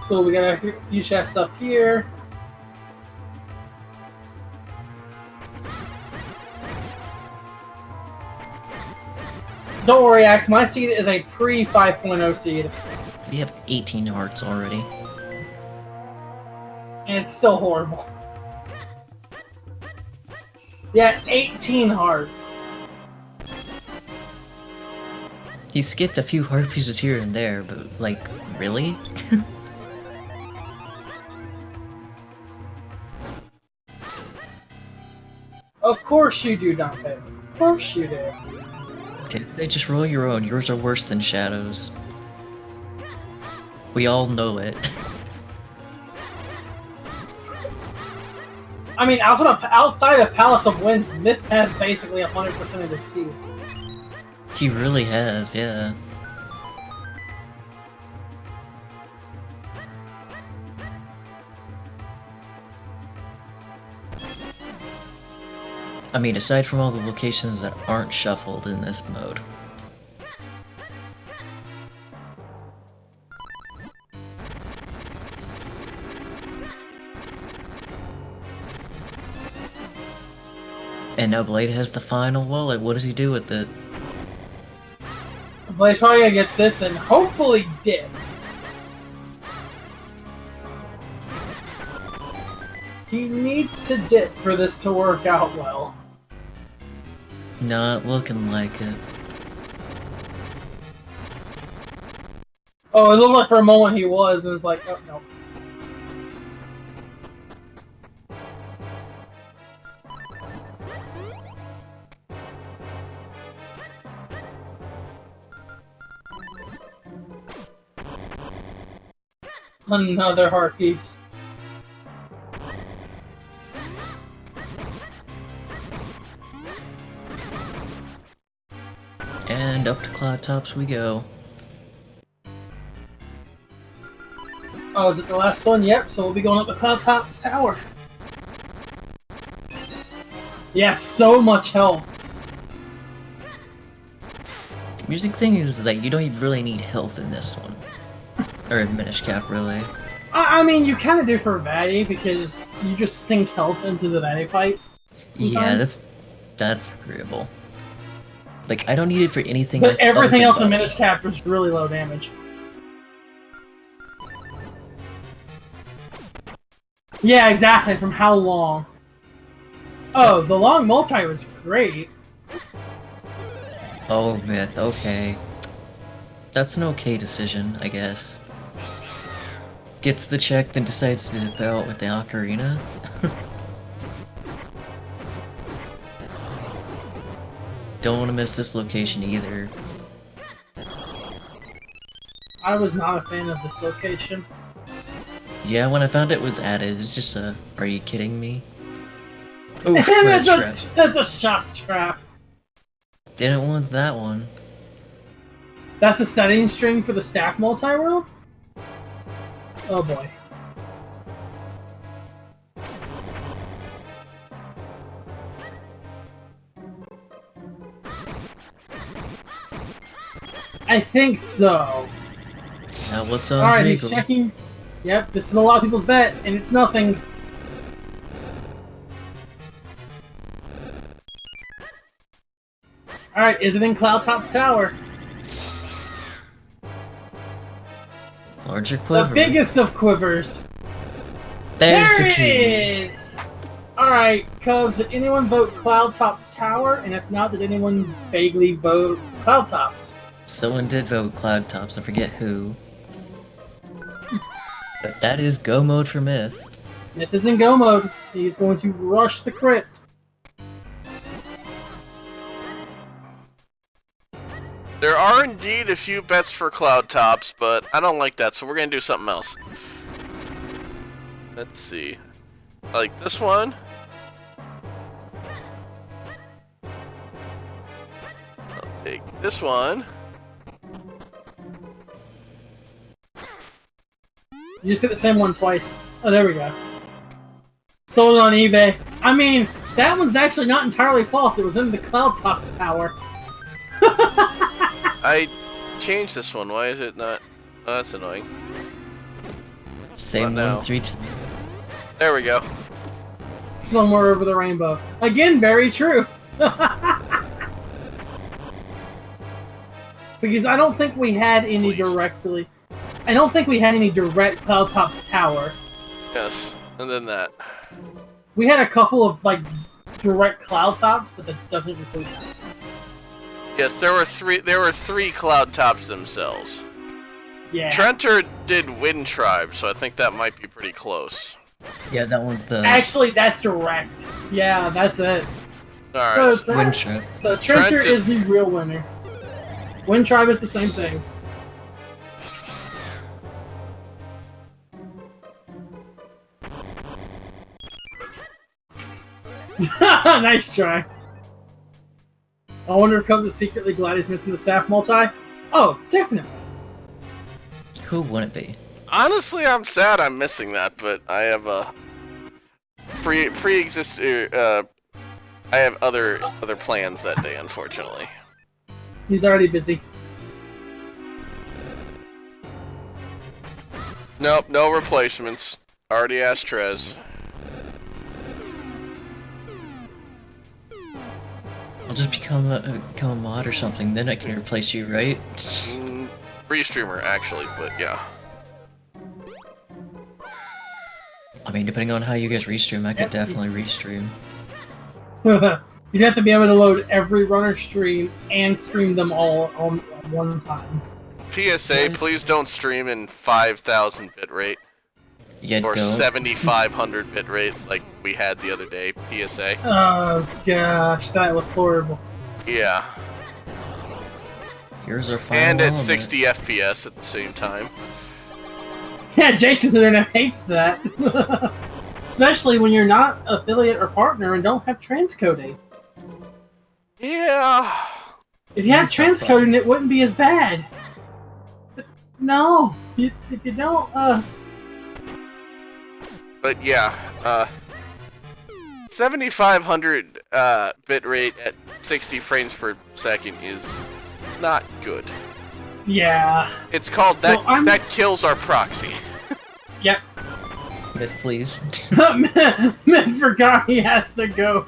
Cool, we got a few chests up here. Don't worry, Axe, my seed is a pre-5.0 seed. You have 18 hearts already. And it's still horrible. Yeah, 18 hearts. He skipped a few heart pieces here and there, but, like, really? Of course you do, Dante. Of course you do. They just roll your own. Yours are worse than Shadow's. We all know it. I mean, outside of Palace of Winds, Myth has basically 100% of the seed. He really has, yeah. I mean, aside from all the locations that aren't shuffled in this mode. And now Blade has the final wallet. What does he do with it? Blade's probably gonna get this and hopefully dip. He needs to dip for this to work out well. Not looking like it. Oh, it looked like for a moment he was, and it was like, oh no. Another heart piece. And up to Cloud Tops we go. Oh, is it the last one? Yep, so we'll be going up the Cloud Tops Tower. Yeah, so much health. The amusing thing is that you don't really need health in this one. Or in Minish Cap, really. I mean, you kind of do for Vanny, because you just sink health into the Vanny fight. Sometimes. Yeah, that's agreeable. Like, I don't need it for anything but else. But everything else in money. Minish Cap is really low damage. Yeah, exactly. From how long? Oh, the long multi was great. Oh, Myth, okay. That's an okay decision, I guess. Gets the check, then decides to dip out with the ocarina. Don't want to miss this location either. I was not a fan of this location. Yeah, when I found it was added, it's just a, are you kidding me? Oh, that's a shock trap. Didn't want that one. That's the setting string for the staff multi-world? Oh boy. I think so. Now what's on Alright, he's Hagel? checking. Yep, this is a lot of people's bet, and it's nothing. Alright, is it in Cloudtop's tower? Larger quiver. The biggest of quivers. There's there the it key. is! Alright, Cubs, did anyone vote Cloudtop's tower? And if not, did anyone vaguely vote Cloudtop's? Someone did vote Cloudtops, I forget who. But that is go mode for Myth. Myth is in go mode. He's going to rush the crit. There are indeed a few bets for Cloud Tops, but I don't like that, so we're gonna do something else. Let's see. I like this one. I'll take this one. You just get the same one twice. Oh, there we go. Sold it on eBay. I mean, that one's actually not entirely false. It was in the Cloudtop's tower. I changed this one. Why is it not? Oh, that's annoying. Same now? one 3 times. There we go. Somewhere over the rainbow. Again, very true. Because I don't think we had any Please. directly. I don't think we had any direct Cloudtop's tower. Yes, and then that. We had a couple of like direct Cloudtops, but that doesn't include that. Yes, there were three. There were three Cloud Tops themselves. Yeah. Trenter did Wind Tribe, so I think that might be pretty close. Yeah, that one's the Actually, that's direct. Yeah, that's it. Alright. So, Wind Trap. So Trencher Trent is the real winner. Wind Tribe is the same thing. Nice try. I wonder if Cubs is secretly glad he's missing the staff multi. Oh, definitely. Who wouldn't be? Honestly, I'm sad I'm missing that, but I have a pre-existing. I have other plans that day, unfortunately. He's already busy. Nope, no replacements. Already asked Trez. I'll just become a mod or something, then I can replace you, right? Free streamer, actually, but yeah. I mean, depending on how you guys restream, I could definitely restream. You'd have to be able to load every runner stream and stream them all on one time. PSA, please don't stream in 5,000 bitrate. Yeah, Or don't. 7,500 bitrate like we had the other day, PSA. Oh gosh, that was horrible. Yeah. Here's our final And at element. 60 FPS at the same time. Yeah, Jason's internet hates that. Especially when you're not affiliate or partner and don't have transcoding. Yeah. If you had That's not transcoding, it wouldn't be as bad. But no, if you don't, But yeah, 7,500 bitrate at 60 frames per second is not good. yeah. It's called So that kills our proxy. Yep. Yes, please. Man forgot he has to go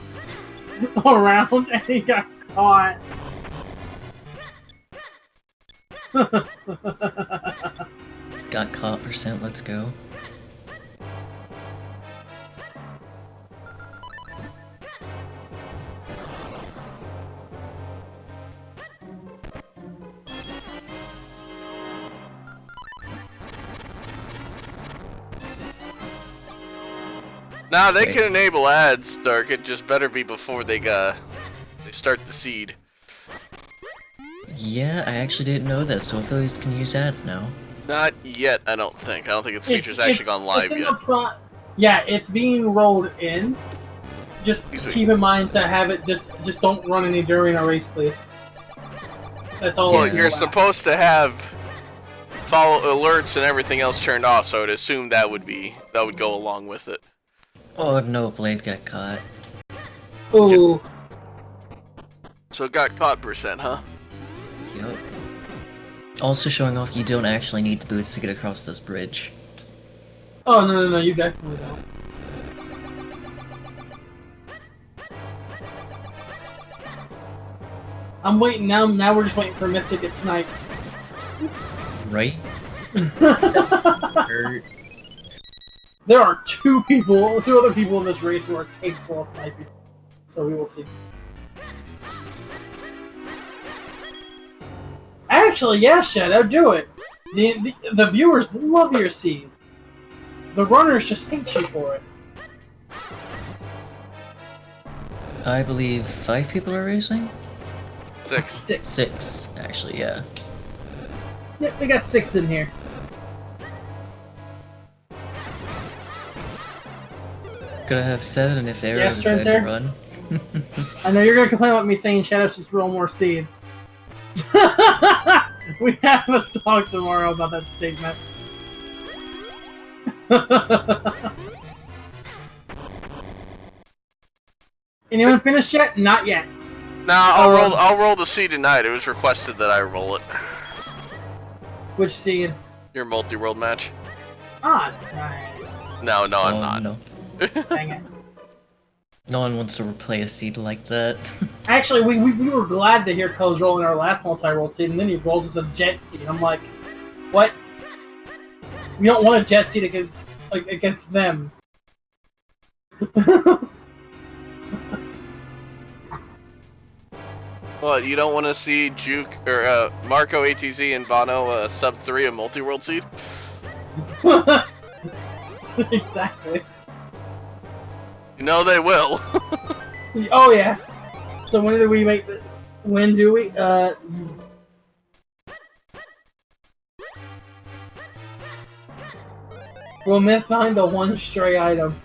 around and he got caught. Got caught %, let's go. Nah, they Okay. can enable ads, Dark. It just better be before they start the seed. Yeah, I actually didn't know that, so affiliates can use ads now. Not yet, I don't think. I don't think its feature's actually gone live in yet. the yeah, it's being rolled in. Just Easy. keep in mind to have it. Just don't run any during a race, please. That's all. Well, it's you're about. supposed to have follow alerts and everything else turned off, so I'd assume that would go along with it. Oh no, Blade got caught. Ooh. So it got caught %, huh? Yup. Also showing off you don't actually need the boots to get across this bridge. Oh, no, you definitely don't. I'm waiting now. Now we're just waiting for Myth to get sniped. Right? There are two other people in this race who are capable of sniping. So we will see. Actually, yeah, Shadow, do it. The viewers love your seed. The runners just hate you for it. I believe 5 people are racing? 6. 6, actually, yeah. Yep, we got 6 in here. Could I have 7 if Arrow Yes, decided to Trent, run? I know you're gonna complain about me saying Shadow should roll more seeds. We have a talk tomorrow about that statement. Anyone finished yet? Not yet. Nah, I'll roll the seed tonight. It was requested that I roll it. Which seed? Your multi-world match. Ah, nice. No, I'm not. No. Dang it. No one wants to replay a seed like that. Actually, we were glad to hear Co's rolling our last multi-roll seed, and then he rolls us a jet seed. I'm like, what? We don't want a jet seed against them. What, you don't want to see Juke or Marco ATZ and Bono sub 3 a multi-world seed? Exactly. You know they will. Oh yeah. So when do we make the? When do we? Will Myth find the one stray item?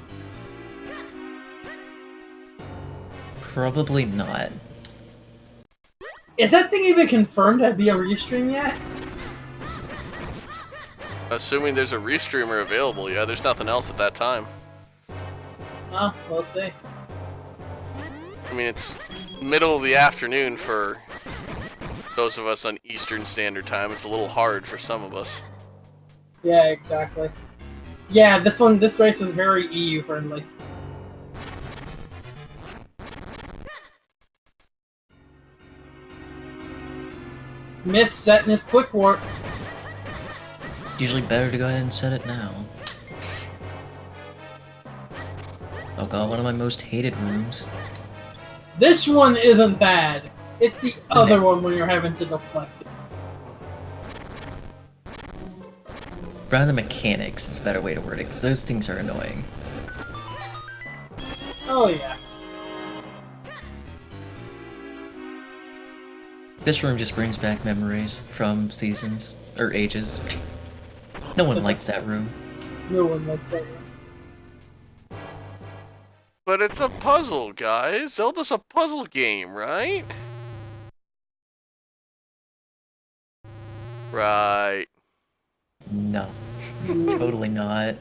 Probably not. Is that thing even confirmed to be a restream yet? Assuming there's a restreamer available, yeah, there's nothing else at that time. Oh, we'll see. I mean, it's middle of the afternoon for those of us on Eastern Standard Time. It's a little hard for some of us. Yeah, exactly. Yeah, this race is very EU friendly. Myth setting his quick warp. Usually better to go ahead and set it now. Oh god, one of my most hated rooms. This one isn't bad. It's the other one when you're having to deflect it. Rather mechanics is a better way to word it, because those things are annoying. Oh yeah. This room just brings back memories from seasons, or ages. No one likes that room. No one likes that one. But it's a puzzle, guys. Zelda's a puzzle game, right? Right. No. Totally not.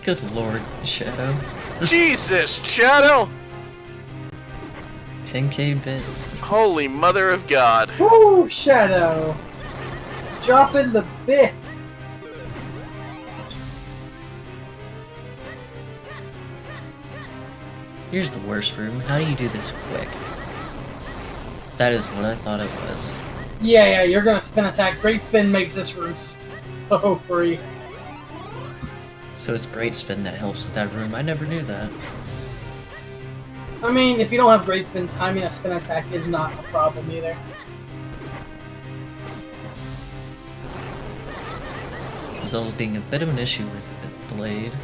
Good lord, Shadow. Jesus, Shadow! 10k bits. Holy mother of God. Woo, Shadow! Dropping the bit! Here's the worst room. How do you do this quick? That is what I thought it was. Yeah, you're gonna spin attack. Great spin makes this room so free. So it's Great Spin that helps with that room. I never knew that. I mean, if you don't have great spin, timing a spin attack is not a problem either. As well as being a bit of an issue with Blade.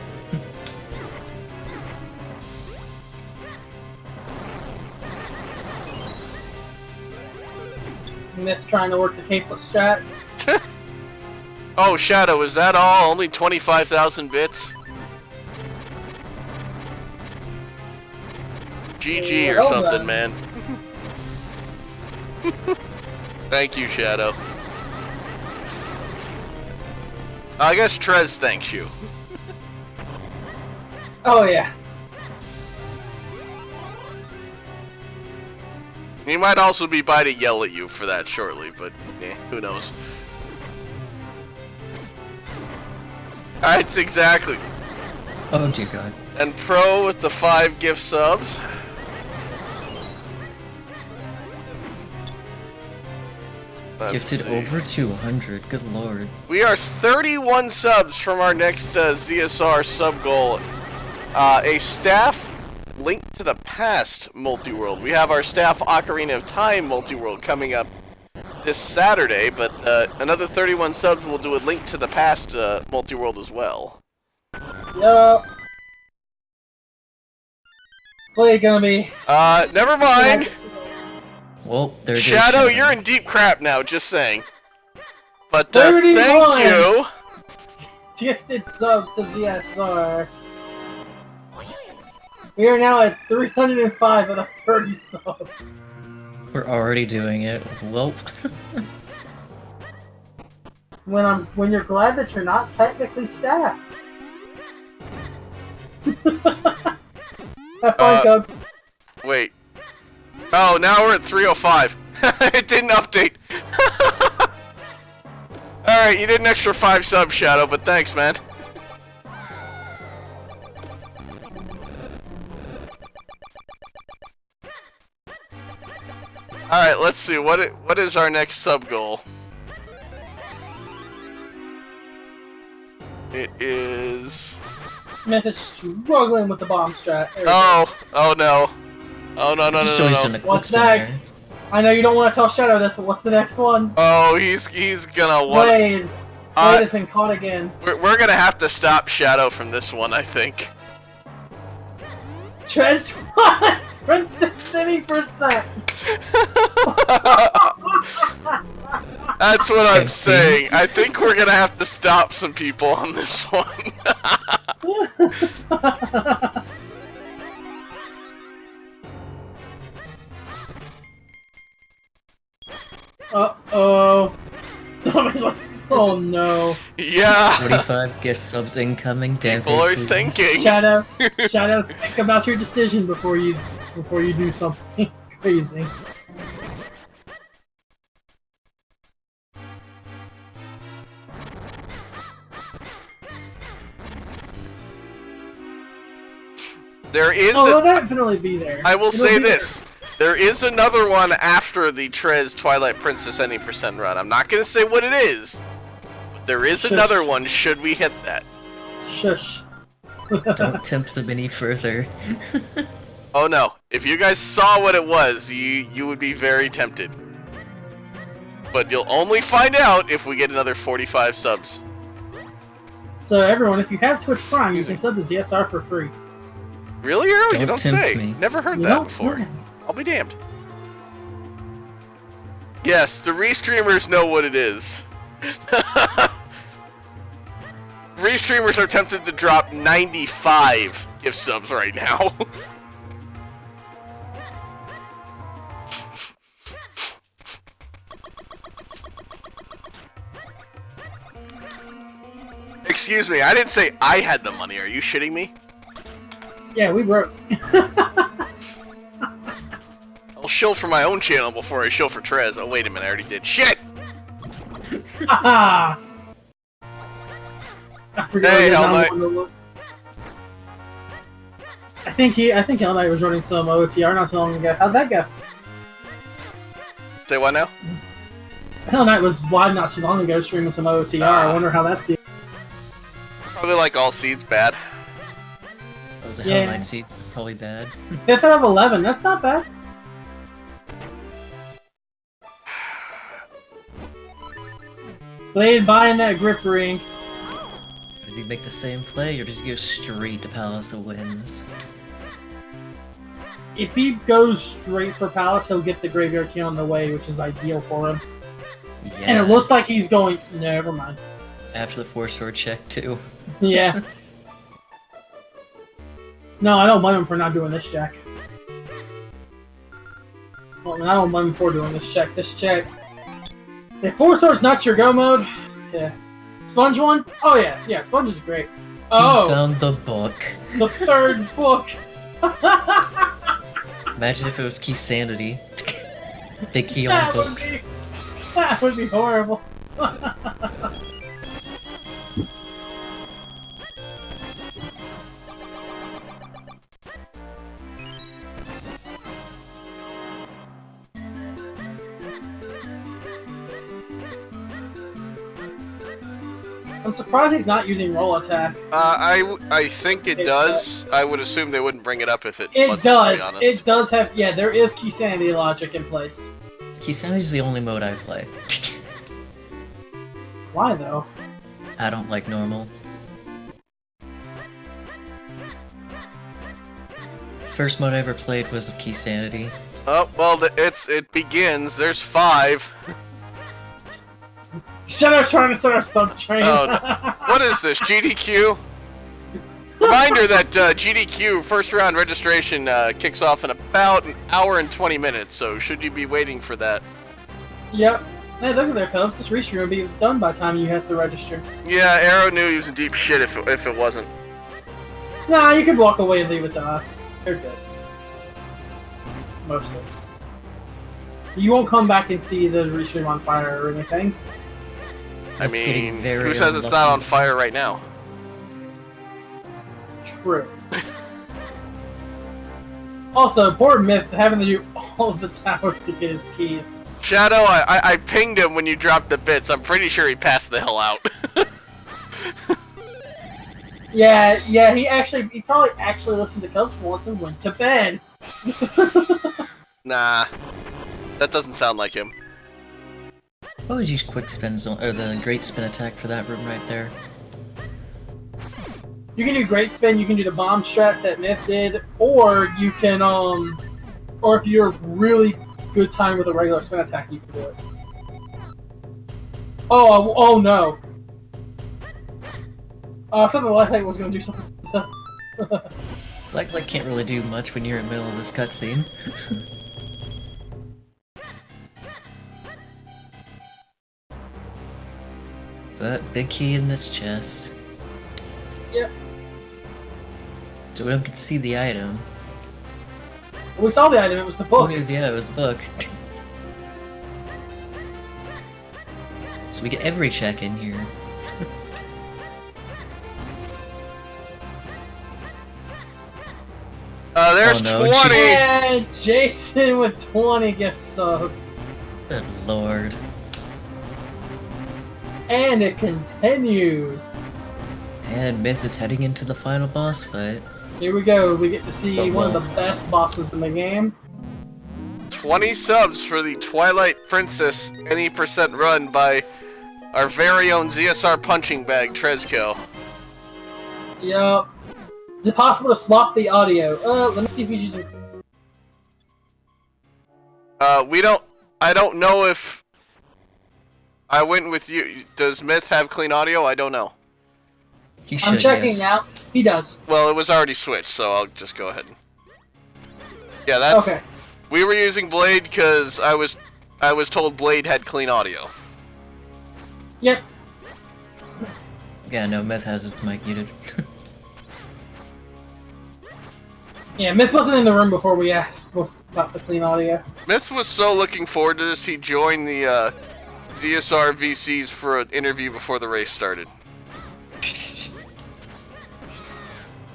Myth trying to work the capeless strat. Oh, Shadow, is that all? Only 25,000 bits? GG or Well something, done. man. Thank you, Shadow. I guess Trez thanks you. Oh yeah. He might also be by to yell at you for that shortly, but who knows. Alright, exactly. Oh dear God. And Pro with the 5 gift subs. Gifted over 200, good lord. We are 31 subs from our next ZSR sub goal. A staff Link to the Past multi-world. We have our staff Ocarina of Time multi-world coming up this Saturday, but another 31 subs will do a Link to the Past multi-world as well. Yup. Play gonna be. Never mind. Well, there goes Shadow, you're in deep crap now, just saying. But, 31. thank you! Gifted subs to ZSR. We are now at 305 out of 30 subs. We're already doing it. Well. when you're glad that you're not technically staff. Have fun, Cubs. Wait. Oh, now we're at 305. It didn't update. Alright, you did an extra 5 subs, Shadow, but thanks, man. Alright, let's see. What is our next sub goal? It is... Smith is struggling with the bomb strat. Oh no. Oh no. What's next? I know you don't want to tell Shadow this, but what's the next one? Oh, he's gonna want... Blade has been caught again. We're gonna have to stop Shadow from this one, I think. Trez Princess 80%. That's what I'm saying. I think we're gonna have to stop some people on this one. Uh-oh. Tommy's like, oh no. Yeah. 45 gift subs incoming, damn. People are thinking. Shadow, think about your decision before you do something crazy. There is. It'll definitely be there. I will say this. There is another one after the Trez Twilight Princess any % run. I'm not going to say what it is, but there is another one should we hit that. Shush. Don't tempt them any further. Oh no. If you guys saw what it was, you would be very tempted. But you'll only find out if we get another 45 subs. So everyone, if you have Twitch Prime, you can sub to ZSR for free. Really, Arrow? You don't tempt say. me. Never heard You that don't before. say. I'll be damned. Yes, the restreamers know what it is. Restreamers are tempted to drop 95 gift subs right now. Excuse me, I didn't say I had the money. Are you shitting me? Yeah, we broke. I'll shill for my own channel before I shill for Trez. Oh, wait a minute, I already did. Shit! Haha! I forgot Hey, I Hell did Knight. not want to look. I think Hell Knight was running some OTR not too long ago. How'd that go? Say what now? Hell Knight was live not too long ago streaming some OTR. I wonder how that's doing. Probably like all seeds, bad. That was a Yeah. Hell Knight seed, probably bad. 5th out of 11, that's not bad. Blade buying that grip ring. Does he make the same play, or does he go straight to Palace of Winds? If he goes straight for Palace, he'll get the Graveyard Key on the way, which is ideal for him. Yeah. And it looks like he's going... Never mind. After the 4-sword check, too. Yeah. No, I don't blame him for not doing this check. Well, I mean, I don't blame him for doing this check. This check... If 4 Sword's not your go mode, yeah. Sponge one? Oh yeah, yeah, Sponge is great. Oh! He found the book. The 3rd book! Imagine if it was Key Sanity. Big key on books. That would be horrible. I'm surprised he's not using roll attack. I think it does. I would assume they wouldn't bring it up if it wasn't, does. to be honest. It does have. Yeah, there is key sanity logic in place. Key sanity is the only mode I play. Why though? I don't like normal. First mode I ever played was of key sanity. Oh well, it begins. There's 5. Shut up, trying to start a stunt train. Oh, no. What is this, GDQ? Reminder that GDQ first round registration kicks off in about an hour and 20 minutes, so should you be waiting for that? Yep. Hey, look at there, Phelps. This restream will be done by the time you have to register. Yeah, Arrow knew he was in deep shit if it wasn't. Nah, you could walk away and leave it to us. They're good. Mostly. You won't come back and see the restream on fire or anything. I mean, who says it's not on fire right now? True. Also, poor Myth having to do all of the towers to get his keys. Shadow, I pinged him when you dropped the bits. I'm pretty sure he passed the hell out. Yeah, he probably actually listened to Cubs for once and went to bed. Nah, that doesn't sound like him. What would you quick spin zone, or the great spin attack for that room right there? You can do great spin, you can do the bomb strat that Myth did, or you can or if you're really good time with a regular spin attack, you can do it. Oh no. I thought the light light was gonna do something. Light can't really do much when you're in the middle of this cutscene. But big key in this chest. Yep. So we don't get to see the item. We saw the item, it was the book. Oh, yeah, it was the book. So we get every check in here. There's Oh, no, 20! And Jason with 20 gift subs. Good lord. And it continues. And Myth is heading into the final boss fight. Here we go. We get to see Oh, one of wow. the best bosses in the game. 20 subs for the Twilight Princess any percent run by our very own ZSR punching bag, Trezko. Yup. Is it possible to swap the audio? Let me see if he's using... I don't know if I went with you. Does Myth have clean audio? I don't know. He should, I'm checking yes. now. He does. Well, it was already switched, so I'll just go ahead. Yeah, that's... Okay. We were using Blade because I was told Blade had clean audio. Yep. Yeah, no, Myth has his mic muted. Yeah, Myth wasn't in the room before we asked about the clean audio. Myth was so looking forward to this, he joined the ZSR VCs for an interview before the race started.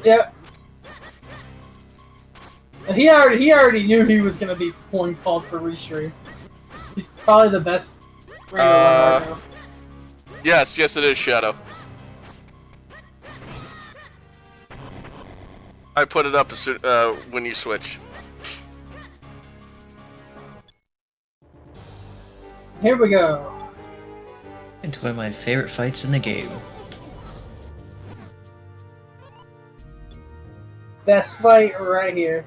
Yep. He already knew he was gonna be point called for restream. He's probably the best random right now. Yes, it is, Shadow. I put it up as soon, when you switch. Here we go. Into one of my favorite fights in the game. Best fight right here.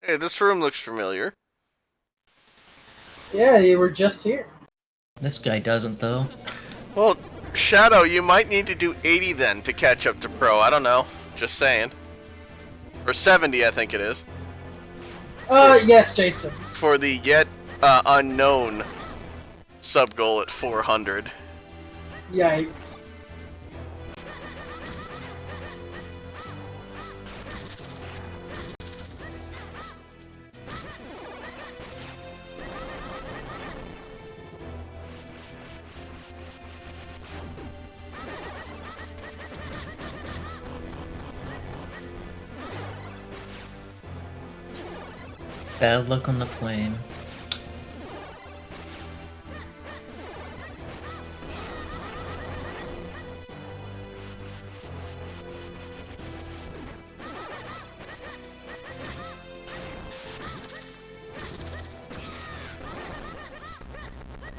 Hey, this room looks familiar. Yeah, you were just here. This guy doesn't, though. Well, Shadow, you might need to do 80 then to catch up to Pro. I don't know. Just saying. Or 70, I think it is. Yes, Jason. For the yet unknown sub goal at 400. Yikes. Bad luck on the flame.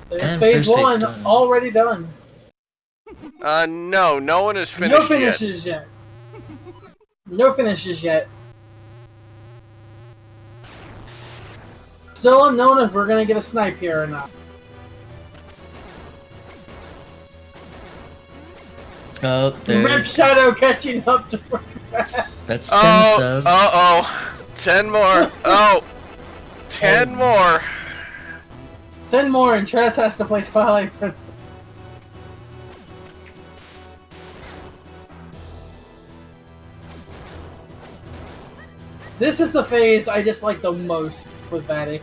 There's And phase first phase 1 done. already done. No one has finished No finishes yet. No finishes yet. Still unknown if we're gonna get a snipe here or not. Oh, Rip there. Shadow catching up to That's 10 Oh, subs. uh-oh. 10 more. Oh, 10 more. 10 more and Tress has to play Twilight Princess. This is the phase I dislike the most with Batty.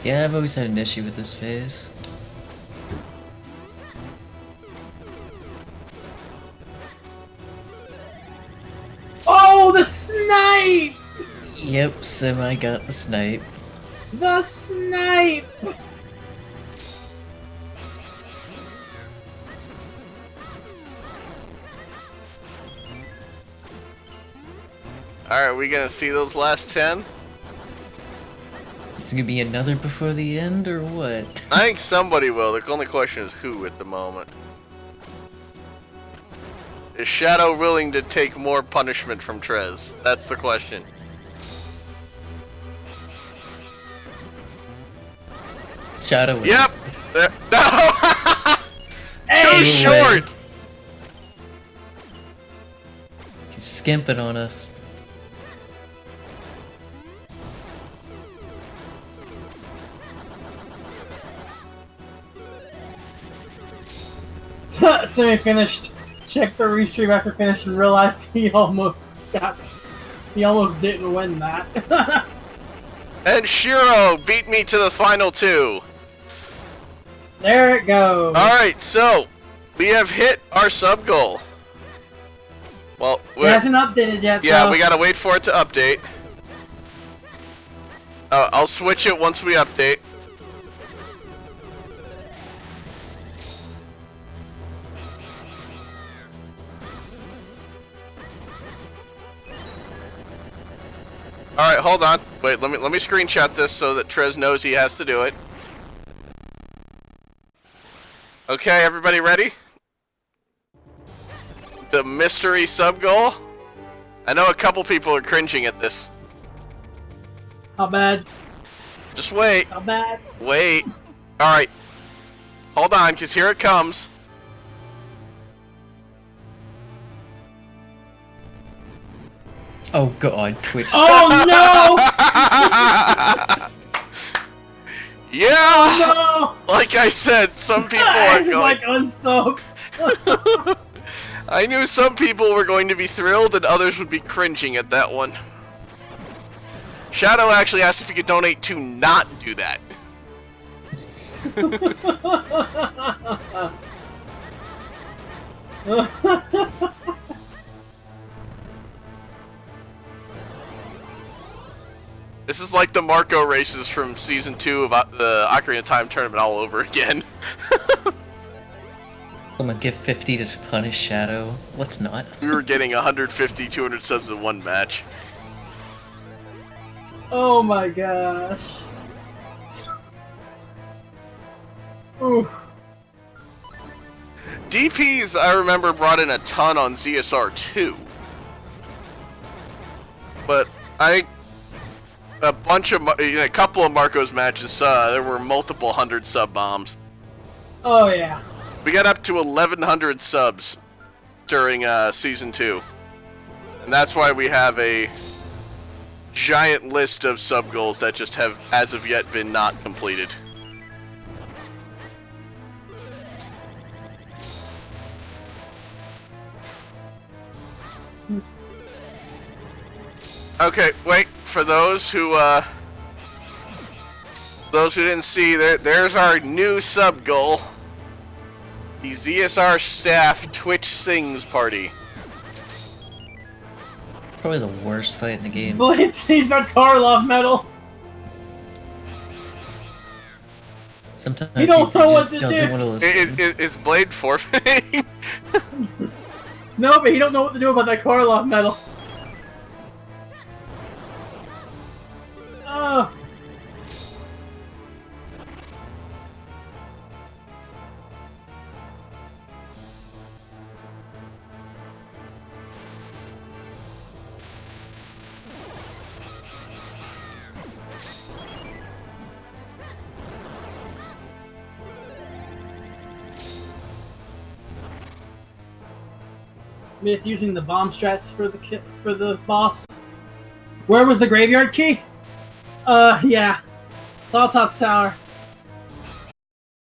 Yeah, I've always had an issue with this phase. Oh, the snipe! Yep, Semi got the snipe. The snipe! Alright, we gonna see those last 10? Is it gonna be another before the end, or what? I think somebody will. The only question is who at the moment. Is Shadow willing to take more punishment from Trez? That's the question. Shadow is. Yep! There. No! Too Hey! short! He's skimping on us. Semi-finished. Checked the restream after finish and realized he almost didn't win that. And Shiro beat me to the final 2. There it goes. Alright, so we have hit our sub goal. Well, It hasn't updated yet. yeah, though. we gotta wait for it to update. I'll switch it once we update. Alright, hold on. Wait, let me screenshot this so that Trez knows he has to do it. Okay, everybody ready? The mystery sub goal? I know a couple people are cringing at this. How bad? Just wait. How bad? Wait. Alright. Hold on, because here it comes. Oh god, Twitch. Oh no! Yeah! No! Like I said, some people are It's just going... like unsubbed. I knew some people were going to be thrilled and others would be cringing at that one. Shadow actually asked if he could donate to not do that. This is like the Marco races from Season 2 of the Ocarina of Time tournament all over again. I'm gonna give 50 to punish Shadow. Let's not. We were getting 150, 200 subs in one match. Oh my gosh. Ooh. DPs, I remember, brought in a ton on ZSR 2. But a couple of Marco's matches, there were multiple 100 sub bombs. Oh yeah. We got up to 1,100 subs during Season 2. And that's why we have a giant list of sub goals that just have, as of yet, been not completed. Okay, wait, for those who didn't see, there's our new sub goal. The ZSR staff Twitch Sings party. Probably the worst fight in the game. Blitz, he's not Karlov metal. Sometimes You don't know what to doesn't do. want to listen. Is Blade forfeiting? No, but he don't know what to do about that Karlov metal. Oh. Myth using the bomb strats for the boss. Where was the graveyard key? Yeah. Tall Top's tower.